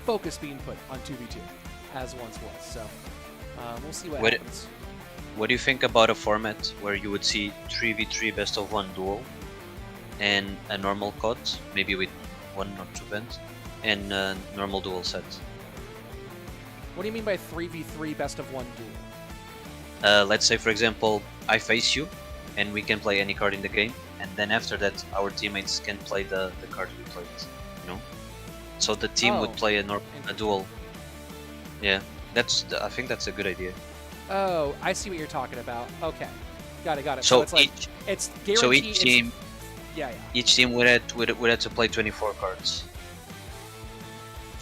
focus being put on 2v2 as once was. So, we'll see what happens. What do you think about a format where you would see 3v3 best of 1 duel and a normal COD, maybe with 1 or 2 bans, and a normal duel set? What do you mean by 3v3 best of 1 duel? Let's say, for example, I face you, and we can play any card in the game, and then after that, our teammates can play the card we played, you know? So the team would play a duel. Yeah, I think that's a good idea. Oh, I see what you're talking about. Okay, got it. So it's like it's guaranteed. So each team, yeah. Each team would have to play 24 cards.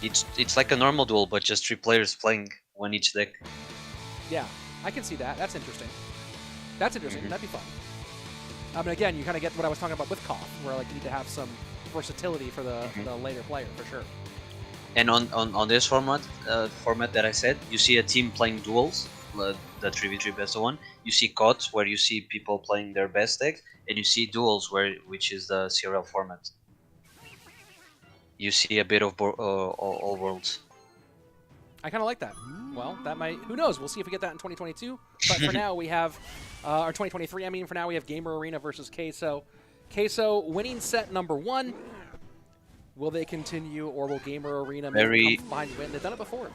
It's like a normal duel, but just 3 players playing one each deck. Yeah, I can see that. That's interesting. That'd be fun. I mean, again, you kind of get what I was talking about with Koth, where like you need to have some versatility for the later player for sure. And on this format that I said, you see a team playing duels, the 3v3 best of 1. You see CODs where you see people playing their best decks, and you see duels which is the CRL format. You see a bit of all worlds. I kind of like that. Well, that might, who knows? We'll see if we get that in 2022. But for now, we have, or 2023, I mean, for now we have Gamer Arena versus Queso. Queso winning set number 1. Will they continue, or will Gamer Arena maybe come behind win? They've done it before.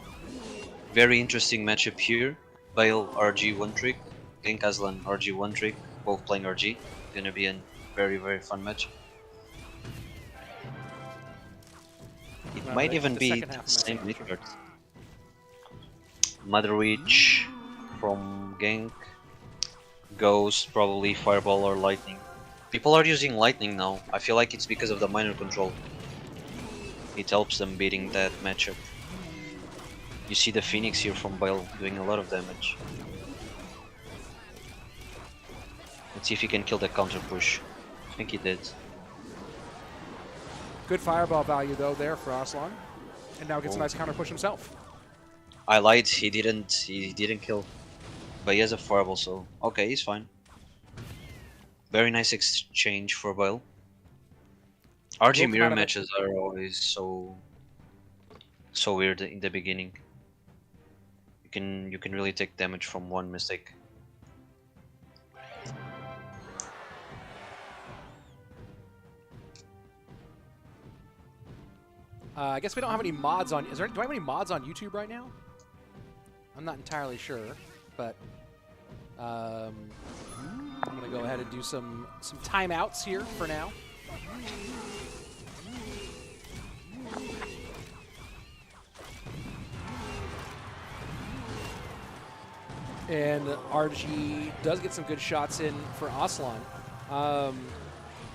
Very interesting matchup here. Bale RG 1-trick, Genk Aslan RG 1-trick, both playing RG. Gonna be a very, very fun match. It might even be the same card. Mother Witch from Genk, Ghost, probably Fireball or Lightning. People are using Lightning now. I feel like it's because of the minor control. It helps them beating that matchup. You see the Phoenix here from Bale doing a lot of damage. Let's see if he can kill the counter push. I think he did. Good fireball value though there for Aslan, and now gets a nice counter push himself. I lied. He didn't kill, but he has a fireball, so okay, he's fine. Very nice exchange for Bale. RG mirror matches are always so weird in the beginning. You can really take damage from one mistake. I guess we don't have any mods on. Do I have any mods on YouTube right now? I'm not entirely sure, but I'm gonna go ahead and do some timeouts here for now. And RG does get some good shots in for Aslan.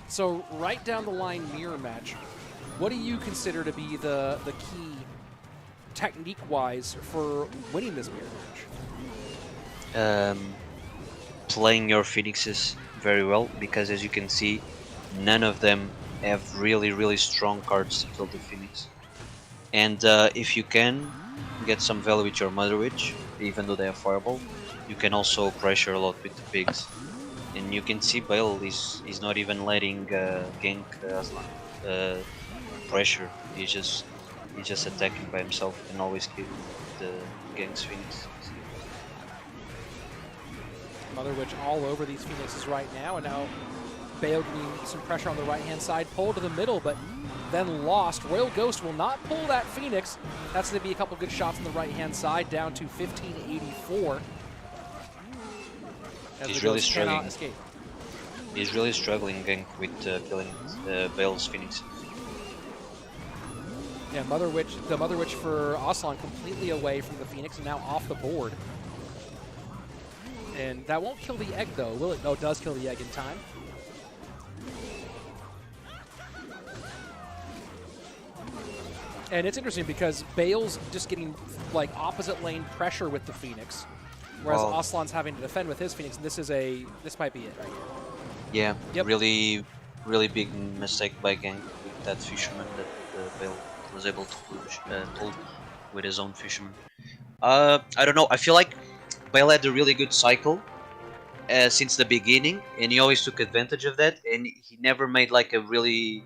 So right down the line mirror match, what do you consider to be the key technique-wise for winning this mirror match? Playing your Phoenixes very well, because as you can see, none of them have really strong cards to kill the Phoenix. And if you can get some value with your Mother Witch, even though they have Fireball, you can also pressure a lot with the pigs. And you can see Bale is not even letting Genk Aslan pressure. He's just attacking by himself and always killing the Genk's Phoenix. Mother Witch all over these Phoenixes right now, and now Bale getting some pressure on the right-hand side, pulled to the middle, but then lost. Royal Ghost will not pull that Phoenix. That's going to be a couple good shots on the right-hand side, down to 1584. He's really struggling. He's really struggling, Genk, with killing Bale's Phoenix. Yeah, the Mother Witch for Aslan completely away from the Phoenix and now off the board. And that won't kill the egg, though, will it? No, it does kill the egg in time. And it's interesting because Bale's just getting like opposite lane pressure with the Phoenix, whereas Aslan's having to defend with his Phoenix. And this might be it right here. Yeah, really big mistake by Gang with that fisherman that Bale was able to pull with his own fisherman. I don't know. I feel like Bale had a really good cycle since the beginning, and he always took advantage of that, and he never made like a really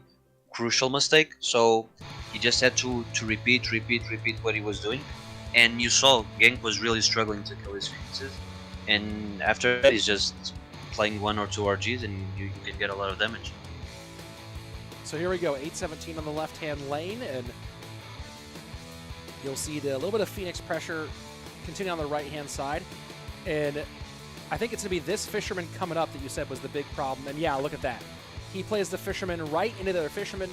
crucial mistake. So he just had to repeat what he was doing, and you saw Gang was really struggling to kill his Phoenixes, and after that he's just playing 1 or 2 RGs and you can get a lot of damage. So here we go, 8-17 on the left-hand lane, and you'll see a little bit of Phoenix pressure continue on the right-hand side. And I think it's going to be this Fisherman coming up that you said was the big problem. And yeah, look at that. He plays the Fisherman right into the Fisherman,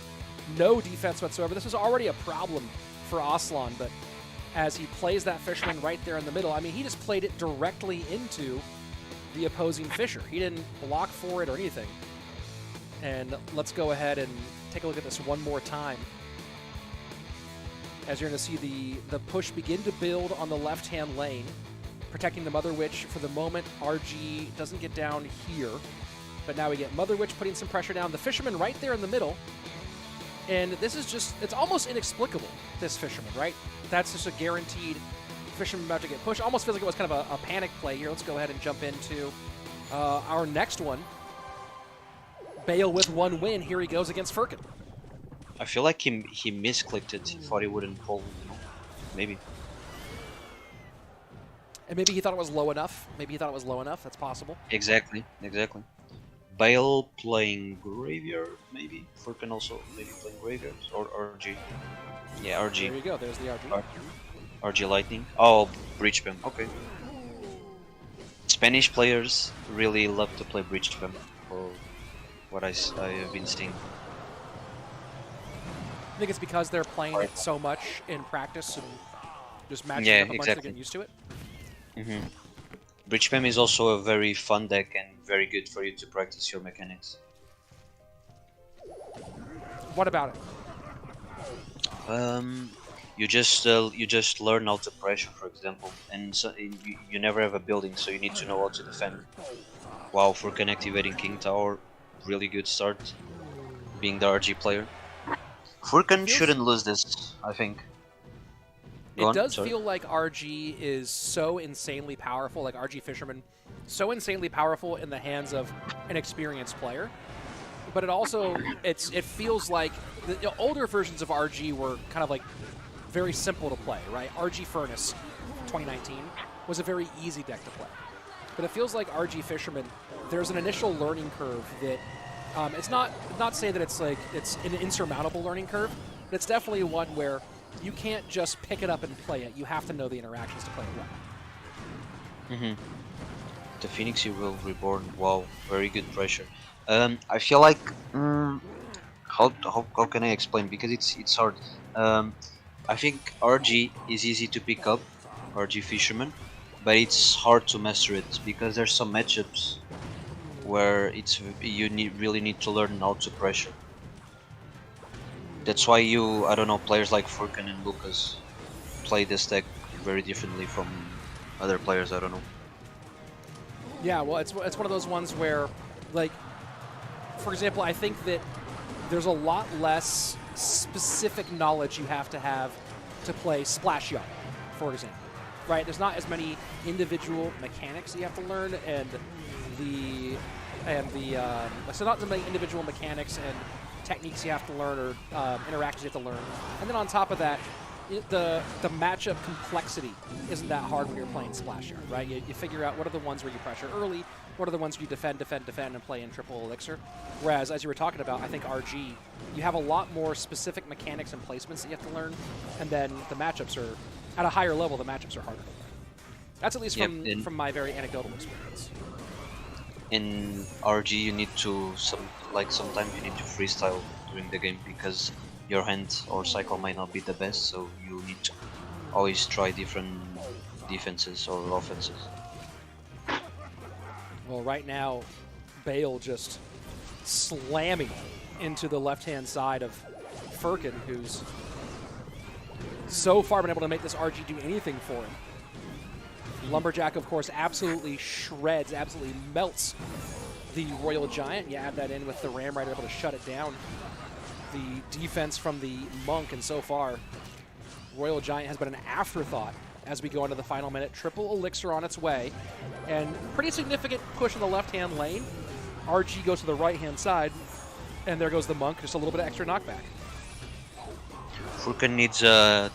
no defense whatsoever. This was already a problem for Aslan, but as he plays that Fisherman right there in the middle, I mean, he just played it directly into the opposing Fisher. He didn't block for it or anything. And let's go ahead and take a look at this one more time. As you're going to see the push begin to build on the left-hand lane, protecting the Mother Witch for the moment. RG doesn't get down here, but now we get Mother Witch putting some pressure down. The Fisherman right there in the middle. And this is just, it's almost inexplicable, this Fisherman, right? That's just a guaranteed Fisherman about to get pushed. Almost feels like it was kind of a panic play here. Let's go ahead and jump into our next one. Bale with 1 win. Here he goes against Furkan. I feel like he misclicked it. He thought he wouldn't pull, you know? Maybe. And maybe he thought it was low enough. That's possible. Exactly. Bale playing Graveyard, maybe. Furkan also maybe playing Graveyard or RG. Yeah, RG. There you go. There's the RG. RG Lightning. Oh, Breach Bam. Okay. Spanish players really love to play Breach Bam, for what I have been seeing. I think it's because they're playing it so much in practice and just matching up a bunch, they're getting used to it. Breach Bam is also a very fun deck and very good for you to practice your mechanics. What about it? You just learn how to pressure, for example, and so you never have a building, so you need to know how to defend. Wow, Furkan activating King Tower, really good start, being the RG player. Furkan shouldn't lose this, I think. It does feel like RG is so insanely powerful, like RG Fisherman, so insanely powerful in the hands of an experienced player. But it also, it feels like the older versions of RG were kind of like very simple to play, right? RG Furnace 2019 was a very easy deck to play. But it feels like RG Fisherman, there's an initial learning curve that, it's not say that it's like, it's an insurmountable learning curve, but it's definitely one where you can't just pick it up and play it. You have to know the interactions to play it well. The Phoenix will reborn. Wow, very good pressure. I feel like how can I explain? Because it's hard. I think RG is easy to pick up, RG Fisherman, but it's hard to master it because there's some matchups where you really need to learn how to pressure. That's why I don't know, players like Furkan and Lucas play this deck very differently from other players, I don't know. Yeah, well, it's one of those ones where, like, for example, I think that there's a lot less specific knowledge you have to play Splash Yard, for example, right? There's not as many individual mechanics that you have to learn, so not as many individual mechanics and techniques you have to learn or interactions you have to learn. And then on top of that, the matchup complexity isn't that hard when you're playing Splash Yard, right? You figure out what are the ones where you pressure early, what are the ones where you defend, and play in triple elixir. Whereas, as you were talking about, I think RG, you have a lot more specific mechanics and placements that you have to learn, and then the matchups are, at a higher level, the matchups are harder to learn. That's at least from my very anecdotal experience. In RG, you need to sometimes you need to freestyle during the game because your hand or cycle might not be the best, so you need to always try different defenses or offenses. Well, right now, Bale just slamming into the left-hand side of Furkan, who's so far been able to make this RG do anything for him. Lumberjack, of course, absolutely shreds, absolutely melts the Royal Giant. You add that in with the Ram Rider able to shut it down. The defense from the Monk, and so far, Royal Giant has been an afterthought as we go into the final minute. Triple Elixir on its way, and pretty significant push in the left-hand lane. RG goes to the right-hand side, and there goes the Monk, just a little bit of extra knockback. Furkan needs to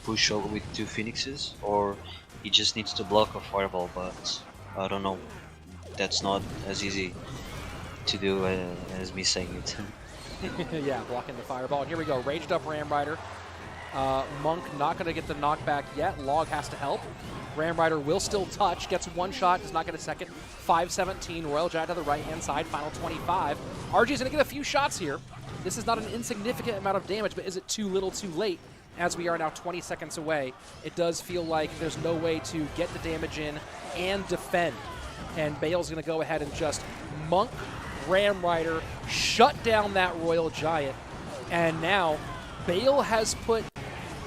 push over with 2 Phoenixes, or he just needs to block a Fireball, but I don't know. That's not as easy to do as me saying it. Yeah, blocking the Fireball. And here we go, raged up Ram Rider. Monk not going to get the knockback yet. Log has to help. Ram Rider will still touch, gets one shot, does not get a second. 5-17, Royal Giant to the right-hand side, final 25. RG's going to get a few shots here. This is not an insignificant amount of damage, but is it too little too late? As we are now 20 seconds away, it does feel like there's no way to get the damage in and defend. And Bale's going to go ahead and just Monk, Ram Rider, shut down that Royal Giant. And now Bale has put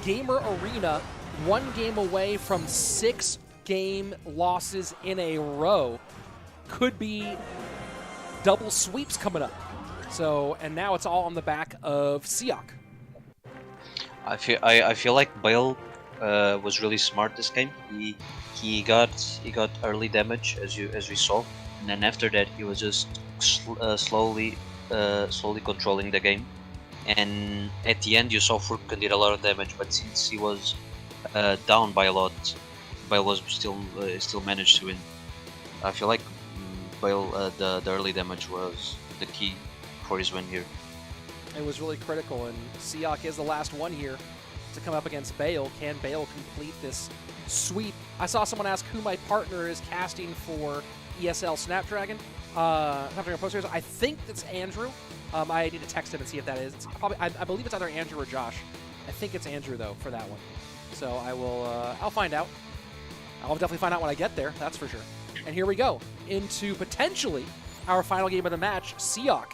Gamer Arena 1 game away from 6 game losses in a row. Could be double sweeps coming up. So, and now it's all on the back of Seeok. I feel like Bale was really smart this game. He got early damage as we saw, and then after that he was just slowly controlling the game. And at the end you saw Furkan did a lot of damage, but since he was down by a lot, Bale was still managed to win. I feel like Bale the early damage was the key for his win here. It was really critical, and Seeok is the last one here to come up against Bale. Can Bale complete this sweep? I saw someone ask who my partner is casting for ESL Snapdragon. I think it's Andrew. I need to text him and see if that is. It's probably, I believe it's either Andrew or Josh. I think it's Andrew, though, for that one. So I will, I'll find out. I'll definitely find out when I get there, that's for sure. And here we go, into potentially our final game of the match. Seeok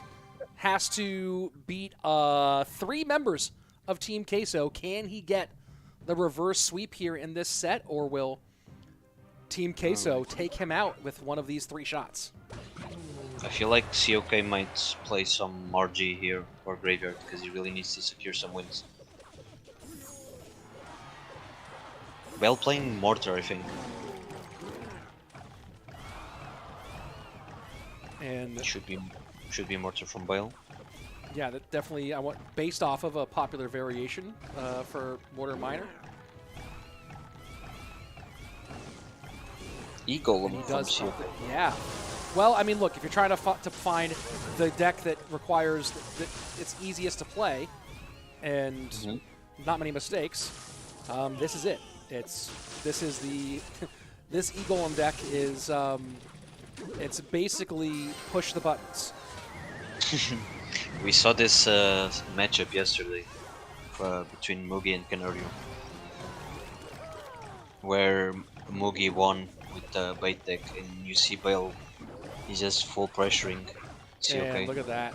has to beat 3 members of Team Queso. Can he get the reverse sweep here in this set, or will Team Queso take him out with one of these 3 shots? I feel like Seeok might play some RG here or Graveyard because he really needs to secure some wins. Bale playing Mortar, I think. And should be Mortar from Bale. Yeah, that definitely, I want based off of a popular variation for Mortar Minor. Eagle He from does Seeok. Yeah. Well, I mean, look, if you're trying to find the deck that requires that it's easiest to play and not many mistakes, this is it. This is the this Eagle deck is it's basically push the buttons. We saw this matchup yesterday between Mugi and Canario, where Mugi won with the bait deck, and you see Bale, he's just full pressuring. And look at that.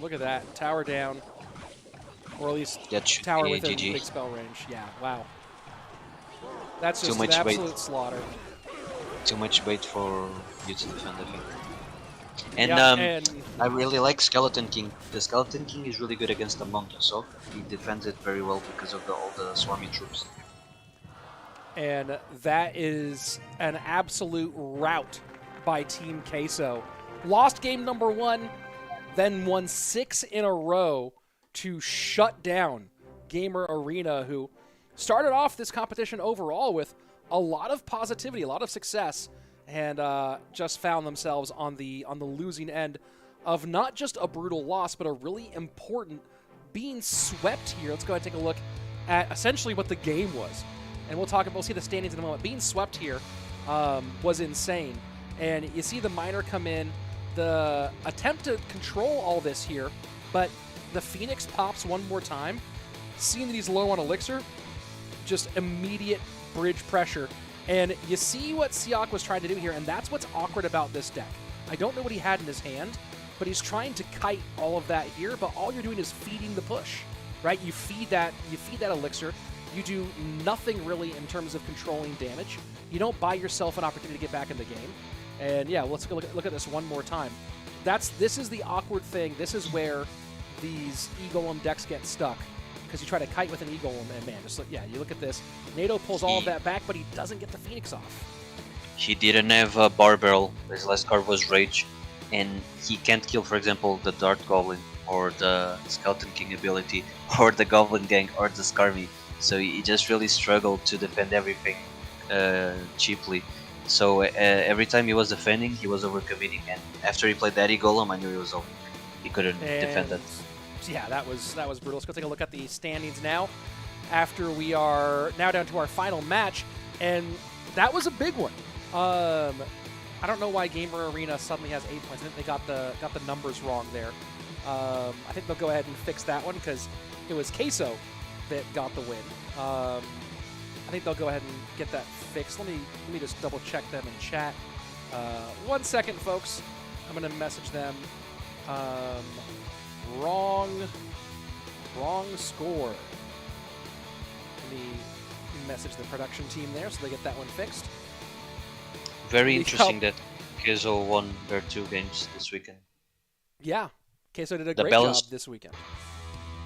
Look at that. Tower down. Or at least tower within GG. big spell range. Yeah, wow. That's Too just much an bait. absolute slaughter. Too much bait for you to defend, I think. And, yeah, and I really like Skeleton King. The Skeleton King is really good against the Monk, so he defends it very well because of all the swarmy troops. And that is an absolute rout by Team Queso. Lost game number 1, then won 6 in a row to shut down Gamer Arena, who started off this competition overall with a lot of positivity, a lot of success, and just found themselves on the losing end of not just a brutal loss, but a really important being swept here. Let's go ahead and take a look at essentially what the game was. And we'll see the standings in a moment. Being swept here was insane. And you see the Miner come in, the attempt to control all this here, but the Phoenix pops one more time, seeing that he's low on elixir, just immediate bridge pressure. And you see what Seeok was trying to do here, and that's what's awkward about this deck. I don't know what he had in his hand, but he's trying to kite all of that here, but all you're doing is feeding the push, right? You feed that elixir. You do nothing really in terms of controlling damage. You don't buy yourself an opportunity to get back in the game. And yeah, let's go look at this one more time. This is the awkward thing. This is where these E-Golem decks get stuck, because you try to kite with an E-Golem, and man, just look, yeah, you look at this. NATO pulls all of that back, but he doesn't get the Phoenix off. He didn't have a bar barrel. His last card was Rage, and he can't kill, for example, the Dart Goblin, or the Skeleton King ability, or the Goblin Gang, or the Skarmy. So he just really struggled to defend everything cheaply. So every time he was defending, he was overcommitting, and after he played that E-Golem, I knew he was over. He couldn't defend that. Yeah, that was brutal. Let's go take a look at the standings now, after we are now down to our final match, and that was a big one. I don't know why Gamer Arena suddenly has 8 points. I think they got the numbers wrong there. I think they'll go ahead and fix that one, because it was Queso that got the win. I think they'll go ahead and get that fixed. Let me just double check them in chat. 1 second, folks. I'm gonna message them. Wrong score. Let me message the production team there so they get that one fixed. Very interesting that Queso won their 2 games this weekend. Yeah, Queso did a great job this weekend.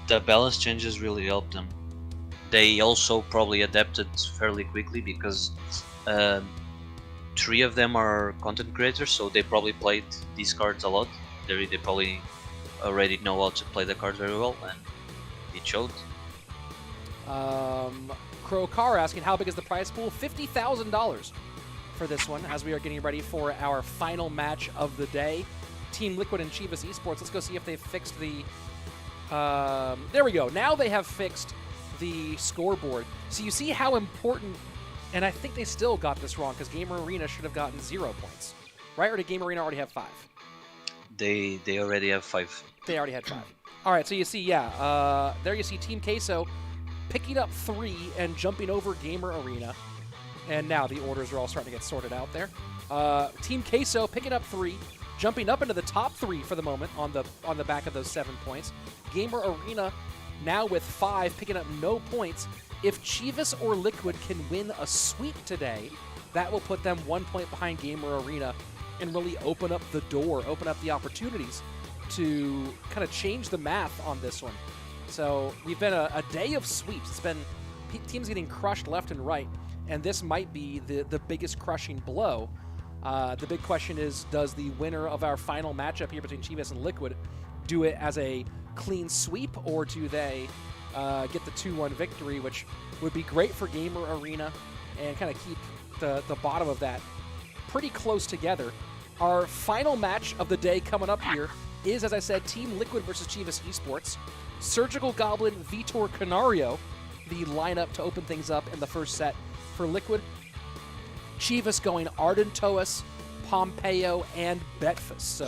The balance changes really helped them. They also probably adapted fairly quickly, because 3 of them are content creators, so they probably played these cards a lot. They probably already know how to play the cards very well, and it showed. Crow Car asking, how big is the prize pool? $50,000 for this one, as we are getting ready for our final match of the day. Team Liquid and Chivas Esports. Let's go see if they've fixed the... there we go. Now they have fixed the scoreboard. So you see how important... And I think they still got this wrong, because Gamer Arena should have gotten 0 points. Right? Or did Gamer Arena already have 5? They already have 5. They already had 5. All right, so you see, yeah, there you see Team Queso picking up 3 and jumping over Gamer Arena. And now the orders are all starting to get sorted out there. Team Queso picking up 3, jumping up into the top 3 for the moment on the back of those 7 points. Gamer Arena now with 5, picking up no points. If Chivas or Liquid can win a sweep today, that will put them 1 point behind Gamer Arena and really open up the door, open up the opportunities to kind of change the math on this one. So we've been a day of sweeps. It's been teams getting crushed left and right, and this might be the biggest crushing blow. The big question is, does the winner of our final matchup here between Chivas and Liquid do it as a clean sweep, or do they get the 2-1 victory, which would be great for Gamer Arena and kind of keep the bottom of that pretty close together. Our final match of the day coming up here is, as I said, Team Liquid versus Chivas Esports. SurgicalGoblin, Vitor Canario, the lineup to open things up in the first set for Liquid. Chivas going Ardentoas, Pompeyo, and Betfas. So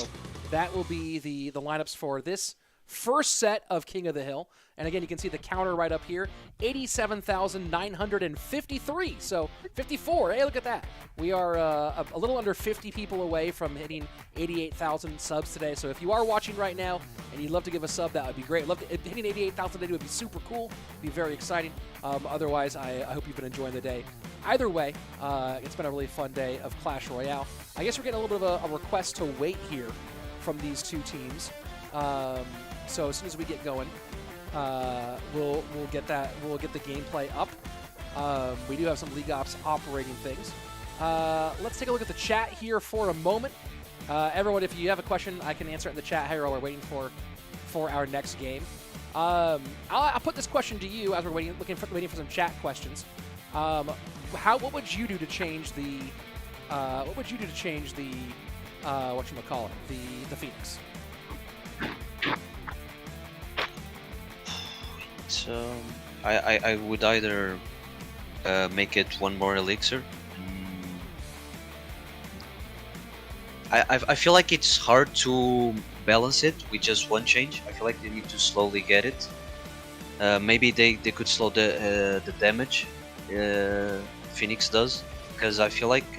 that will be the lineups for this first set of King of the Hill. And again, you can see the counter right up here, 87,953. So 54, hey, look at that. We are a little under 50 people away from hitting 88,000 subs today. So if you are watching right now and you'd love to give a sub, that would be great. Hitting 88,000 today would be super cool, be very exciting. Otherwise, I hope you've been enjoying the day. Either way, it's been a really fun day of Clash Royale. I guess we're getting a little bit of a request to wait here from these two teams. So as soon as we get going, we'll get the gameplay up. We do have some League Ops operating things. Let's take a look at the chat here for a moment. Everyone, if you have a question, I can answer it in the chat here while we're waiting for our next game. I'll put this question to you as we're waiting for some chat questions. What would you do to change the the Phoenix? So I would either make it one more elixir. I feel like it's hard to balance it with just one change. I feel like they need to slowly get it. Maybe they could slow the damage Phoenix does, because I feel like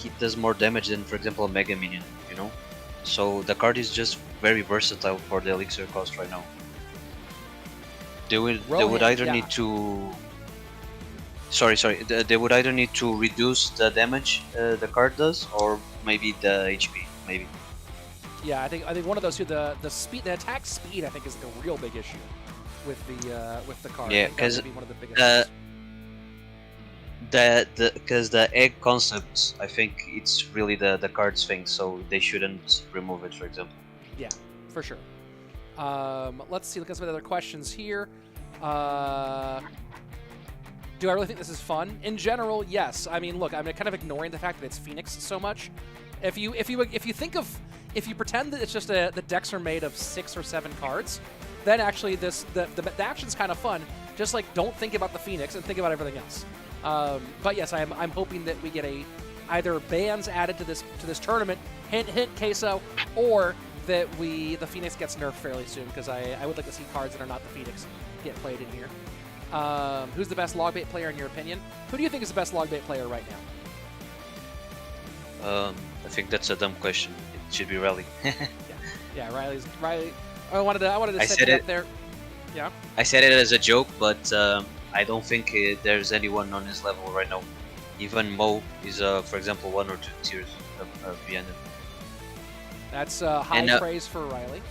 he does more damage than, for example, a Mega Minion, you know? So the card is just very versatile for the elixir cost right now. They would either need to... Sorry. They would either need to reduce the damage the card does, or maybe the HP, maybe. Yeah, I think one of those two. The speed, the attack speed, I think, is the real big issue with the card. Yeah, because one of the biggest because the egg concept, I think it's really the card's thing, so they shouldn't remove it, for example. Yeah, for sure. Let's see. Look at some of the other questions here. Do I really think this is fun? In general, yes. I mean, look, I'm kind of ignoring the fact that it's Phoenix so much. If you pretend that it's just the decks are made of 6 or 7 cards, then actually the action's kind of fun. Just like don't think about the Phoenix and think about everything else. But yes, I'm hoping that we get either bans added to this tournament, hint Queso, or that the Phoenix gets nerfed fairly soon, because I would like to see cards that are not the Phoenix get played in here. Who's the best log bait player in your opinion? Who do you think is the best log bait player right now? I think that's a dumb question. It should be Riley. yeah, Riley. I wanted to set it up there. Yeah. I said it as a joke, but I don't think there's anyone on his level right now. Even Mo is, for example, 1 or 2 tiers behind him. That's high praise for Riley.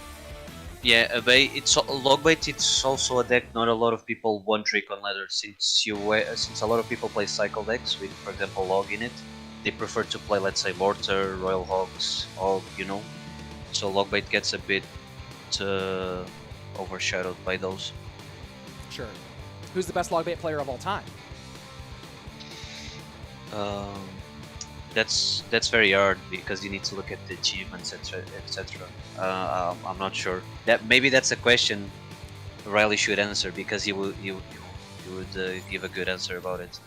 Yeah, it's Logbait. It's also a deck not a lot of people one trick on ladder, since a lot of people play cycle decks with, for example, Log in it. They prefer to play, let's say, Mortar, Royal Hogs, or you know. So Logbait gets a bit overshadowed by those. Sure. Who's the best Logbait player of all time? That's very hard, because you need to look at the achievements, etc. I'm not sure. Maybe that's a question Riley should answer, because he would give a good answer about it.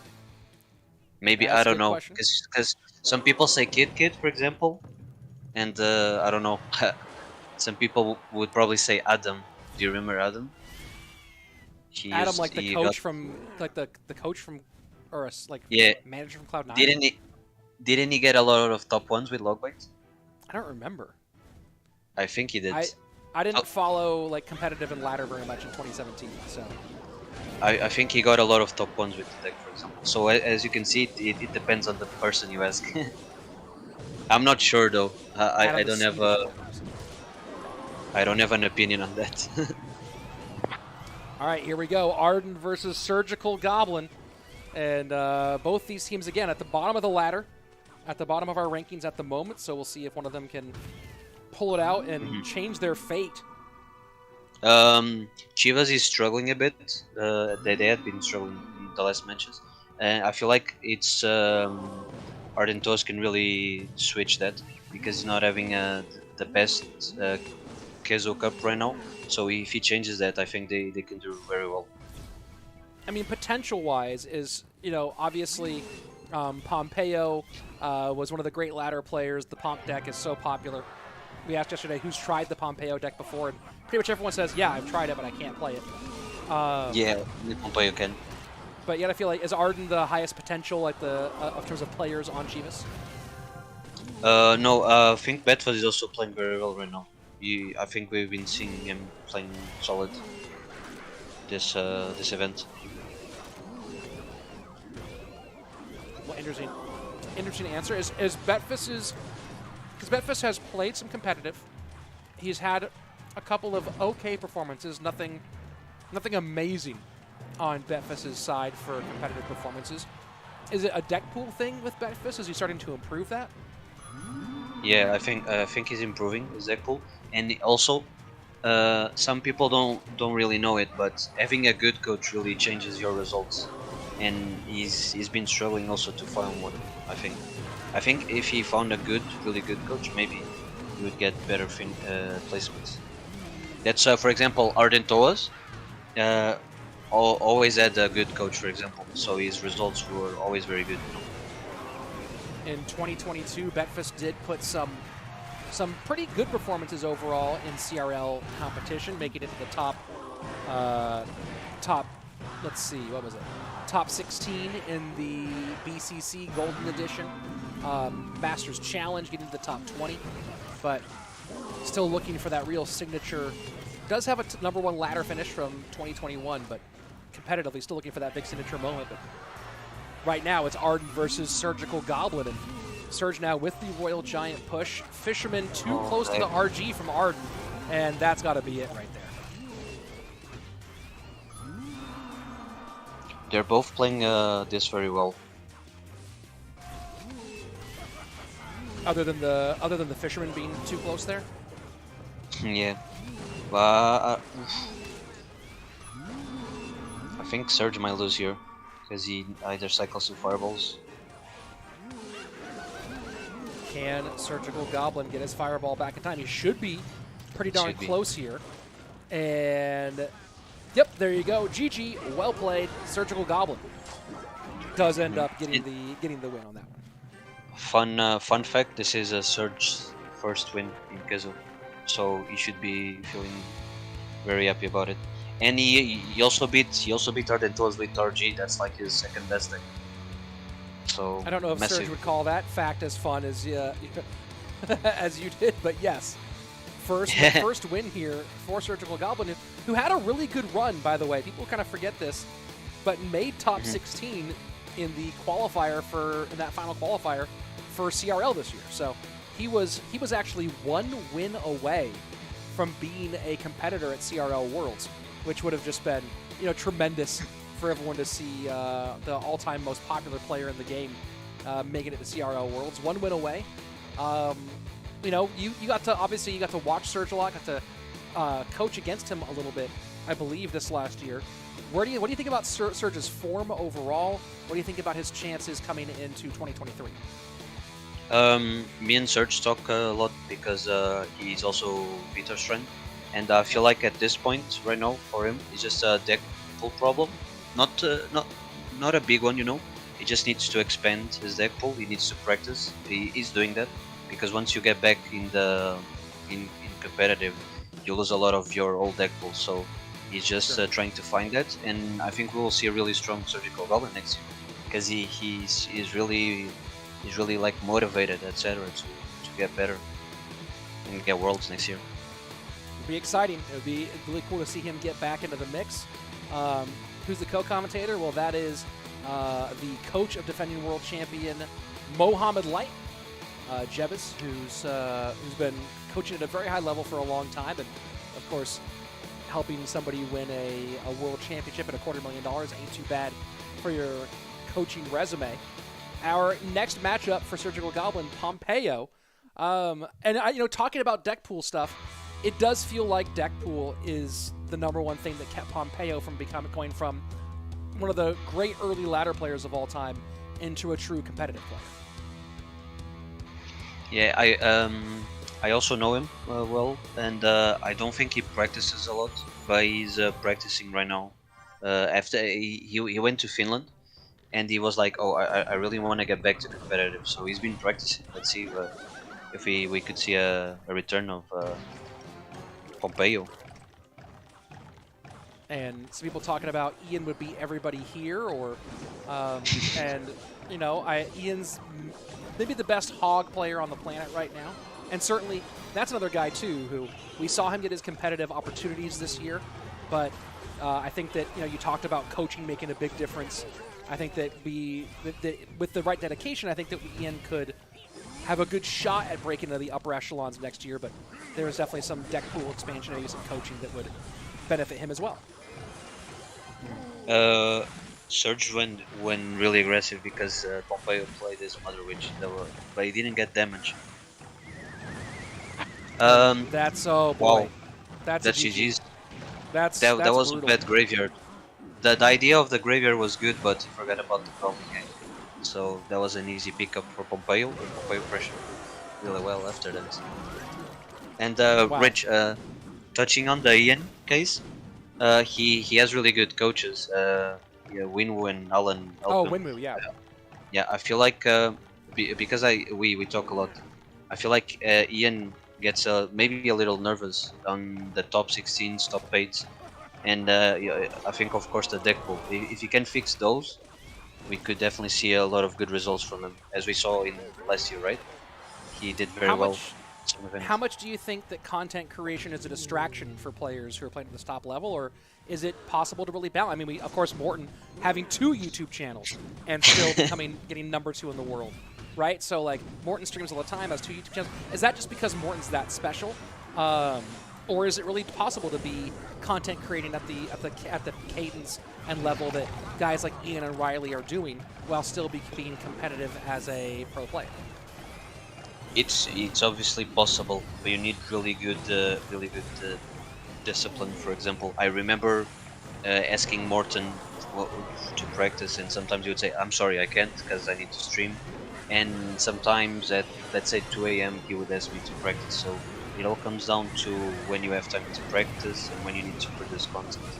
Maybe I don't know, because some people say Kid, for example, and I don't know. Some people would probably say Adam. Do you remember Adam? Adam, like the coach from or manager from Cloud9. Didn't he get a lot of top 1s with Logbait? I don't remember. I think he did. I didn't follow like competitive and ladder very much in 2017, so. I think he got a lot of top 1s with the deck, for example. So as you can see, it depends on the person you ask. I'm not sure though. I don't have an opinion on that. All right, here we go. Arden versus SurgicalGoblin, and both these teams again at the bottom of the ladder, at the bottom of our rankings at the moment. So we'll see if one of them can pull it out and change their fate. Chivas is struggling a bit. They had been struggling in the last matches, and I feel like it's Ardentoas can really switch that, because he's not having the best Queso Cup right now. So if he changes that, I think they can do very well. I mean, potential-wise, is obviously Pompeyo was one of the great ladder players. The Pomp deck is so popular. We asked yesterday who's tried the Pompeyo deck before, and pretty much everyone says, yeah, I've tried it, but I can't play it. Yeah, Pompeyo can. But yet I feel like, is Arden the highest potential, like in terms of players on Chivas? No, I think Betfas is also playing very well right now. I think we've been seeing him playing solid this event. Well, interesting answer. Is Betfas because Betfas has played some competitive. He's had a couple of okay performances, nothing amazing on Betfas' side for competitive performances. Is it a deck pool thing with Betfas? Is he starting to improve that? Yeah, I think he's improving his deck pool, and also some people don't really know it, but having a good coach really changes your results, and he's been struggling also to find one. I think if he found a really good coach, maybe he would get better placements. That's for example, Ardentoas always had a good coach, for example, so his results were always very good. In 2022, Betfas did put some some pretty good performances overall in CRL competition, making it to the top, let's see, what was it? Top 16 in the BCC Golden Edition. Masters Challenge, getting to the top 20, but still looking for that real signature. Does have a #1 ladder finish from 2021, but competitively still looking for that big signature moment. But right now it's Arden versus SurgicalGoblin, and Surge now with the Royal Giant push. Fisherman too close to the RG from Arden, and that's got to be it right there. They're both playing this very well. Other than the Fisherman being too close there. Yeah. I think Surge might lose here because he either cycles two fireballs. Can SurgicalGoblin get his fireball back in time? He should be pretty darn close here. And yep, there you go. GG, well played. SurgicalGoblin does end up getting the win on that one. Fun fact: this is a Surge's first win in Queso, so he should be feeling very happy about it. And he also beat Ardentoas with RG. That's like his second best deck. So I don't know if Surge would call that fact as fun as as you did, but yes, first win here for SurgicalGoblin, who had a really good run, by the way. People kind of forget this, but made top 16 in the qualifier in that final qualifier for CRL this year. So he was actually 1 win away from being a competitor at CRL Worlds, which would have just been tremendous for everyone to see the all-time most popular player in the game making it to CRL Worlds. 1 win away. You got to watch Surge a lot, got to coach against him a little bit, I believe, this last year. What do you think about Surge's form overall? What do you think about his chances coming into 2023? Me and Surge talk a lot because he's also Peter's friend, and I feel like at this point right now for him it's just a deck pool problem. Not a big one, He just needs to expand his deck pool. He needs to practice. He is doing that because once you get back in competitive, you lose a lot of your old deck pool. So he's just trying to find that, and I think we will see a really strong SurgicalGoblin next year because he's really like motivated, etc. to get better and get Worlds next year. It'll be exciting. It would be really cool to see him get back into the mix. Who's the co-commentator? Well, that is the coach of defending world champion Mohamed Light, Jebus, who's been coaching at a very high level for a long time, and of course, helping somebody win a world championship at $250,000 ain't too bad for your coaching resume. Our next matchup for SurgicalGoblin, Pompeyo, and talking about deck pool stuff, it does feel like deck pool is the #1 thing that kept Pompeyo from going from one of the great early ladder players of all time into a true competitive player. Yeah, I also know him well, and I don't think he practices a lot, but he's practicing right now. After he went to Finland, and he was like, "Oh, I really want to get back to competitive," so he's been practicing. Let's see if we could see a return of Pompeyo. And some people talking about Ian would beat everybody here, or Ian's maybe the best hog player on the planet right now, and certainly that's another guy too who we saw him get his competitive opportunities this year, but I think that you talked about coaching making a big difference. I think that with the right dedication, I think that Ian could have a good shot at breaking into the upper echelons next year, but there is definitely some deck pool expansion, maybe some coaching that would benefit him as well. Surge went really aggressive because Pompeyo played his Mother Witch, but he didn't get damage. That's boy. Wow. That's GG's. That was brutal. a bad graveyard. The idea of the graveyard was good, but he forgot about the problem game. So that was an easy pickup for Pompeyo. Pompeyo pressured really well after that. And wow. Rich, touching on the Ian case, he has really good coaches. Winwu and Alan. Oh, Winwu, yeah. Yeah, I feel like because we talk a lot. I feel like Ian gets maybe a little nervous on the top 16s, top 8s, and yeah, I think of course the deck pull. If you can fix those, we could definitely see a lot of good results from him, as we saw in last year, right? He did very well. How much do you think that content creation is a distraction for players who are playing at this top level, or is it possible to really balance? I mean, we, of course, Morten having 2 YouTube channels and still getting #2 in the world, right? So, like, Morten streams all the time, has 2 YouTube channels. Is that just because Morten's that special, or is it really possible to be content creating at the cadence and level that guys like Ian and Riley are doing while still being competitive as a pro player? It's obviously possible, but you need really good discipline. For example, I remember asking Morten to practice, and sometimes he would say, "I'm sorry, I can't because I need to stream." And sometimes at, let's say, 2 a.m. he would ask me to practice. So it all comes down to when you have time to practice and when you need to produce content.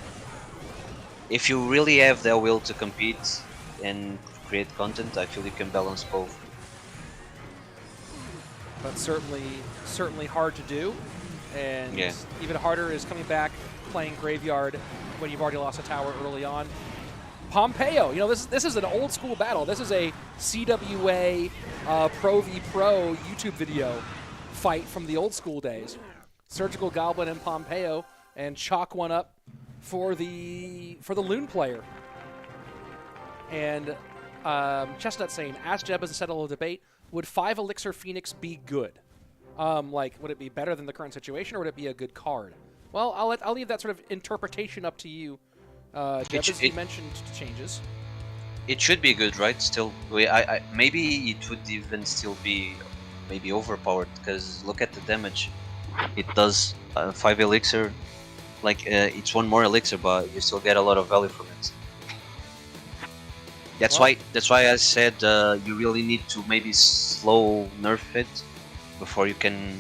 If you really have the will to compete and create content, I feel you can balance both. But certainly hard to do, and yeah. even harder is coming back playing Graveyard when you've already lost a tower early on. Pompeyo, you know, this is an old school battle. This is a CWA Pro v Pro YouTube video fight from the old school days. SurgicalGoblin and Pompeyo, and chalk one up for the Loon player. And Chestnut saying, ask Jebas to settle a debate. Would 5 Elixir Phoenix be good? Like, would it be better than the current situation, or would it be a good card? Well, I'll leave that sort of interpretation up to you. Jebas, you mentioned changes. It should be good, right? Still, maybe it would even still be maybe overpowered, because look at the damage it does. 5 Elixir, like it's 1 more Elixir, but you still get a lot of value from it. That's why I said you really need to maybe slow nerf it before you can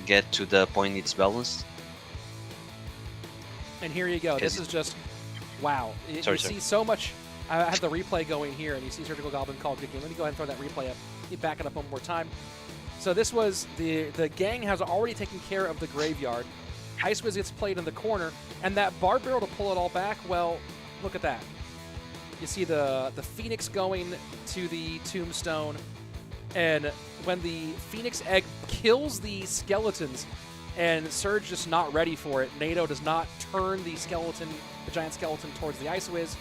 get to the point it's balanced. And here you go. This is just wow. You see so much. I have the replay going here, and you see SurgicalGoblin call good game. Let me go ahead and throw that replay up. Let me back it up one more time. So this was the gang has already taken care of the Graveyard. Ice Wiz gets played in the corner, and that Bard Barrel to pull it all back. Well, look at that. You see the Phoenix going to the Tombstone, and when the Phoenix Egg kills the skeletons, and Surge just not ready for it, NATO does not turn the giant skeleton towards the Ice Wiz.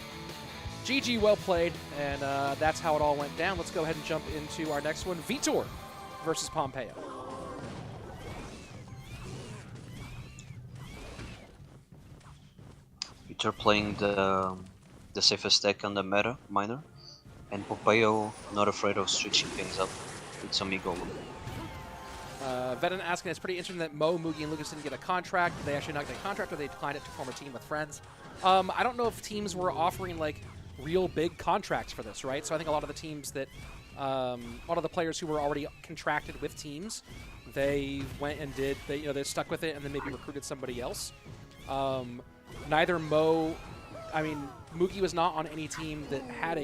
GG, well played, and that's how it all went down. Let's go ahead and jump into our next one, Vitor versus Pompeyo. Vitor playing the safest deck on the meta, Miner, and Pompeyo not afraid of switching things up with some ego. Veteran asking, it's pretty interesting that Mo, Mugi, and Lucas didn't get a contract. Did they actually not get a contract, or they declined it to form a team with friends? I don't know if teams were offering like real big contracts for this, right? So I think a lot of the teams that, a lot of the players who were already contracted with teams, they went and they stuck with it and then maybe recruited somebody else. Neither Mo. I mean, Mugi was not on any team that had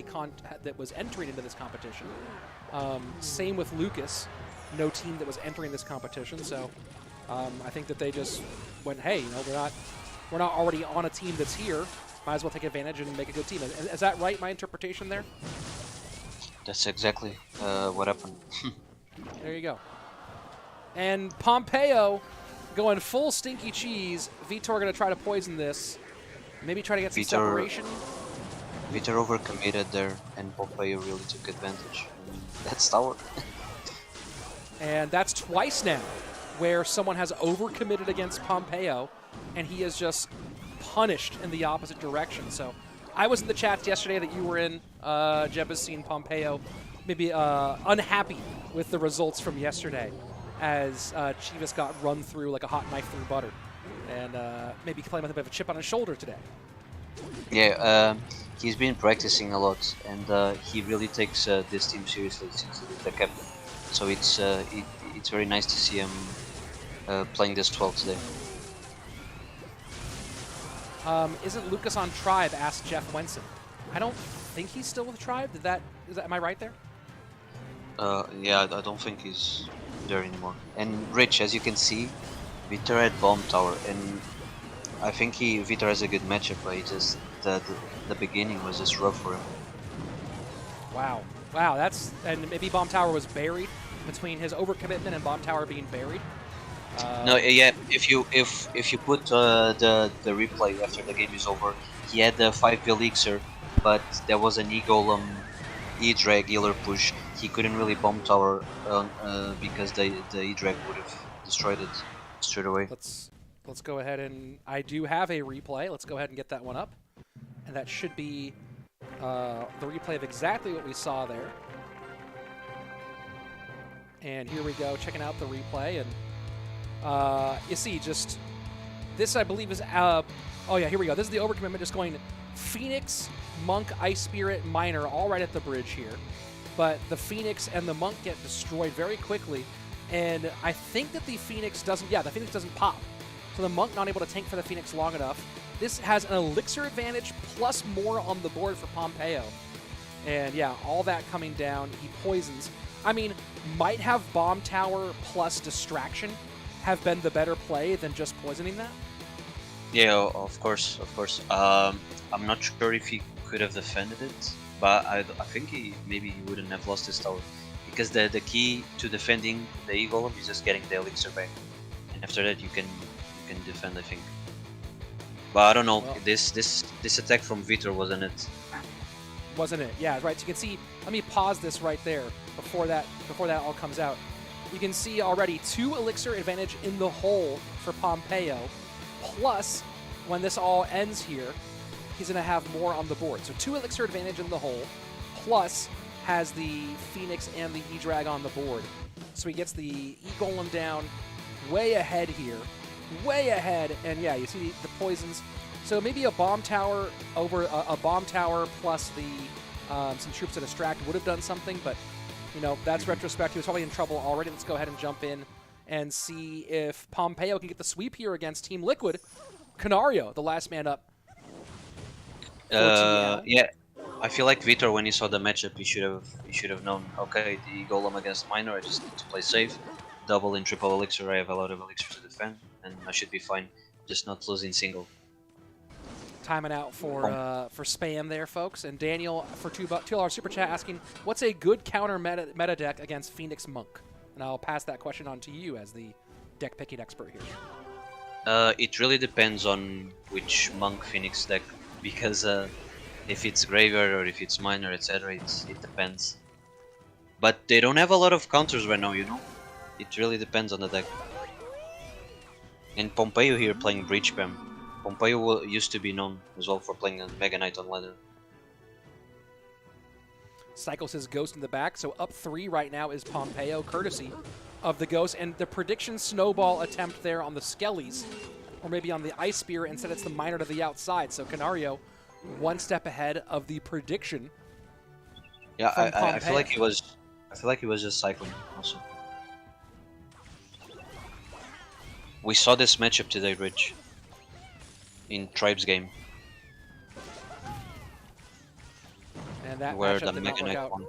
that was entering into this competition. Same with Lucas, no team that was entering this competition. So I think that they just went, hey, you know, we're not already on a team that's here. Might as well take advantage and make a good team. Is that right? My interpretation there? That's exactly what happened. There you go. And Pompeyo going full stinky cheese. Vitor going to try to poison this. Maybe try to get some separation. Vitor overcommitted there, and Pompeyo really took advantage. That's tower. And that's twice now where someone has overcommitted against Pompeyo, and he is just punished in the opposite direction. So I was in the chat yesterday that you were in. Jeb has seen Pompeyo maybe unhappy with the results from yesterday as Chivas got run through like a hot knife through butter. And maybe playing with a bit of a chip on his shoulder today. Yeah, he's been practicing a lot, and he really takes this team seriously since he's the captain. So it's very nice to see him playing this well today. Isn't Lucas on Tribe? Asked Jeff Wenson. I don't think he's still with Tribe. Am I right there? Yeah, I don't think he's there anymore. And Rich, as you can see, Vitor had bomb tower, and I think Vitor has a good matchup, but he just the beginning was just rough for him. Wow, that's, and maybe bomb tower was buried between his overcommitment and bomb tower being buried. No, yeah. If you put the replay after the game is over, he had the 5 elixir, but there was an E-Golem, E-Drag healer push. He couldn't really bomb tower because the E-Drag would have destroyed it straight away. Let's go ahead, and I do have a replay. Let's go ahead and get that one up, and that should be the replay of exactly what we saw there. And here we go, checking out the replay, and you see, just this, I believe, is oh yeah, here we go. This is the overcommitment, just going Phoenix, Monk, Ice Spirit, Miner, all right at the bridge here. But the Phoenix and the Monk get destroyed very quickly, and I think that the Phoenix doesn't. Yeah, the Phoenix doesn't pop, so the Monk not able to tank for the Phoenix long enough. This has an elixir advantage plus more on the board for Pompeyo, and yeah, all that coming down. He poisons. I mean, might have bomb tower plus distraction have been the better play than just poisoning that? Yeah, of course. I'm not sure if he could have defended it, but I think maybe he wouldn't have lost his tower, because the key to defending the E-Golem is just getting the elixir back, and after that you can defend, I think. But I don't know. Well, this attack from Vitor wasn't it? Wasn't it? Yeah, right. So you can see. Let me pause this right there before that all comes out. You can see already 2 elixir advantage in the hole for Pompeyo. Plus, when this all ends here, he's going to have more on the board. So 2 elixir advantage in the hole, plus has the Phoenix and the E-Drag on the board. So he gets the E-Golem down way ahead here. Way ahead. And yeah, you see the poisons. So maybe a bomb tower over a bomb tower plus the some troops to distract would have done something, but you know, that's retrospect. He was probably in trouble already. Let's go ahead and jump in and see if Pompeyo can get the sweep here against Team Liquid. Canario, the last man up. Yeah, I feel like Vitor, when he saw the matchup, he should have known. Okay, the Golem against Miner, I just need to play safe. Double and triple elixir, I have a lot of elixir to defend, and I should be fine. Just not losing single. Timing out for spam there, folks. And Daniel for $2 super chat asking, what's a good counter meta deck against Phoenix Monk? And I'll pass that question on to you as the deck picking expert here. It really depends on which Monk Phoenix deck, because if it's Graveyard or if it's Miner, etc., it depends. But they don't have a lot of counters right now, you know? It really depends on the deck. And Pompeyo here playing Breach Spam. Pompeyo used to be known as well for playing a Mega Knight on ladder. Cycles his Ghost in the back, so up 3 right now is Pompeyo, courtesy of the Ghost. And the prediction snowball attempt there on the Skellies, or maybe on the Ice Spear, instead it's the Miner to the outside. So Canario, 1 step ahead of the prediction. Yeah, I feel like he was just cycling also. We saw this matchup today, Rich, in Tribes game. And that where matchup the did Mega not work Knight out. won.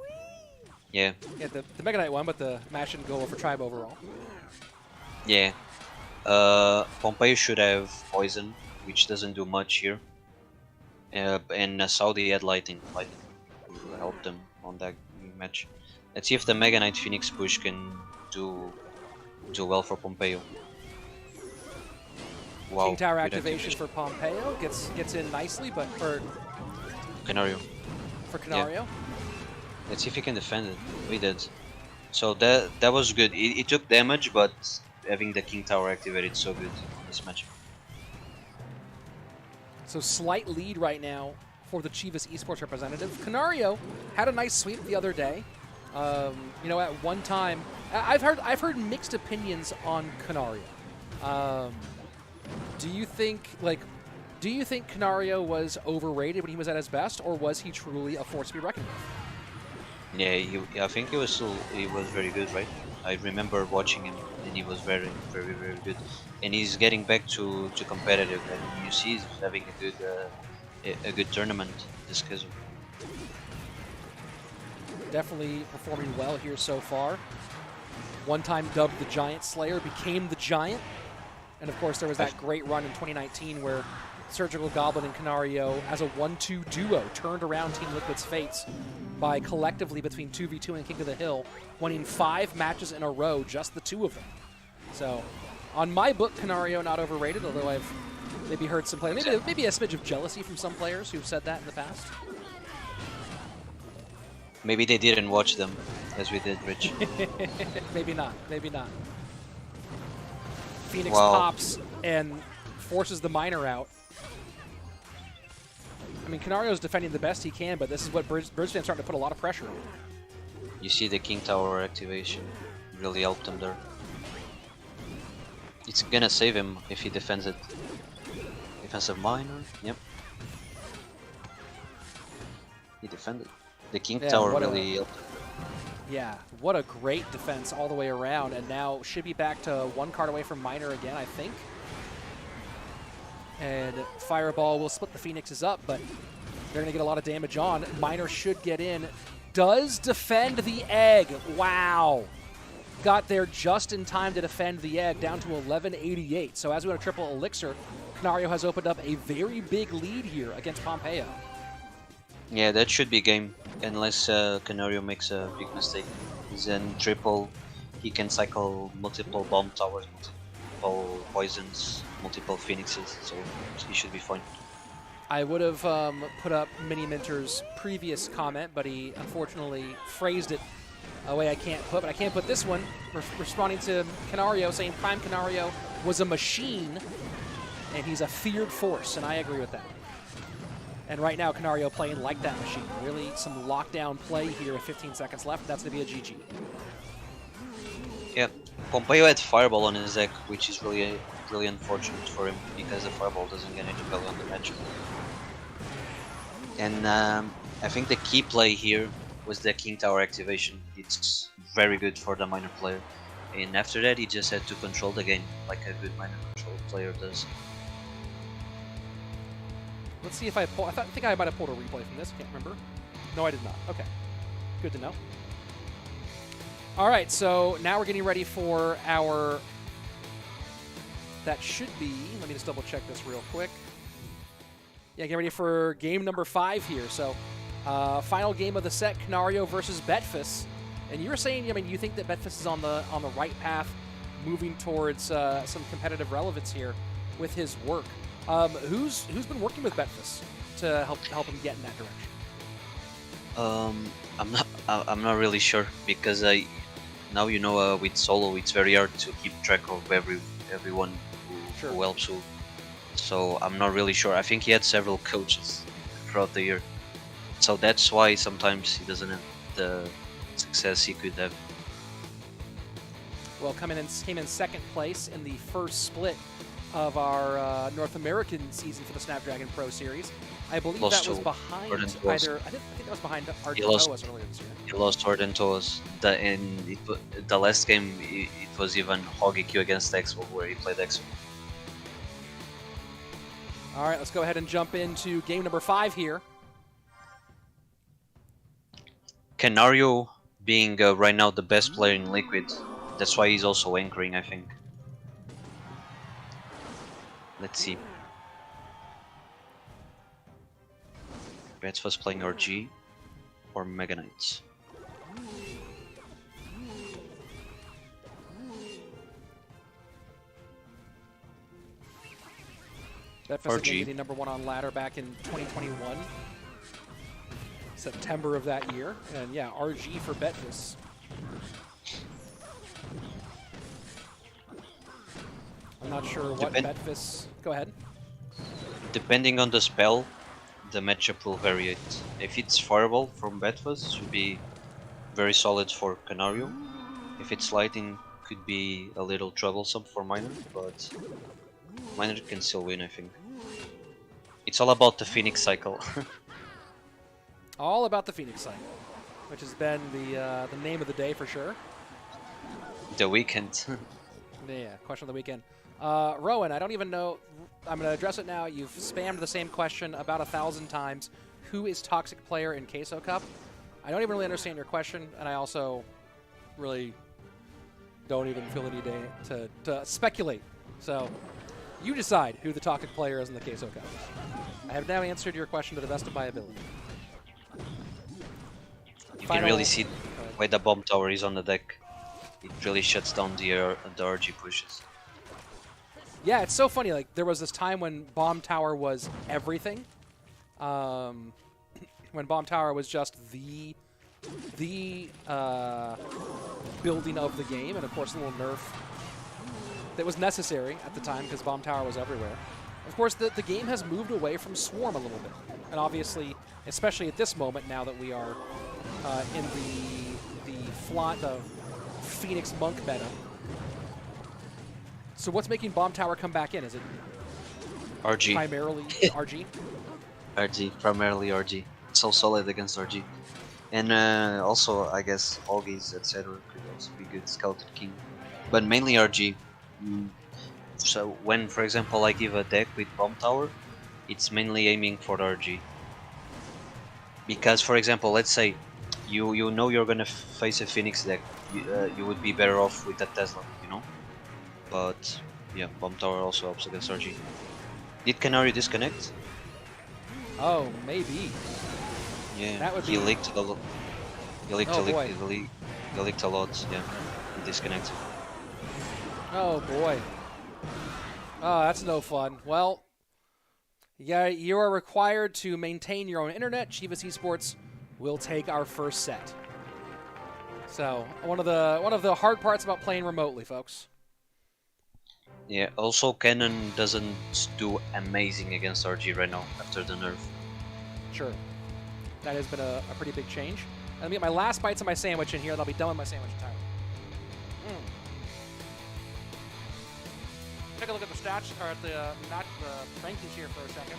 Yeah. Yeah, the Mega Knight won, but the match didn't go over Tribe overall. Yeah. Pompeyo should have Poison, which doesn't do much here. And Soudy had Lightning. Lightning will help them on that match. Let's see if the Mega Knight Phoenix push can do well for Pompeyo. Wow, King Tower activation for Pompeyo gets in nicely, but for Canario. Canario. Yeah. Let's see if he can defend it. We did. So that was good. It took damage, but having the King Tower activated is so good in this match. So slight lead right now for the Chivas Esports representative. Canario had a nice sweep the other day. You know, at one time, I've heard mixed opinions on Canario. Do you think Canario was overrated when he was at his best, or was he truly a force to be reckoned with? Yeah, I think he was very good, right? I remember watching him, and he was very, very, very good. And he's getting back to competitive, and you see he's having a good tournament this season. Definitely performing well here so far. one time dubbed the Giant Slayer, became the Giant. And of course, there was that great run in 2019 where SurgicalGoblin and Canario, as a 1-2 duo, turned around Team Liquid's fates by collectively between 2v2 and King of the Hill, winning 5 matches in a row, just the two of them. So, on my book, Canario not overrated, although I've maybe heard some players, maybe a smidge of jealousy from some players who've said that in the past. Maybe they didn't watch them, as we did, Rich. Maybe not, maybe not. Phoenix pops and forces the miner out. I mean, Canario's defending the best he can, but this is what Birds fans starting to put a lot of pressure on. You see the King Tower activation really helped him there. It's gonna save him if he defends it. Defensive miner, yep. He defended. The King Tower really helped him. Yeah, what a great defense all the way around, and now should be back to 1 card away from miner again, I think. And Fireball will split the Phoenixes up, but they're going to get a lot of damage on. Miner should get in. Does defend the egg. Wow. Got there just in time to defend the egg, down to 1188. So as we want a triple elixir, Canario has opened up a very big lead here against Pompeyo. Yeah, that should be game, unless Canario makes a big mistake. He's in triple, he can cycle multiple bomb towers, multiple poisons, multiple phoenixes, so he should be fine. I would have put up MiniMinter's previous comment, but he unfortunately phrased it a way I can't put. But I can't put this one, responding to Canario, saying Prime Canario was a machine, and he's a feared force, and I agree with that. And right now, Canario playing like that machine. Really some lockdown play here with 15 seconds left. That's going to be a GG. Yeah, Pompeyo had Fireball on his deck, which is really unfortunate for him, because the Fireball doesn't get any value on the match. And I think the key play here was the King Tower activation. It's very good for the miner player. And after that, he just had to control the game, like a good miner control player does. Let's see if I pull. I think I might have pulled a replay from this. Can't remember. No, I did not. Okay. Good to know. All right, so now we're getting ready for our... That should be... Let me just double check this real quick. Yeah, get ready for game number 5 here. So, final game of the set, Canario versus Betfas. And you were saying, I mean, you think that Betfas is on the right path, moving towards some competitive relevance here with his work. Who's been working with Betfas to help him get in that direction? I'm not really sure, because now with solo it's very hard to keep track of everyone who helps who. So I'm not really sure. I think he had several coaches throughout the year, so that's why sometimes he doesn't have the success he could have. Well, came in second place in the first split of our North American season for the Snapdragon Pro Series. I believe that was behind either. I think that was behind Ardentoas earlier this year. He lost Ardentoas. The last game it was even Hoggy Q against Expo, where he played Expo. All right, let's go ahead and jump into game number 5 here. Canario being right now the best player in Liquid, that's why he's also anchoring, I think. Let's see. Betfas playing RG or Mega Knights. Betfas again getting #1 on ladder back in 2021, September of that year, and yeah, RG for Betfas. I'm not sure what Betfas... Go ahead. Depending on the spell, the matchup will vary. If it's Fireball from Betfas, it should be very solid for Canario. If it's Lightning, could be a little troublesome for Miner, but Miner can still win, I think. It's all about the Phoenix cycle. All about the Phoenix cycle, which has been the name of the day for sure. The weekend. Yeah, question of the weekend. Rowan, I don't even know. I'm going to address it now. You've spammed the same question about 1,000 times. Who is toxic player in Queso Cup? I don't even really understand your question, and I also really don't even feel the need to speculate. So you decide who the toxic player is in the Queso Cup. I have now answered your question to the best of my ability. You can really see why the bomb tower is on the deck. It really shuts down the RG pushes. Yeah, it's so funny. Like, there was this time when Bomb Tower was everything. When Bomb Tower was just the building of the game, and of course a little nerf that was necessary at the time because Bomb Tower was everywhere. Of course, the game has moved away from Swarm a little bit, and obviously, especially at this moment, now that we are in the Phoenix Monk meta. So what's making Bomb Tower come back in? Is it RG? Primarily RG? RG, primarily RG. So solid against RG. And also, I guess, Augis, etc. could also be good, Skeleton King. But mainly RG. So when, for example, I give a deck with Bomb Tower, it's mainly aiming for the RG. Because, for example, let's say you know you're gonna face a Phoenix deck, you would be better off with that Tesla, you know? But yeah, Bomb Tower also helps against RG. Did Canary disconnect? Oh, maybe. Yeah, that would he be... leaked a lot. He leaked oh, he leaked a lot. Yeah, he disconnected. Oh boy. Oh, that's no fun. Well, yeah, you are required to maintain your own internet. Chivas Esports will take our first set. So one of the hard parts about playing remotely, folks. Yeah. Also, Cannon doesn't do amazing against RG right now after the nerf. Sure. That has been a pretty big change. Let me get my last bites of my sandwich in here, and I'll be done with my sandwich entirely. Take a look at the stats, or at the rankings here for a second.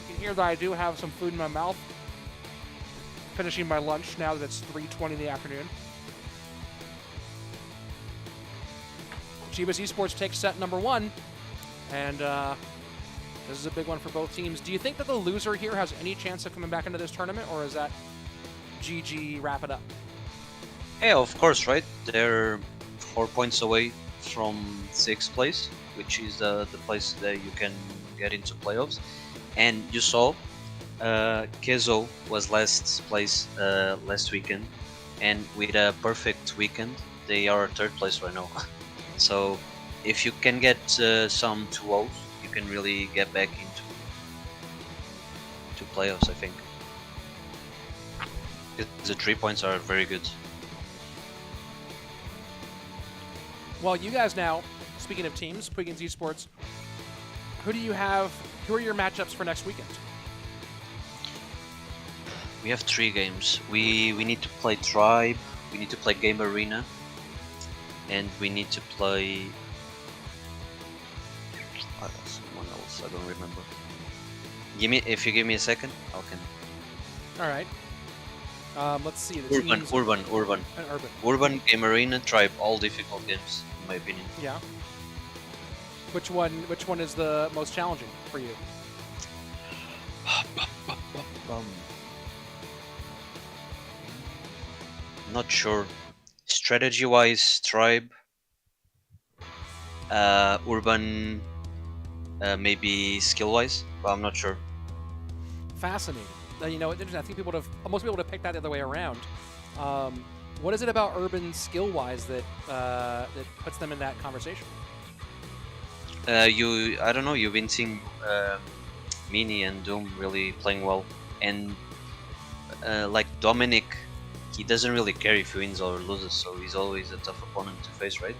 You can hear that I do have some food in my mouth. Finishing my lunch now that it's 3:20 in the afternoon. Chivas Esports takes set number 1, and this is a big one for both teams. Do you think that the loser here has any chance of coming back into this tournament, or is that GG, wrap it up? Yeah, of course, right? They're 4 points away from 6th place, which is the place that you can get into playoffs. And you saw Queso was last place last weekend, and with a perfect weekend, they are 3rd place right now. So if you can get some 2-0s, you can really get back into playoffs, I think. The 3 points are very good. Well, you guys now, speaking of teams, Puigins Esports, who do you have? Who are your matchups for next weekend? We have 3 games. We need to play Tribe, we need to play Game Arena, and we need to play someone else. I don't remember. If you give me a second, I can. All right. Let's see. The Urban, teams... Urban. And Urban. Urban, Game Arena, Tribe, all difficult games, in my opinion. Yeah. Which one is the most challenging for you? Not sure. Strategy-wise, Tribe. Urban, maybe skill-wise, but I'm not sure. Fascinating. You know, I think most people would have picked that the other way around. What is it about Urban skill-wise that puts them in that conversation? I don't know. You've been seeing Mini and DOoOM really playing well, and like Dominic, he doesn't really care if he wins or loses, so he's always a tough opponent to face, right?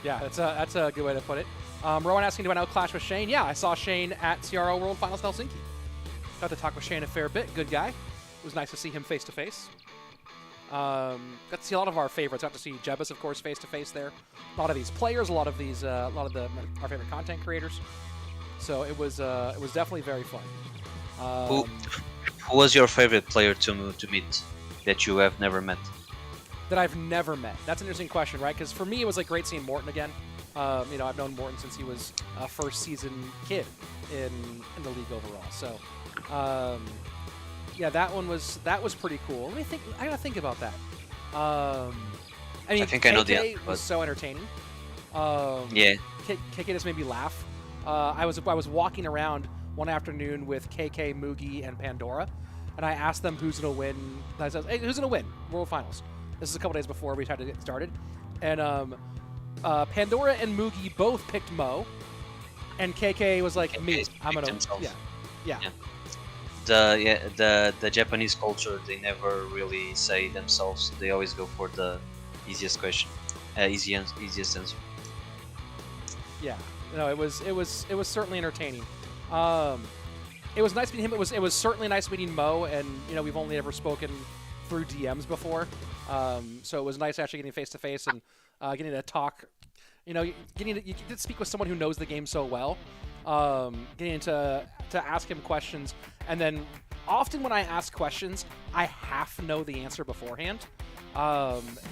Yeah, that's a good way to put it. Rowan asking, do I know Clash with Shane? Yeah, I saw Shane at CRO World Finals Helsinki. Got to talk with Shane a fair bit. Good guy. It was nice to see him face to face. Got to see a lot of our favorites. Got to see Jebus, of course, face to face there. A lot of these players, a lot of our favorite content creators. So it was definitely very fun. Who was your favorite player to meet that you have never met? That I've never met. That's an interesting question, right? Because for me, it was like great seeing Morten again. You know, I've known Morten since he was a first season kid in the league overall. So, yeah, that was pretty cool. Let me think. I gotta think about that. I mean, I think I know the KK answer, was but so entertaining. yeah. KK just made me laugh. I was walking around one afternoon with KK, Mugi, and Pandora, and I asked them who's gonna win. I said, "Hey, who's gonna win World Finals?" This is a couple days before we tried to get started, and Pandora and Mugi both picked Mo, and KK was like, "Me, I'm gonna." Yeah. The Japanese culture, they never really say themselves. They always go for the easiest question, easiest answer. Yeah. No, it was certainly entertaining. It was nice meeting him. It was certainly nice meeting Mo, and we've only ever spoken through DMs before, so it was nice actually getting face to face and getting to talk. You get to speak with someone who knows the game so well. Getting to ask him questions, and then often when I ask questions, I half know the answer beforehand.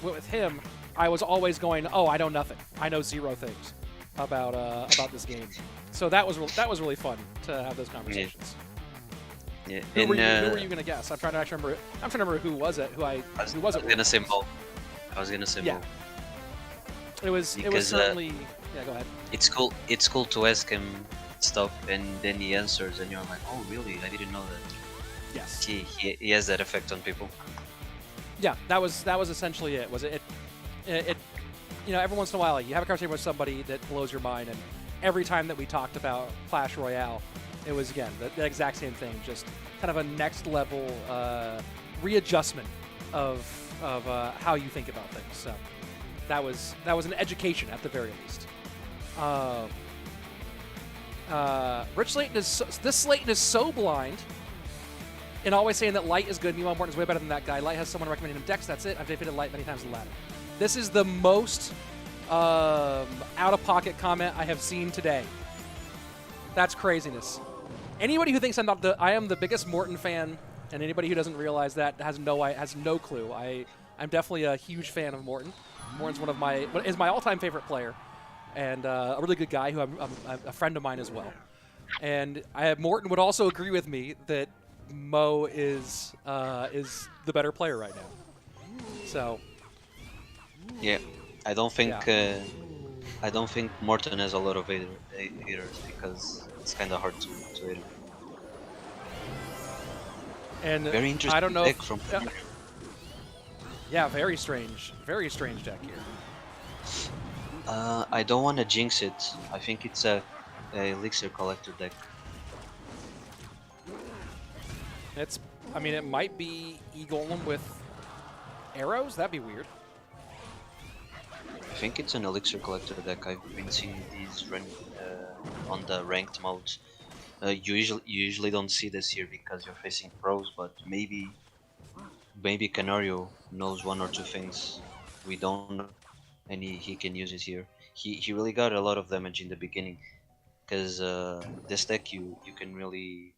With him, I was always going, "Oh, I know nothing. I know zero things about this game." So that was really fun to have those conversations. Yeah. Who were you gonna guess? I'm trying to actually remember. I'm trying to remember who was it. I was gonna say Mo. Yeah. It was certainly. Yeah, go ahead. It's cool. It's cool to ask him stuff, and then he answers, and you're like, "Oh, really? I didn't know that." Yes. He has that effect on people. Yeah, that was essentially it. Was it? Every once in a while, you have a conversation with somebody that blows your mind, and every time that we talked about Clash Royale, it was again the exact same thing, just kind of a next level readjustment of how you think about things. So that was an education at the very least. Rich Slayton this Slayton is so blind, and always saying that Light is good. Meanwhile, Morten is way better than that guy. Light has someone recommending him Dex. That's it. I've defeated Light many times in the ladder. This is the most out-of-pocket comment I have seen today. That's craziness. Anybody who thinks I am the biggest Morten fan, and anybody who doesn't realize that has no clue. I'm definitely a huge fan of Morten. Morten's is my all-time favorite player, and a really good guy who I'm a friend of mine as well. And Morten would also agree with me that Mo is the better player right now. So. Yeah, I don't think Morten has a lot of haters because it's kind of hard to hit him. And very interesting I don't know deck from. Yeah, very strange deck here. I don't want to jinx it. I think it's a elixir collector deck. It might be E-Golem with arrows. That'd be weird. I think it's an elixir collector deck. I've been seeing these on the ranked modes. You usually don't see this here because you're facing pros, but maybe Canario knows one or two things we don't know, and he can use it here. He really got a lot of damage in the beginning, because this deck you can really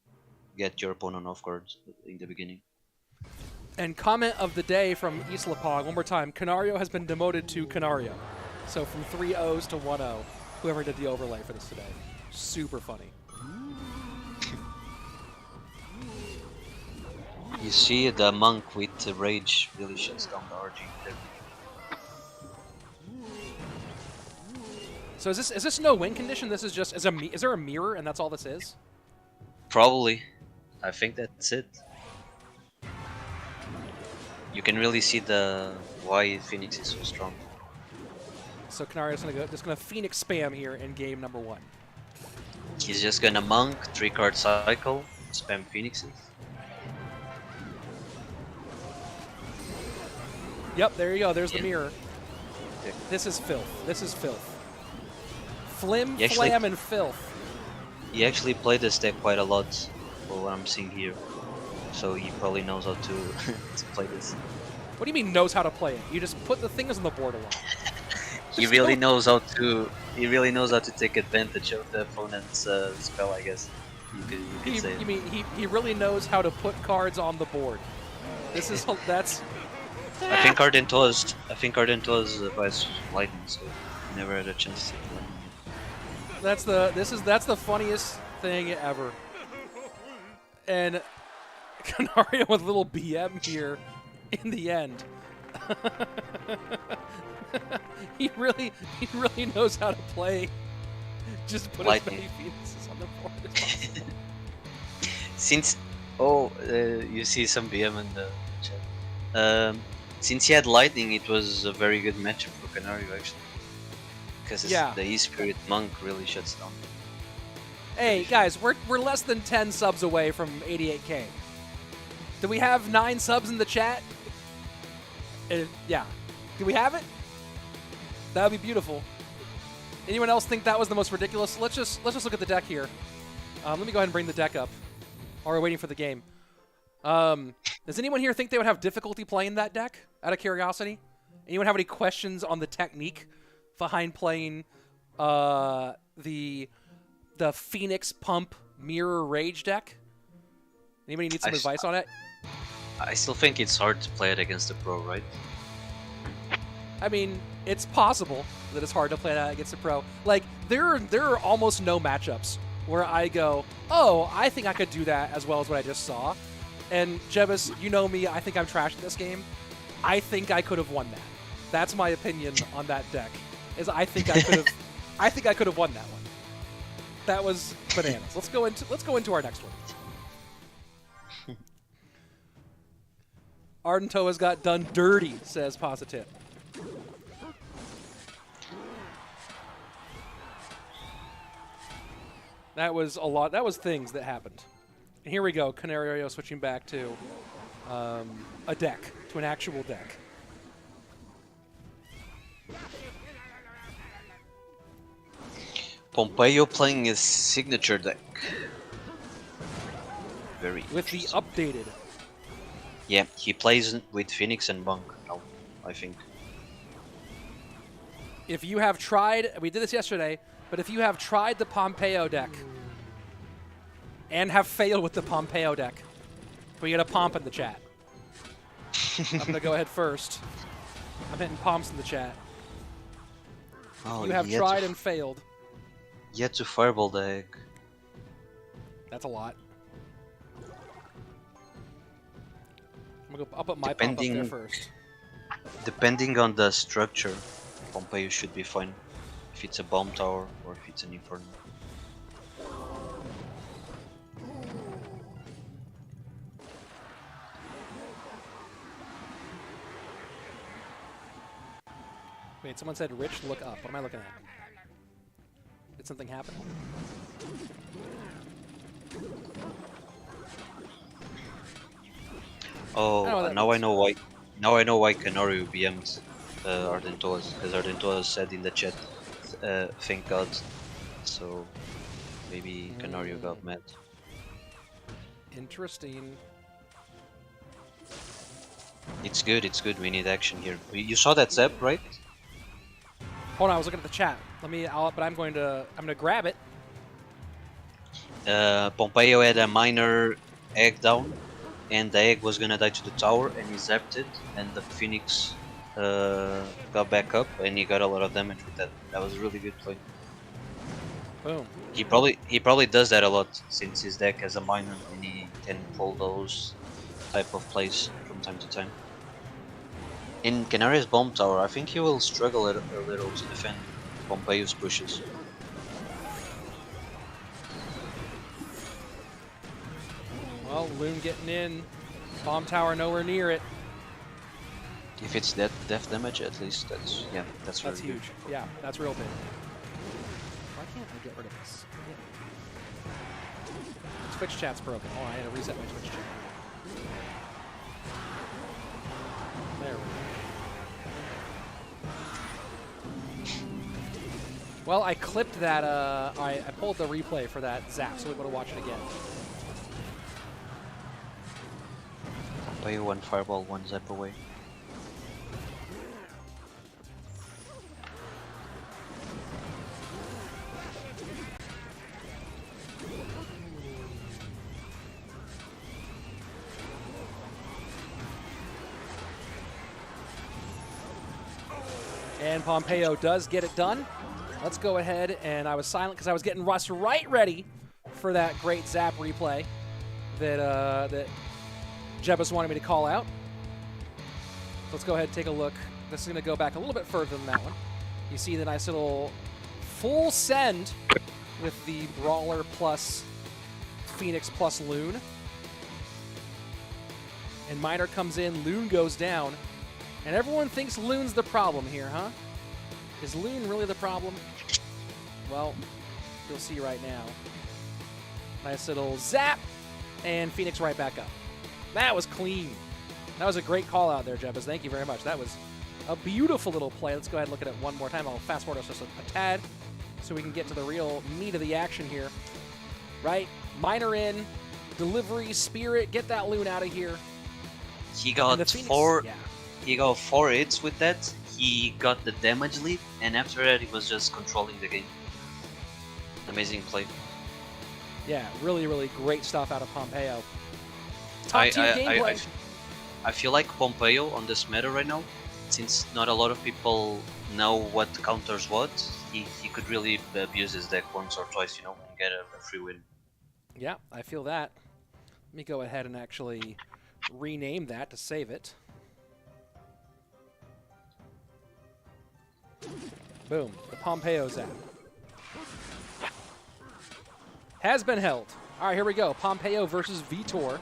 get your opponent off guard in the beginning. And comment of the day from Islapong, one more time, Canario has been demoted to Canario. So from 3 O's to 1 O, whoever did the overlay for this today. Super funny. You see the monk with the rage really shuts down the RG. So is this no win condition? This is just is there a mirror and that's all this is? Probably. I think that's it. You can really see why Phoenix is so strong. So Canario's just gonna Phoenix spam here in game number 1. He's just gonna monk, 3-card cycle, spam Phoenixes. Yep, there you go. There's the mirror. This is filth. This is filth. Flim, flam, and filth. He actually played this deck quite a lot, for what I'm seeing here. So he probably knows how to to play this. What do you mean knows how to play it? You just put the things on the board a lot. He really knows how to. He really knows how to take advantage of the opponent's spell, I guess. You could say. You mean he really knows how to put cards on the board? This is that's. I think Ardentoas buys lightning, so he never had a chance to play. That's the funniest thing ever. And Canario with a little BM here in the end. he really knows how to play. Just put Lightning. as many Phoenixes on the board as possible. Since you see some BM in the chat. Since he had lightning, it was a very good matchup for Canario actually, because the E-Spirit Monk really shuts down. Hey guys, we're less than 10 subs away from 88K. Do we have 9 subs in the chat? Yeah. Do we have it? That would be beautiful. Anyone else think that was the most ridiculous? Let's just look at the deck here. Let me go ahead and bring the deck up while we're waiting for the game. Does anyone here think they would have difficulty playing that deck, out of curiosity? Anyone have any questions on the technique behind playing the Phoenix Pump Mirror Rage deck? Anybody need some advice on it? I still think it's hard to play it against a pro, right? I mean, it's possible that it's hard to play that against a pro. Like, there are almost no matchups where I go, oh, I think I could do that as well as what I just saw. And Jebus, you know me, I think I'm trash at this game. I think I could have won that. That's my opinion on that deck. Is I think I could have I think I could have won that one. That was bananas. Let's go into our next one. Ardentoas got done dirty, says Positive. That was a lot. That was things that happened. And here we go. Canario switching back to a deck, to an actual deck. Pompeyo playing his signature deck. Very with the updated. Yeah, he plays with Phoenix and Monk now, I think. If you have tried, we did this yesterday, but if you have tried the Pompeyo deck and have failed with the Pompeyo deck, we get a pomp in the chat. I'm going to go ahead first. I'm hitting pomps in the chat. Oh, you have tried and failed. Yet to fireball the egg. That's a lot. I'll put my pomp up there first. Depending on the structure, Pompeyo should be fine. If it's a bomb tower or if it's an inferno. Wait, someone said Rich, look up. What am I looking at? Did something happen? Oh, now I know why. Now I know why Canario BM'd Ardentoas, because Ardentoas said in the chat, "Thank God." So maybe Canario got mad. Interesting. It's good. It's good. We need action here. You saw that zap, right? Hold on, I was looking at the chat. But I'm going to grab it. Pompeyo had a minor egg down, and the egg was gonna die to the tower, and he zapped it, and the Phoenix got back up, and he got a lot of damage with that. That was a really good play. Boom. He probably does that a lot since his deck has a minor, and he can pull those type of plays from time to time. In Canaria's bomb tower, I think he will struggle a little to defend Pompeyo's pushes. Well, Loon getting in. Bomb tower nowhere near it. If it's death damage, at least that's That's really huge. good. Yeah, that's real big. Why can't I get rid of this? Yeah. Twitch chat's broken. Oh, I had to reset my Twitch chat. There we go. Well, I clipped that. I pulled the replay for that zap, so we want to watch it again. Pompeyo one fireball, one zap away. And Pompeyo does get it done. Let's go ahead, and I was silent because I was getting Russ right ready for that great zap replay that that Jebus wanted me to call out. let's go ahead and take a look. This is going to go back a little bit further than that one. You see the nice little full send with the Brawler plus Phoenix plus Loon. And Miner comes in, Loon goes down. And everyone thinks Loon's the problem here, huh? Is Loon really the problem? Well, you'll see right now. Nice little zap, and Phoenix right back up. That was clean. That was a great call out there, Jebbas. Thank you very much. That was a beautiful little play. Let's go ahead and look at it one more time. I'll fast forward us just a tad so we can get to the real meat of the action here. Right? Miner in, delivery, spirit, get that Loon out of here. He got Phoenix, four. Yeah. He got 4 hits with that. He got the damage lead, and after that, he was just controlling the game. Amazing play. Yeah, really, really great stuff out of Pompeyo. Top tier gameplay. I feel like Pompeyo on this meta right now, since not a lot of people know what counters what, he could really abuse his deck once or twice, you know, and get a free win. Yeah, I feel that. Let me go ahead and actually rename that to save it. Boom, the Pompeyo zap. Has been held. All right, here we go. Pompeyo versus Vitor.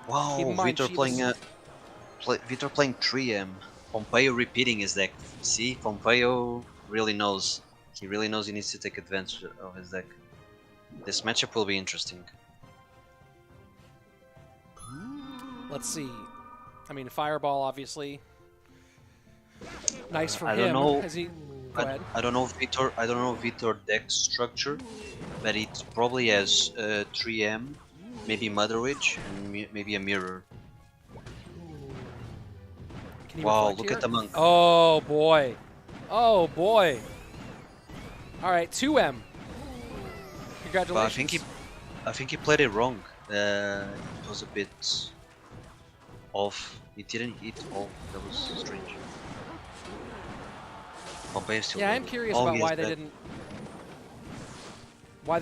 Wow, Vitor playing 3M. Pompeyo repeating his deck. See, Pompeyo really knows. He really knows he needs to take advantage of his deck. This matchup will be interesting. Let's see. I mean, Fireball, obviously. Nice for him. I don't know. Go ahead. I don't know Vitor deck structure, but it probably has 3M, maybe Mother Witch, and maybe a mirror. Wow, look at the monk. Oh boy. Oh boy. All right, 2M. Congratulations. But I think he played it wrong. It was a bit off. It didn't hit all. That was strange. Yeah, I'm curious about why they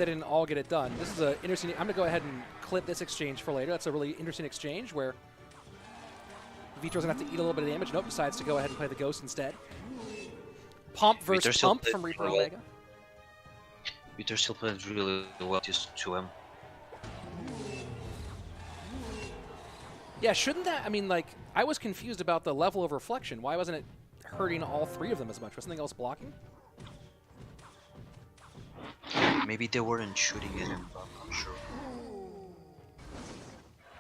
didn't all get it done. This is a interesting. I'm gonna go ahead and clip this exchange for later. That's a really interesting exchange where Vitor's gonna have to eat a little bit of damage. Nope, decides to go ahead and play the Ghost instead. Pomp versus Pump from Reaper Omega. Vitor still plays really well, just 2M. Yeah, shouldn't that? I mean, like, I was confused about the level of reflection. Why wasn't it hurting all 3 of them as much? Was something else blocking? Maybe they weren't shooting at him, but I'm not sure.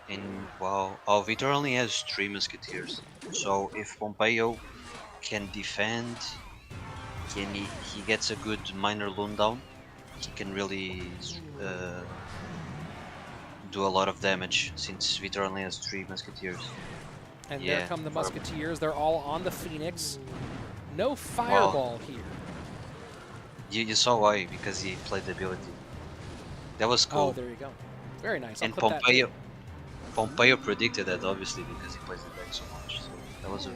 And wow, Vitor only has 3 Musketeers. So if Pompeyo can defend, he gets a good minor Loon down, he can really do a lot of damage, since Vitor only has 3 Musketeers. And there come the Musketeers. They're all on the Phoenix. No Fireball here. You saw why, because he played the ability. That was cool. Oh, there you go. Very nice. And Pompeyo predicted that, obviously, because he plays the deck so much. So that was a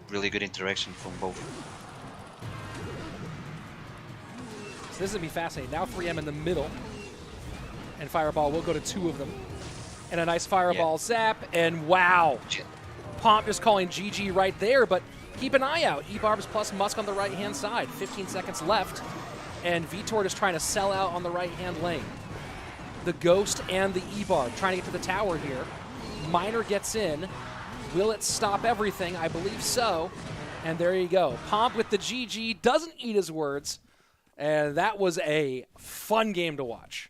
really good interaction from both. So this is going to be fascinating. Now 3M in the middle. And Fireball will go to 2 of them. And a nice Fireball zap. And wow. Pomp just calling GG right there, but keep an eye out. E-Barbs plus Musk on the right-hand side. 15 seconds left. And Vitor just trying to sell out on the right-hand lane. The Ghost and the E-Barb trying to get to the tower here. Miner gets in. Will it stop everything? I believe so. And there you go. Pomp with the GG doesn't eat his words. And that was a fun game to watch.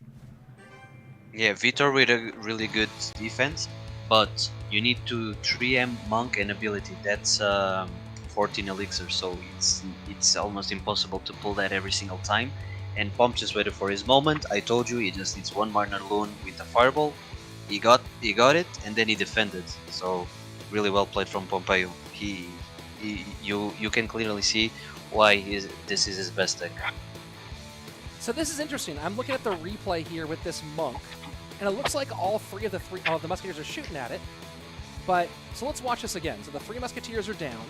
Yeah, Vitor with a really good defense, but you need to 3M Monk and ability. That's 14 elixir, so it's almost impossible to pull that every single time. And Pomp just waited for his moment. I told you, he just needs 1 minor Loon with a Fireball. He got it, and then he defended. So really well played from Pompeyo. You can clearly see why this is his best deck. So this is interesting. I'm looking at the replay here with this Monk, and it looks like all 3 of the Musketeers are shooting at it. But so let's watch this again. So the 3 Musketeers are down.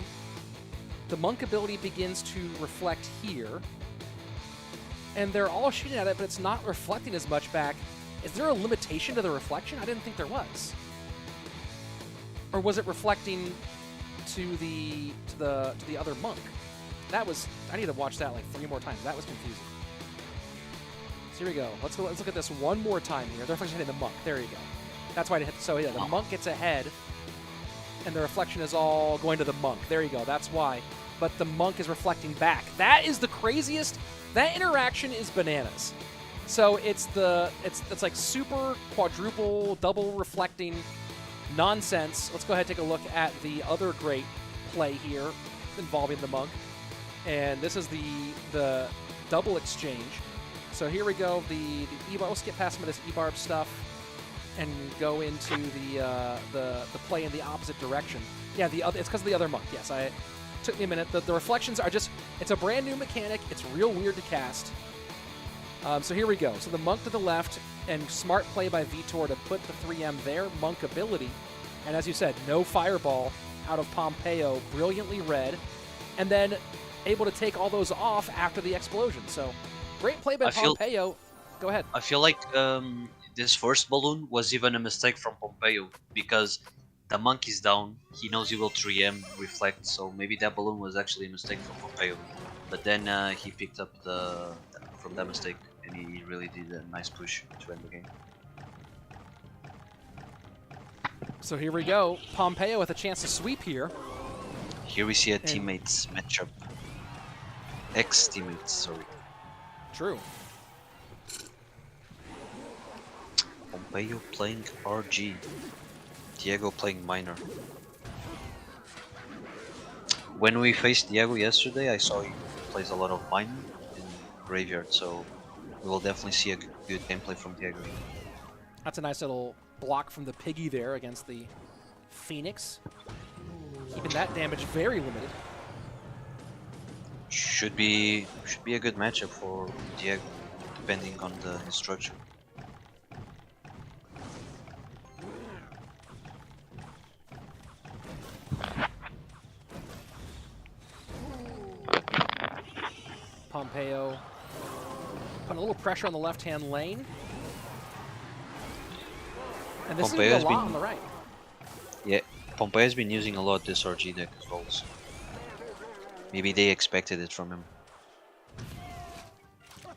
The Monk ability begins to reflect here, and they're all shooting at it, but it's not reflecting as much back. Is there a limitation to the reflection? I didn't think there was. Or was it reflecting to the other monk. That was, I need to watch that like 3 more times. That was confusing. So here we go. Let's look at this one more time here. The reflection hitting the monk. There you go. That's why it hit. So yeah, the monk gets ahead, and the reflection is all going to the monk. There you go. That's why. But the monk is reflecting back. That is the craziest. That interaction is bananas. So it's like super quadruple double reflecting nonsense. Let's go ahead and take a look at the other great play here involving the monk. And this is the double exchange. So here we go. The E-Barb. We'll skip past some of this E-Barb stuff and go into the play in the opposite direction. Yeah, it's because of the other monk. Yes, took me a minute. The reflections are just, it's a brand new mechanic. It's real weird to cast. So here we go. So the monk to the left, and smart play by Vitor to put the 3M there. Monk ability. And as you said, no fireball out of Pompeyo. Brilliantly read. And then able to take all those off after the explosion. So great play by Pompeyo. Go ahead. I feel like this first balloon was even a mistake from Pompeyo, because the monk is down. He knows he will 3M reflect, so maybe that balloon was actually a mistake from Pompeyo. But then he picked up from that mistake, and he really did a nice push to end the game. So here we go. Pompeyo with a chance to sweep here. Here we see a teammates matchup. Ex-teammates, sorry. True. Pompeyo playing RG. Diego playing minor. When we faced Diego yesterday, I saw he plays a lot of minor in graveyard, so we will definitely see a good gameplay from Diego. That's a nice little block from the Piggy there against the Phoenix. Keeping that damage very limited. Should be a good matchup for Diego, depending on the structure. Pompeyo putting a little pressure on the left-hand lane. And this is a lot on the right. Yeah, Pompeyo has been using a lot this RG deck as well. So maybe they expected it from him.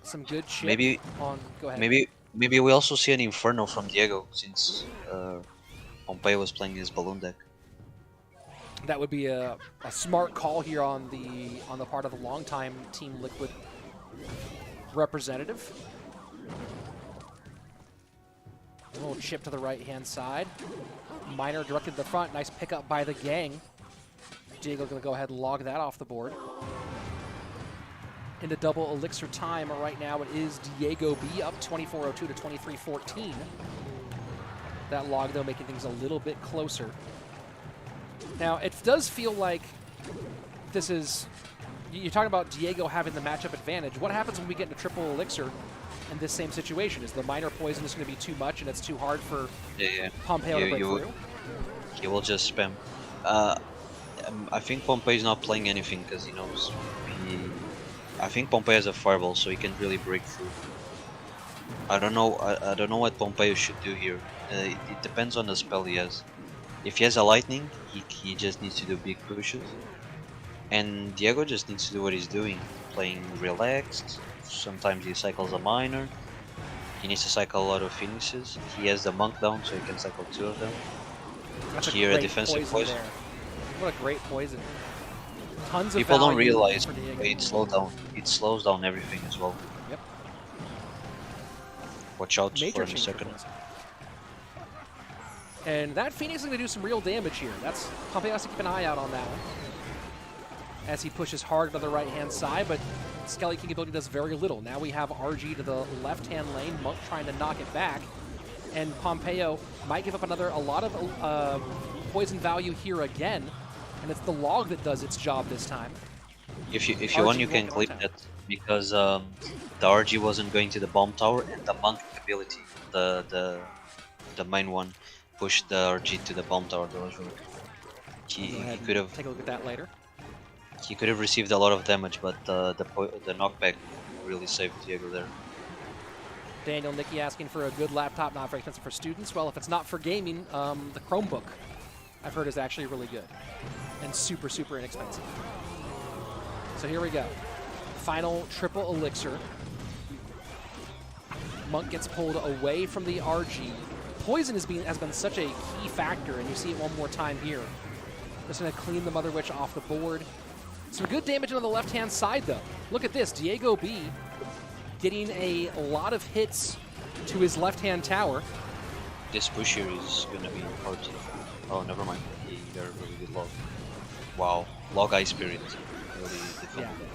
Some good shit. Maybe on. Go ahead. Maybe we also see an Inferno from Diego, since Pompeyo was playing his balloon deck. That would be a smart call here on the part of the longtime Team Liquid representative. A little chip to the right-hand side. Minor directed to the front. Nice pickup by the gang. Diego going to go ahead and log that off the board. Into double elixir time right now. It is DiegoB up 24:02 to 23:14. That log, though, making things a little bit closer. Now, it does feel like this is... You're talking about Diego having the matchup advantage. What happens when we get into triple elixir in this same situation? Is the minor poison just going to be too much and it's too hard for Pompeyo to break through? He will just spam. I think Pompeyo's not playing anything because he knows. I think Pompeyo has a fireball, so he can really break through. I don't know. I don't know what Pompeyo should do here. It depends on the spell he has. If he has a lightning, he just needs to do big pushes. And Diego just needs to do what he's doing, playing relaxed. Sometimes he cycles a minor. He needs to cycle a lot of phoenixes. He has the monk down, so he can cycle 2 of them. That's here a a defensive poison. What a great poison. Tons of People don't value realize for Diego. it slows down everything as well. Yep. Watch out Major for him a change second. poison. And that Phoenix is going to do some real damage here. That's Pompeyo has to keep an eye out on that one. As he pushes hard to the right-hand side, but Skelly King ability does very little. Now we have RG to the left-hand lane, Monk trying to knock it back, and Pompeyo might give up a lot of poison value here again, and it's the log that does its job this time. If you want, you can clip that, because the RG wasn't going to the bomb tower, and the Monk ability, the main one, pushed the RG to the bomb tower. That was really he could have take a look at that later. He could have received a lot of damage, but the knockback really saved Diego there. Daniel Nicky asking for a good laptop, not very expensive for students. Well, if it's not for gaming, the Chromebook I've heard is actually really good and super, super inexpensive. So here we go. Final triple elixir. Monk gets pulled away from the RG. Poison has been such a key factor, and you see it one more time here. Just going to clean the Mother Witch off the board. Some good damage on the left-hand side, though. Look at this. DiegoB getting a lot of hits to his left-hand tower. This push here is going to be hard to... Oh, never mind. He got a really good log. Wow. Log Eye Spirit. Really defended that.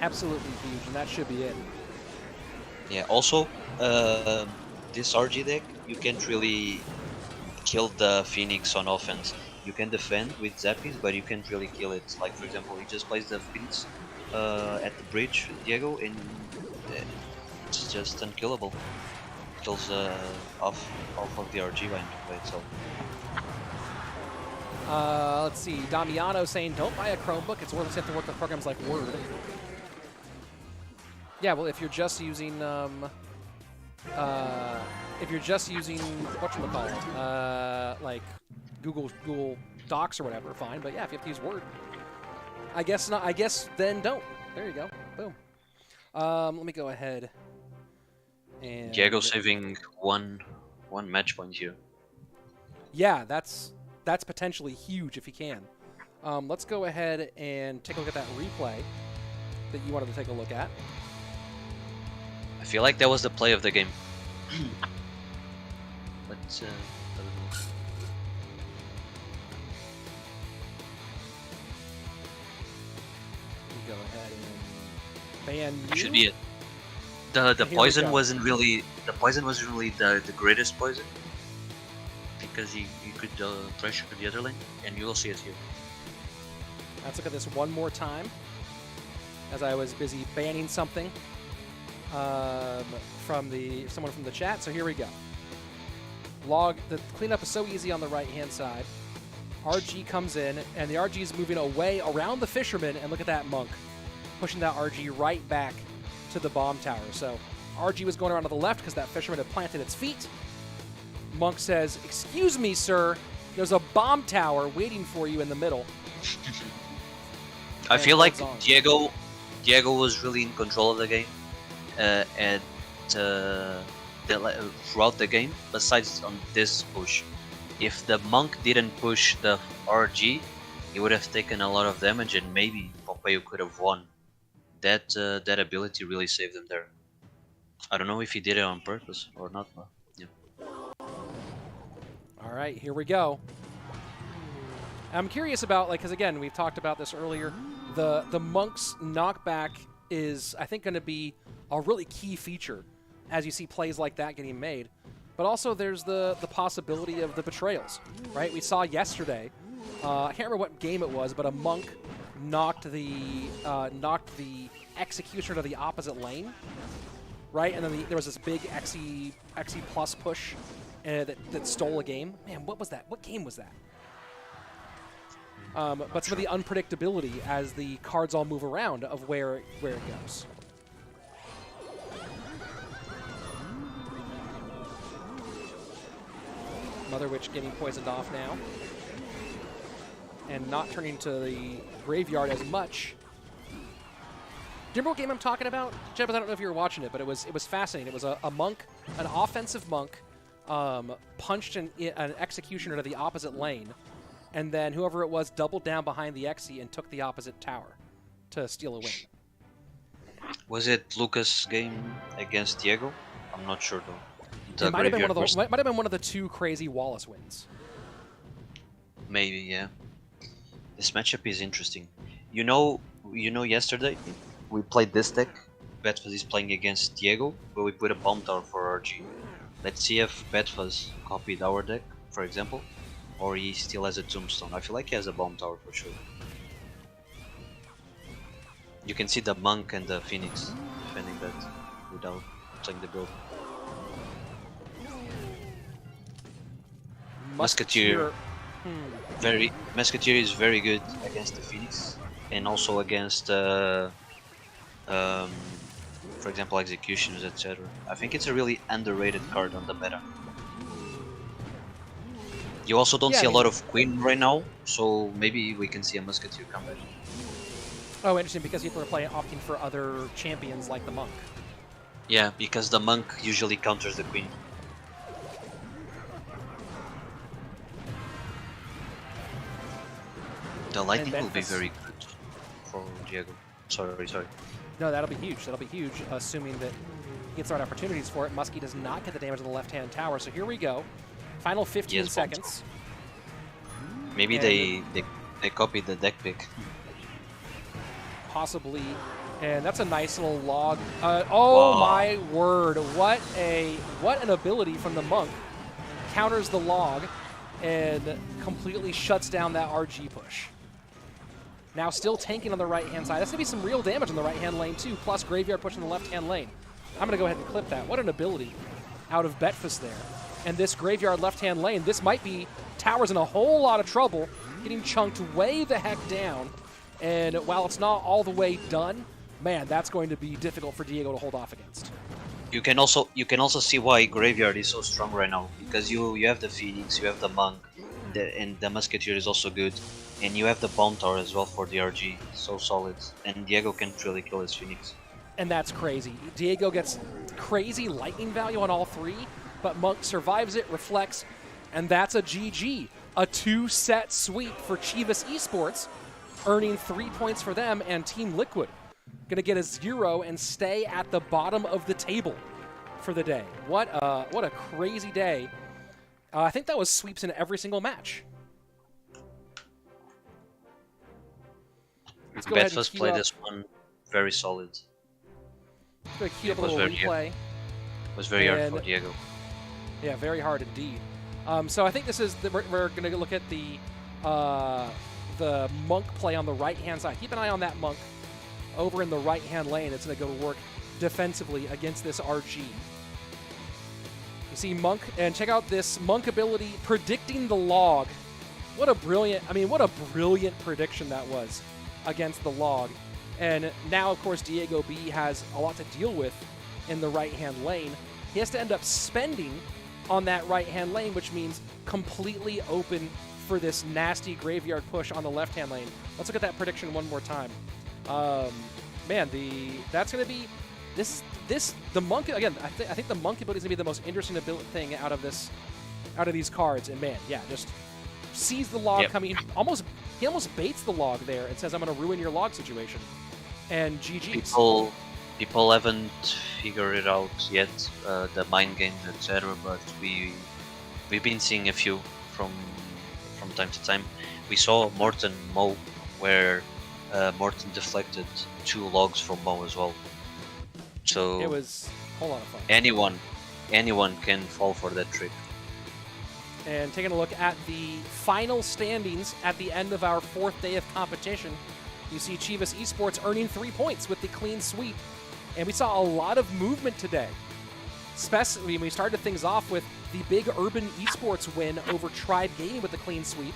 Absolutely huge, and that should be it. Yeah, also, this RG deck, you can't really kill the Phoenix on offense. You can defend with Zappies, but you can't really kill it. Like, for example, he just plays the Phoenix at the bridge, Diego, and it's just unkillable. Kills off of the RG line by itself. Let's see, Damiano saying, don't buy a Chromebook, it's worth it to work with programs like Word. Yeah, well, if you're just using, whatchamacallit, like Google Docs or whatever, fine. But yeah, if you have to use Word, I guess not. I guess then don't. There you go. Boom. Let me go ahead. And Diego saving one match point here. Yeah, that's potentially huge if he can. Let's go ahead and take a look at that replay that you wanted to take a look at. I feel like that was the play of the game. But go ahead and ban you. Should be it. The poison wasn't really the greatest poison, because you could pressure the other lane, and you will see it here. Let's look at this one more time, as I was busy banning something from someone from the chat. So here we go. The cleanup is so easy on the right-hand side. RG comes in, and the RG is moving away around the Fisherman, and look at that Monk, pushing that RG right back to the bomb tower. So RG was going around to the left because that Fisherman had planted its feet. Monk says, excuse me, sir, there's a bomb tower waiting for you in the middle. I feel like Diego was really in control of the game throughout the game, besides on this push. If the Monk didn't push the RG, he would have taken a lot of damage, and maybe Pompeyo could have won. That ability really saved him there. I don't know if he did it on purpose or not, but yeah. All right, here we go. I'm curious about, like, because again, we've talked about this earlier. The Monk's knockback is, I think, going to be a really key feature as you see plays like that getting made. But also, there's the possibility of the betrayals, right? We saw yesterday. I can't remember what game it was, but a Monk knocked the Executioner to the opposite lane, right? And then there was this big XE plus push that stole a game. Man, what was that? What game was that? But some of the unpredictability as the cards all move around of where it goes. Mother Witch getting poisoned off now. And not turning to the graveyard as much. Do you remember what game I'm talking about? Jeb, I don't know if you were watching it, but it was fascinating. It was a monk, an offensive monk, punched an executioner to the opposite lane, and then whoever it was doubled down behind the Xe and took the opposite tower to steal a win. Was it Lucas' game against Diego? I'm not sure though. It might have been one of the two crazy Wallace wins. Maybe, yeah. This matchup is interesting. You know, yesterday we played this deck. Betfas is playing against Diego, where we put a bomb tower for RG. Let's see if Betfas copied our deck, for example, or he still has a tombstone. I feel like he has a bomb tower for sure. You can see the Monk and the Phoenix defending that without playing the build. Musketeer is very good against the Phoenix, and also against for example, executioners, etc. I think it's a really underrated card on the meta. You also don't Yeah, see I a lot mean- of Queen right now, so maybe we can see a Musketeer come back. Oh, interesting, because people are opting for other champions like the Monk. Yeah, because the Monk usually counters the Queen. The Lightning will be Betfas. very good for Diego. Sorry. No, that'll be huge. That'll be huge, assuming that he gets the right opportunities for it. Muskie does not get the damage on the left-hand tower, so here we go. Final 15 Yes, seconds. Maybe And they copied the deck pick. possibly, and that's a nice little log. Oh Wow. my word! What an ability from the Monk. Counters the log and completely shuts down that RG push. Now still tanking on the right-hand side. That's going to be some real damage on the right-hand lane too, plus Graveyard push in the left-hand lane. I'm going to go ahead and clip that. What an ability out of Betfas there. And this Graveyard left-hand lane, this might be Towers in a whole lot of trouble, getting chunked way the heck down. And while it's not all the way done, man, that's going to be difficult for Diego to hold off against. You can also see why Graveyard is so strong right now, because you have the Phoenix, you have the Monk, and the Musketeer is also good, and you have the Bomb Tower as well for the RG, so solid. And Diego can't really kill his Phoenix. And that's crazy. Diego gets crazy lightning value on all three, but Monk survives it, reflects, and that's a GG. A 2-set sweep for Chivas Esports, earning 3 points for them, and Team Liquid gonna get a 0 and stay at the bottom of the table for the day. What a crazy day. I think that was sweeps in every single match. Let's go ahead and Betfas queue played up. this one very solid. Let's go queue up a It was little very- replay. It was very hard And- for Diego. Yeah, very hard indeed. So I think this is we're going to look at the Monk play on the right-hand side. Keep an eye on that Monk over in the right-hand lane. It's going to go to work defensively against this RG. You see Monk, and check out this Monk ability, predicting the log. What a brilliant prediction that was against the log. And now, of course, DiegoB has a lot to deal with in the right-hand lane. He has to end up spending on that right-hand lane, which means completely open for this nasty Graveyard push on the left-hand lane. Let's look at that prediction one more time. Man, that's going to be the Monk again. I think the Monk ability is going to be the most interesting thing out of these cards. And man, yeah, just sees the log coming. He almost baits the log there and says, "I'm going to ruin your log situation." And GG's. People haven't figured it out yet, the mind games, etc. But we've been seeing a few from time to time. We saw Morten Mo, where Morten deflected 2 logs from Mo as well. So It was a whole lot of fun. anyone can fall for that trick. And taking a look at the final standings at the end of our 4th day of competition, you see Chivas Esports earning 3 points with the clean sweep. And we saw a lot of movement today. Especially when we started things off with the big Urban Esports win over Tribe Gaming with the clean sweep,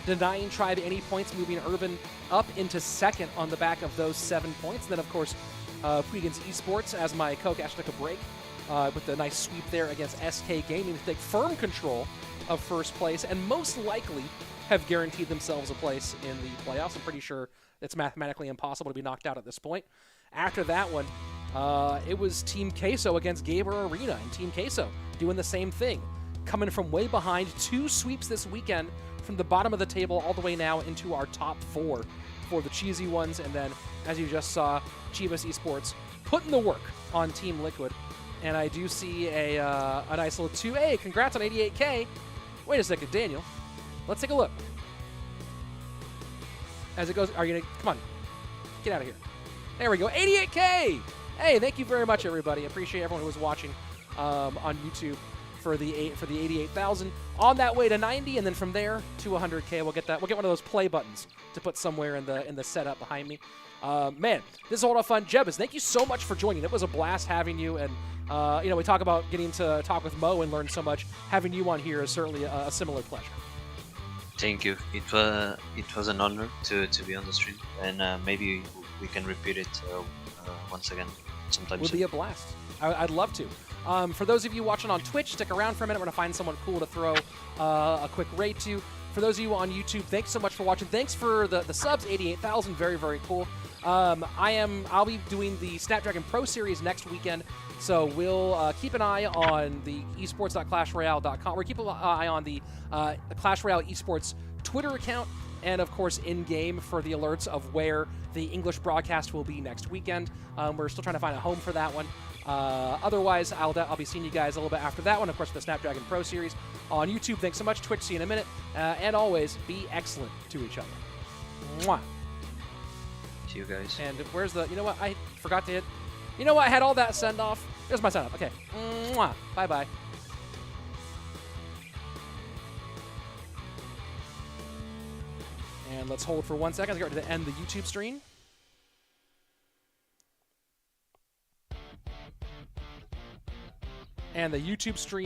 denying Tribe any points, moving Urban up into 2nd on the back of those 7 points. And then, of course, Puigins Esports, as my co-cash took a break, with the nice sweep there against SK Gaming to take firm control of 1st place and most likely have guaranteed themselves a place in the playoffs. I'm pretty sure it's mathematically impossible to be knocked out at this point. After that one, it was Team Queso against Gaber Arena, and Team Queso doing the same thing, coming from way behind. 2 sweeps this weekend from the bottom of the table all the way now into our top 4 for the cheesy ones. And then, as you just saw, Chivas Esports putting the work on Team Liquid. And I do see a nice little 2A. Congrats on 88K. Wait a second, Daniel. Let's take a look. As it goes, are you gonna, come on, get out of here. There we go, 88K! Hey, thank you very much, everybody. Appreciate everyone who was watching on YouTube for the 88,000. On that way to 90, and then from there to 100K, we'll get that. We'll get one of those play buttons to put somewhere in the setup behind me. Man, this is a lot of fun. Jebus, thank you so much for joining. It was a blast having you, and we talk about getting to talk with Mo and learn so much. Having you on here is certainly a similar pleasure. Thank you. It was an honor to be on the stream, and maybe we can repeat it once again. sometime Would soon. be a blast. I'd love to. For those of you watching on Twitch, stick around for a minute. We're going to find someone cool to throw a quick raid to. For those of you on YouTube, thanks so much for watching. Thanks for the subs, 88,000. Very, very cool. I'll be doing the Snapdragon Pro Series next weekend, so we'll keep an eye on the esports.clashroyale.com. We'll keep an eye on the Clash Royale Esports Twitter account, and of course in-game for the alerts of where the English broadcast will be next weekend. We're still trying to find a home for that one. Otherwise, I'll be seeing you guys a little bit after that one, of course, the Snapdragon Pro Series on YouTube. Thanks so much. Twitch, see you in a minute. And always, be excellent to each other. Mwah. See you guys. And where's the... You know what? I forgot to hit... You know what? I had all that send-off. There's my send-off. Okay. Mwah. Bye-bye. And let's hold for 1 second. Let's get ready to end the YouTube stream. And the YouTube stream